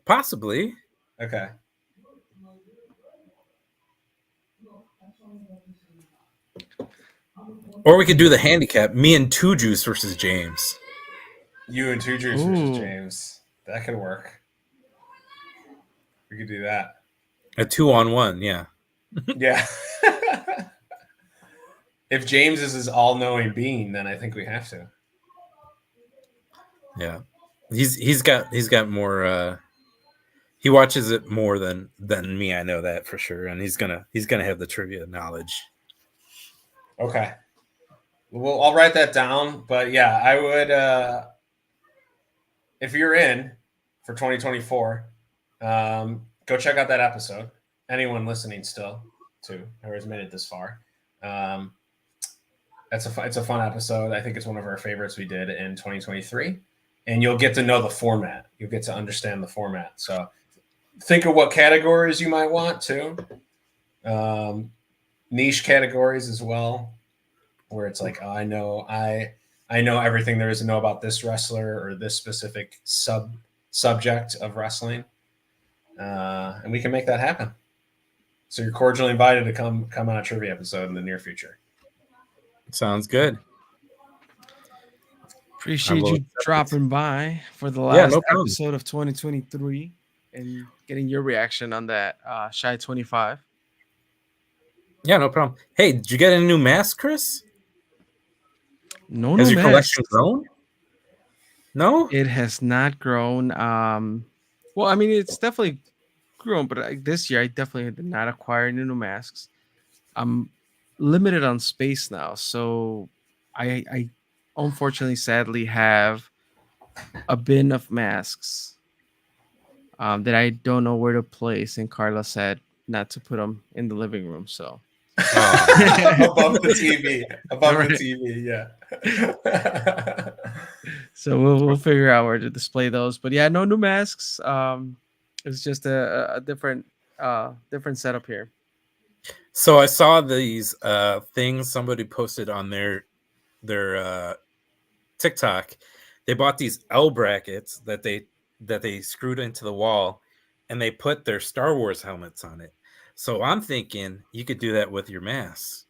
Speaker 6: Possibly.
Speaker 3: Okay.
Speaker 6: Or we could do the handicap, me and Two Juice versus James.
Speaker 3: You and Two Juice versus James. That could work. We could do that.
Speaker 6: A 2-on-1, yeah.
Speaker 3: Yeah. If James is his all-knowing being, then I think we have to.
Speaker 6: Yeah. He's got more he watches it more than me, I know that for sure. And he's gonna have the trivia knowledge.
Speaker 3: Okay. Well, I'll write that down. But yeah, I would if you're in for 2024, go check out that episode. Anyone listening still too, or has made it this far. It's a fun episode. I think it's one of our favorites we did in 2023. And you'll get to know the format. You'll get to understand the format. So think of what categories you might want to. Niche categories as well, where it's like, oh, I know everything there is to know about this wrestler or this specific subject of wrestling. And we can make that happen. So you're cordially invited to come on a trivia episode in the near future.
Speaker 6: Sounds good.
Speaker 1: Appreciate you dropping by for the last episode of 2023 and getting your reaction on that Shy 25.
Speaker 6: Yeah, no problem. Hey, did you get any new masks, Chris?
Speaker 1: No,
Speaker 6: has
Speaker 1: new
Speaker 6: your
Speaker 1: masks.
Speaker 6: collection grown? No,
Speaker 1: it has not grown. Well, I mean, it's definitely grown, but this year I definitely did not acquire any new masks. I'm limited on space now, so I unfortunately, sadly, have a bin of masks that I don't know where to place. And Carla said not to put them in the living room. So
Speaker 3: above the TV, yeah.
Speaker 1: So we'll figure out where to display those. But yeah, no new masks. It's just a different setup here.
Speaker 6: So I saw these things somebody posted on their TikTok. They bought these L brackets that they that they screwed into the wall, and they put their Star Wars helmets on it. So I'm thinking you could do that with your mask.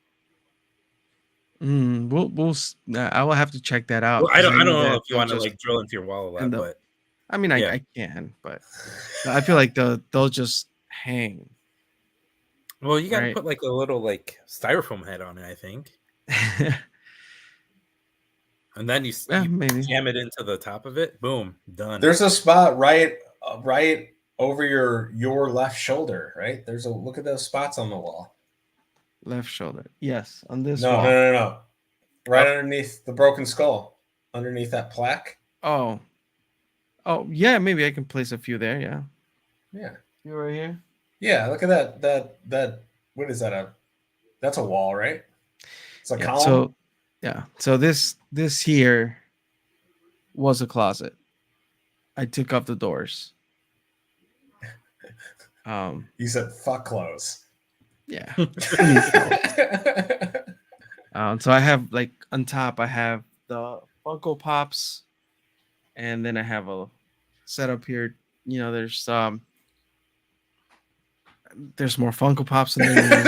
Speaker 1: I will have to check that out.
Speaker 6: Well, I
Speaker 1: 'cause
Speaker 6: don't
Speaker 1: know
Speaker 6: know
Speaker 1: that
Speaker 6: if you
Speaker 1: they'll
Speaker 6: want to
Speaker 1: just
Speaker 6: like drill into your wall a lot,
Speaker 1: end up.
Speaker 6: but
Speaker 1: I mean,
Speaker 6: yeah.
Speaker 1: I can, but I feel like they'll just hang.
Speaker 6: Well, you got to
Speaker 1: Right.
Speaker 6: put like a little like styrofoam head on it, I think, and then you
Speaker 1: Maybe.
Speaker 6: jam it into the top of it. Boom, done.
Speaker 3: There's a spot right over your left shoulder, right? There's a look at those spots on the wall.
Speaker 1: Left shoulder. Yes, on this
Speaker 3: No,
Speaker 1: wall.
Speaker 3: no. Right underneath the broken skull, underneath that plaque.
Speaker 1: Oh, yeah. Maybe I can place a few there. Yeah.
Speaker 3: Yeah.
Speaker 1: You right here.
Speaker 3: Yeah, look at that. What is that? That's a wall, right? It's a
Speaker 1: Yeah,
Speaker 3: column.
Speaker 1: so yeah. So this here was a closet. I took off the doors.
Speaker 3: You said fuck clothes.
Speaker 1: Yeah. So I have like on top I have the Funko Pops, and then I have a setup here. You know, there's more Funko Pops in there.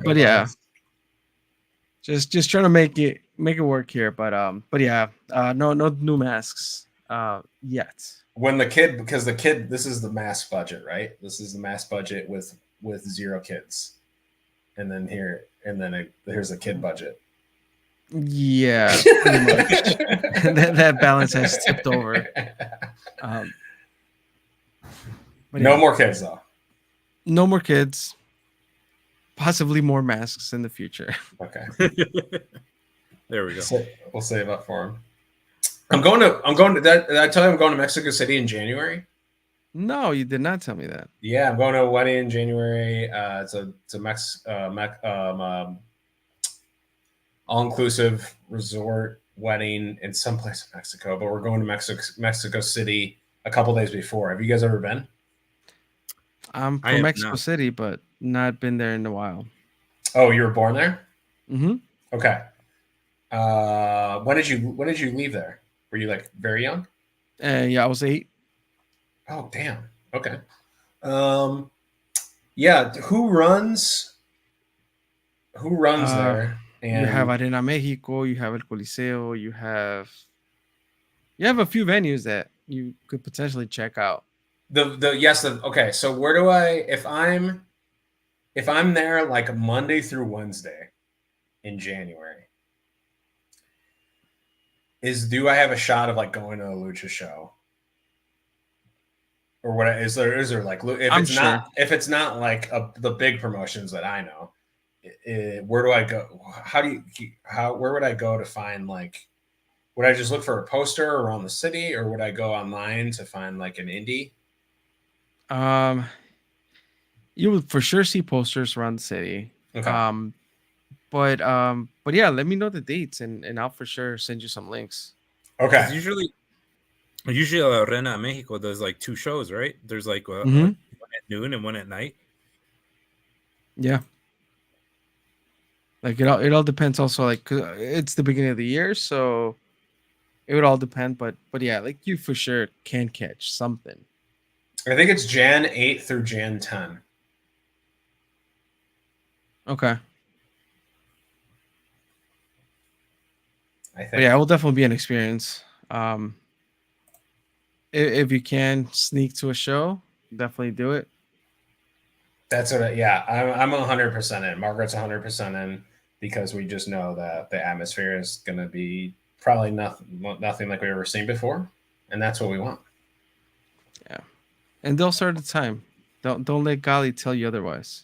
Speaker 1: But yeah, just trying to make it work here. But yeah, no new masks yet.
Speaker 3: When the kid, because the kid, this is the mask budget, right? This is the mask budget with 0 kids, and then here's a kid budget.
Speaker 1: Yeah, pretty much. that balance has tipped over. But
Speaker 3: No
Speaker 1: yeah,
Speaker 3: more kids though.
Speaker 1: no more kids. Possibly more masks in the future.
Speaker 3: Okay,
Speaker 6: There we go.
Speaker 3: so we'll save up for him. I'm going to. Did I tell you I'm going to Mexico City in January?
Speaker 1: No, you did not tell me that.
Speaker 3: Yeah, I'm going to a wedding in January. It's a all-inclusive resort wedding in some place in Mexico, but we're going to Mexico City a couple days before. Have you guys ever been?
Speaker 1: I'm
Speaker 6: I
Speaker 1: from
Speaker 6: have
Speaker 1: Mexico
Speaker 6: not.
Speaker 1: City, but not been there in a while.
Speaker 3: Oh, you were born there?
Speaker 1: Mm-hmm.
Speaker 3: Okay. When did you leave there? Were you like very young?
Speaker 1: Yeah, I was 8.
Speaker 3: Oh, damn. Okay. Yeah. Who runs there? And
Speaker 1: You have Arena Mexico, you have El Coliseo, you have a few venues that you could potentially check out.
Speaker 3: okay. So where do if I'm there like Monday through Wednesday in January, do I have a shot of like going to a lucha show? Or what is there like if it's not like the big promotions that I know, where do I go? Where would I go to find like, would I just look for a poster around the city, or would I go online to find like an indie?
Speaker 1: You would for sure see posters around the city.
Speaker 3: Okay.
Speaker 1: But yeah, let me know the dates and I'll for sure send you some links.
Speaker 3: Okay.
Speaker 6: 'Cause usually Arena Mexico does like 2 shows, right? There's like one at noon and one at night.
Speaker 1: Yeah. Like it all depends also, like 'cause it's the beginning of the year, so it would all depend, but yeah, like you for sure can catch something.
Speaker 3: I think it's Jan 8 through Jan 10.
Speaker 1: Okay.
Speaker 3: I think.
Speaker 1: But yeah, it will definitely be an experience. If you can sneak to a show, definitely do it.
Speaker 3: That's what. I'm 100% in. Margaret's 100% in, because we just know that the atmosphere is going to be probably nothing like we've ever seen before, and that's what we want.
Speaker 1: Yeah, and they'll start at the time. Don't let Gali tell you otherwise.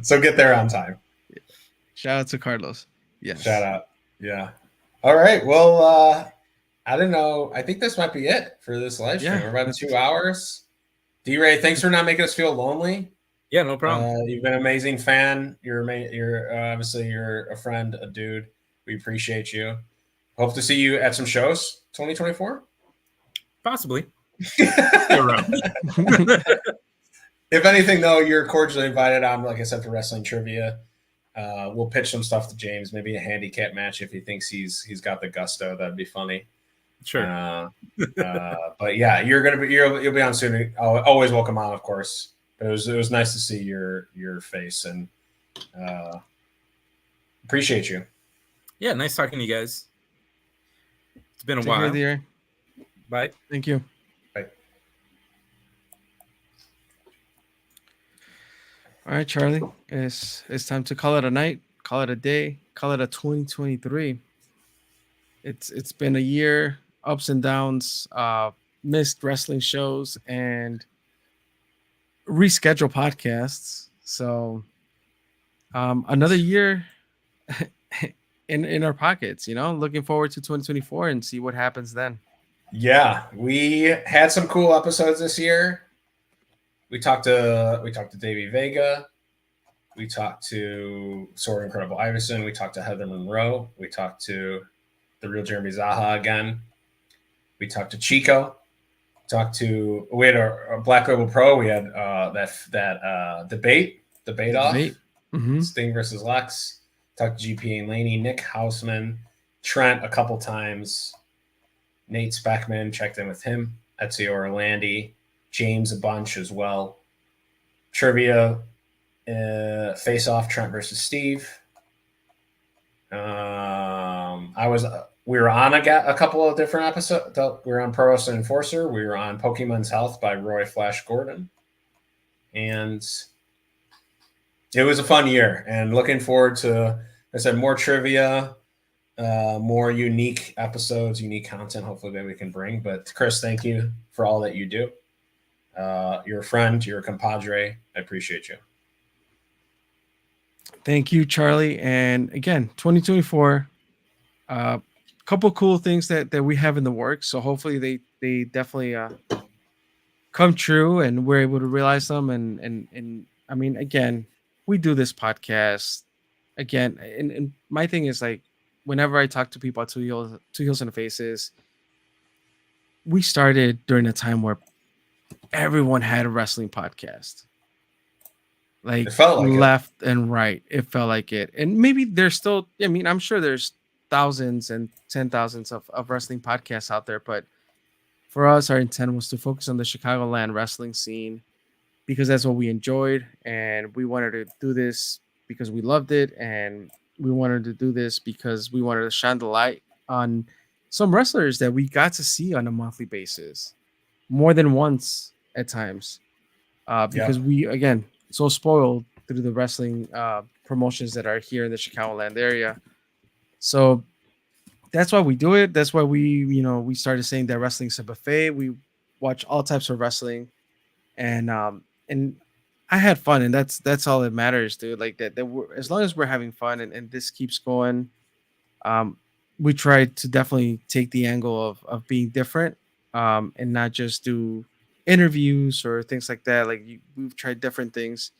Speaker 3: So get there on time.
Speaker 1: Shout out to Carlos. Yes.
Speaker 3: Shout out. Yeah. All right. Well, I don't know. I think this might be it for this live stream.
Speaker 1: Yeah,
Speaker 3: We're about
Speaker 1: that's
Speaker 3: 2 hours. D-Ray, thanks for not making us feel lonely.
Speaker 6: Yeah, no problem.
Speaker 3: You've been an amazing fan. You're obviously you're a friend, a dude. We appreciate you. Hope to see you at some shows 2024.
Speaker 6: Possibly. You're right.
Speaker 3: If anything, though, you're cordially invited on, like I said, for wrestling trivia. We'll pitch some stuff to James, maybe a handicap match if he thinks he's got the gusto. That'd be funny.
Speaker 6: Sure.
Speaker 3: But yeah, you'll be on soon. Always welcome on, of course. But it was nice to see your face and appreciate you.
Speaker 6: Yeah, nice talking to you guys. It's been a
Speaker 1: Take
Speaker 6: while.
Speaker 1: care, dear.
Speaker 6: Bye.
Speaker 1: Thank you.
Speaker 3: Bye.
Speaker 1: All right, Charlie. It's time to call it a night, call it a day, call it a 2023. It's been a year, ups and downs, missed wrestling shows and reschedule podcasts. So another year in our pockets, looking forward to 2024 and see what happens then.
Speaker 3: Yeah, we had some cool episodes this year. We talked to Davey Vega. We talked to Sword Incredible Iverson. We talked to Heather Monroe. We talked to the real Jeremy Zaha again. We talked to Chico. We had our Black Label Pro. We had that debate off.
Speaker 1: Mm-hmm.
Speaker 3: Sting versus Lex. Talked to GP and Laney, Nick Hausman, Trent a couple times. Nate Speckman, checked in with him. Ezio Orlandi, James a bunch as well. Trivia, face off Trent versus Steve. We were on a couple of different episodes. We were on Pro Wrestling Enforcer. We were on Pokemon's Health by Roy Flash Gordon. And it was a fun year. And looking forward to, like I said, more trivia, more unique episodes, unique content, hopefully that we can bring. But Chris, thank you for all that you do. You're a friend, you're a compadre. I appreciate you.
Speaker 1: Thank you, Charlie. And again, 2024, couple cool things that we have in the works. So hopefully they definitely come true and we're able to realize them. And I mean, again, we do this podcast again. And my thing is like, whenever I talk to people at Two Heels and Faces, we started during a time where everyone had a wrestling podcast. Like,
Speaker 3: It felt like
Speaker 1: left and right. It felt like it. And maybe there's still, I mean, I'm sure there's thousands and 10,000s of wrestling podcasts out there. But for us, our intent was to focus on the Chicagoland wrestling scene because that's what we enjoyed. And we wanted to do this because we loved it. And we wanted to do this because we wanted to shine the light on some wrestlers that we got to see on a monthly basis more than once at times. Because we, again, so spoiled through the wrestling promotions that are here in the Chicagoland area. So that's why we do it. That's why we started saying that wrestling's a buffet. We watch all types of wrestling, and I had fun, and that's all that matters, dude. Like that we're, as long as we're having fun and this keeps going, we try to definitely take the angle of being different, and not just do interviews or things like that. Like we've tried different things,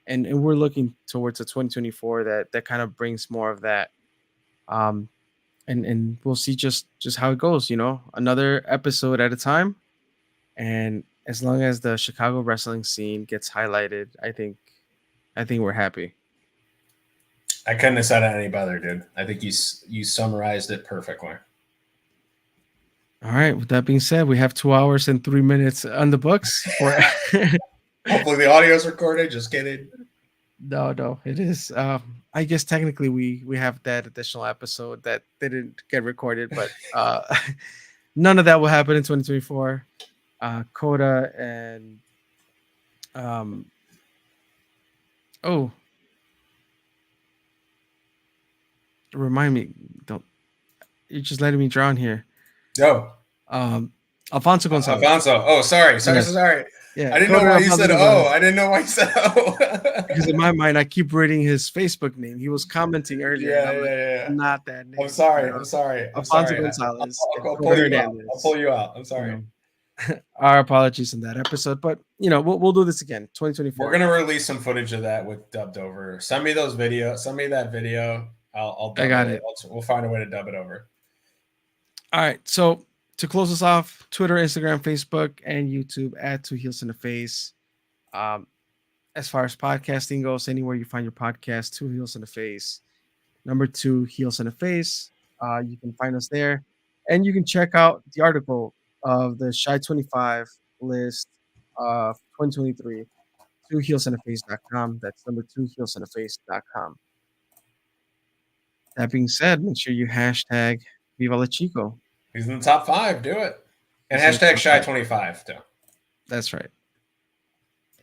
Speaker 1: and we're looking towards a 2024 that kind of brings more of that. And we'll see just how it goes, another episode at a time. And as long as the Chicago wrestling scene gets highlighted, I think we're happy.
Speaker 3: I couldn't have said it any better, dude. I think you summarized it perfectly.
Speaker 1: All right. With that being said, we have 2 hours and 3 minutes on the books.
Speaker 3: Hopefully the audio's recorded. Just kidding.
Speaker 1: No, it is. I guess technically we have that additional episode that didn't get recorded, but none of that will happen in 2024. Coda and remind me, you're just letting me drown here.
Speaker 3: Yo.
Speaker 1: Alfonso Gonzalez.
Speaker 3: Alfonso. Oh, sorry.
Speaker 1: Yeah,
Speaker 3: I didn't know why you said I didn't know why you said
Speaker 1: because in my mind I keep reading his Facebook name. He was commenting earlier.
Speaker 3: Yeah.
Speaker 1: Not that name.
Speaker 3: I'm sorry.
Speaker 1: Alfonso Gonzalez.
Speaker 3: I'll pull you out. I'm sorry.
Speaker 1: Our apologies on that episode, but we'll do this again. 2024.
Speaker 3: We're gonna release some footage of that with dubbed over. Send me those videos. Send me that video. I'll
Speaker 1: I got it.
Speaker 3: We'll find a way to dub it over.
Speaker 1: All right. So to close us off, Twitter, Instagram, Facebook, and YouTube at Two Heels in the Face. as far as podcasting goes, anywhere you find your podcast, Two Heels in the Face. Number 2, Heels in the Face. You can find us there. And you can check out the article of the Shy 25 list of 2023, 2heelsintheface.com. That's number 2heelsintheface.com. That being said, make sure you hashtag Viva La Chico.
Speaker 3: He's in the top 5. Do it. And
Speaker 1: He's in the
Speaker 3: hashtag
Speaker 1: top 5.
Speaker 3: Shy25 too.
Speaker 1: That's right.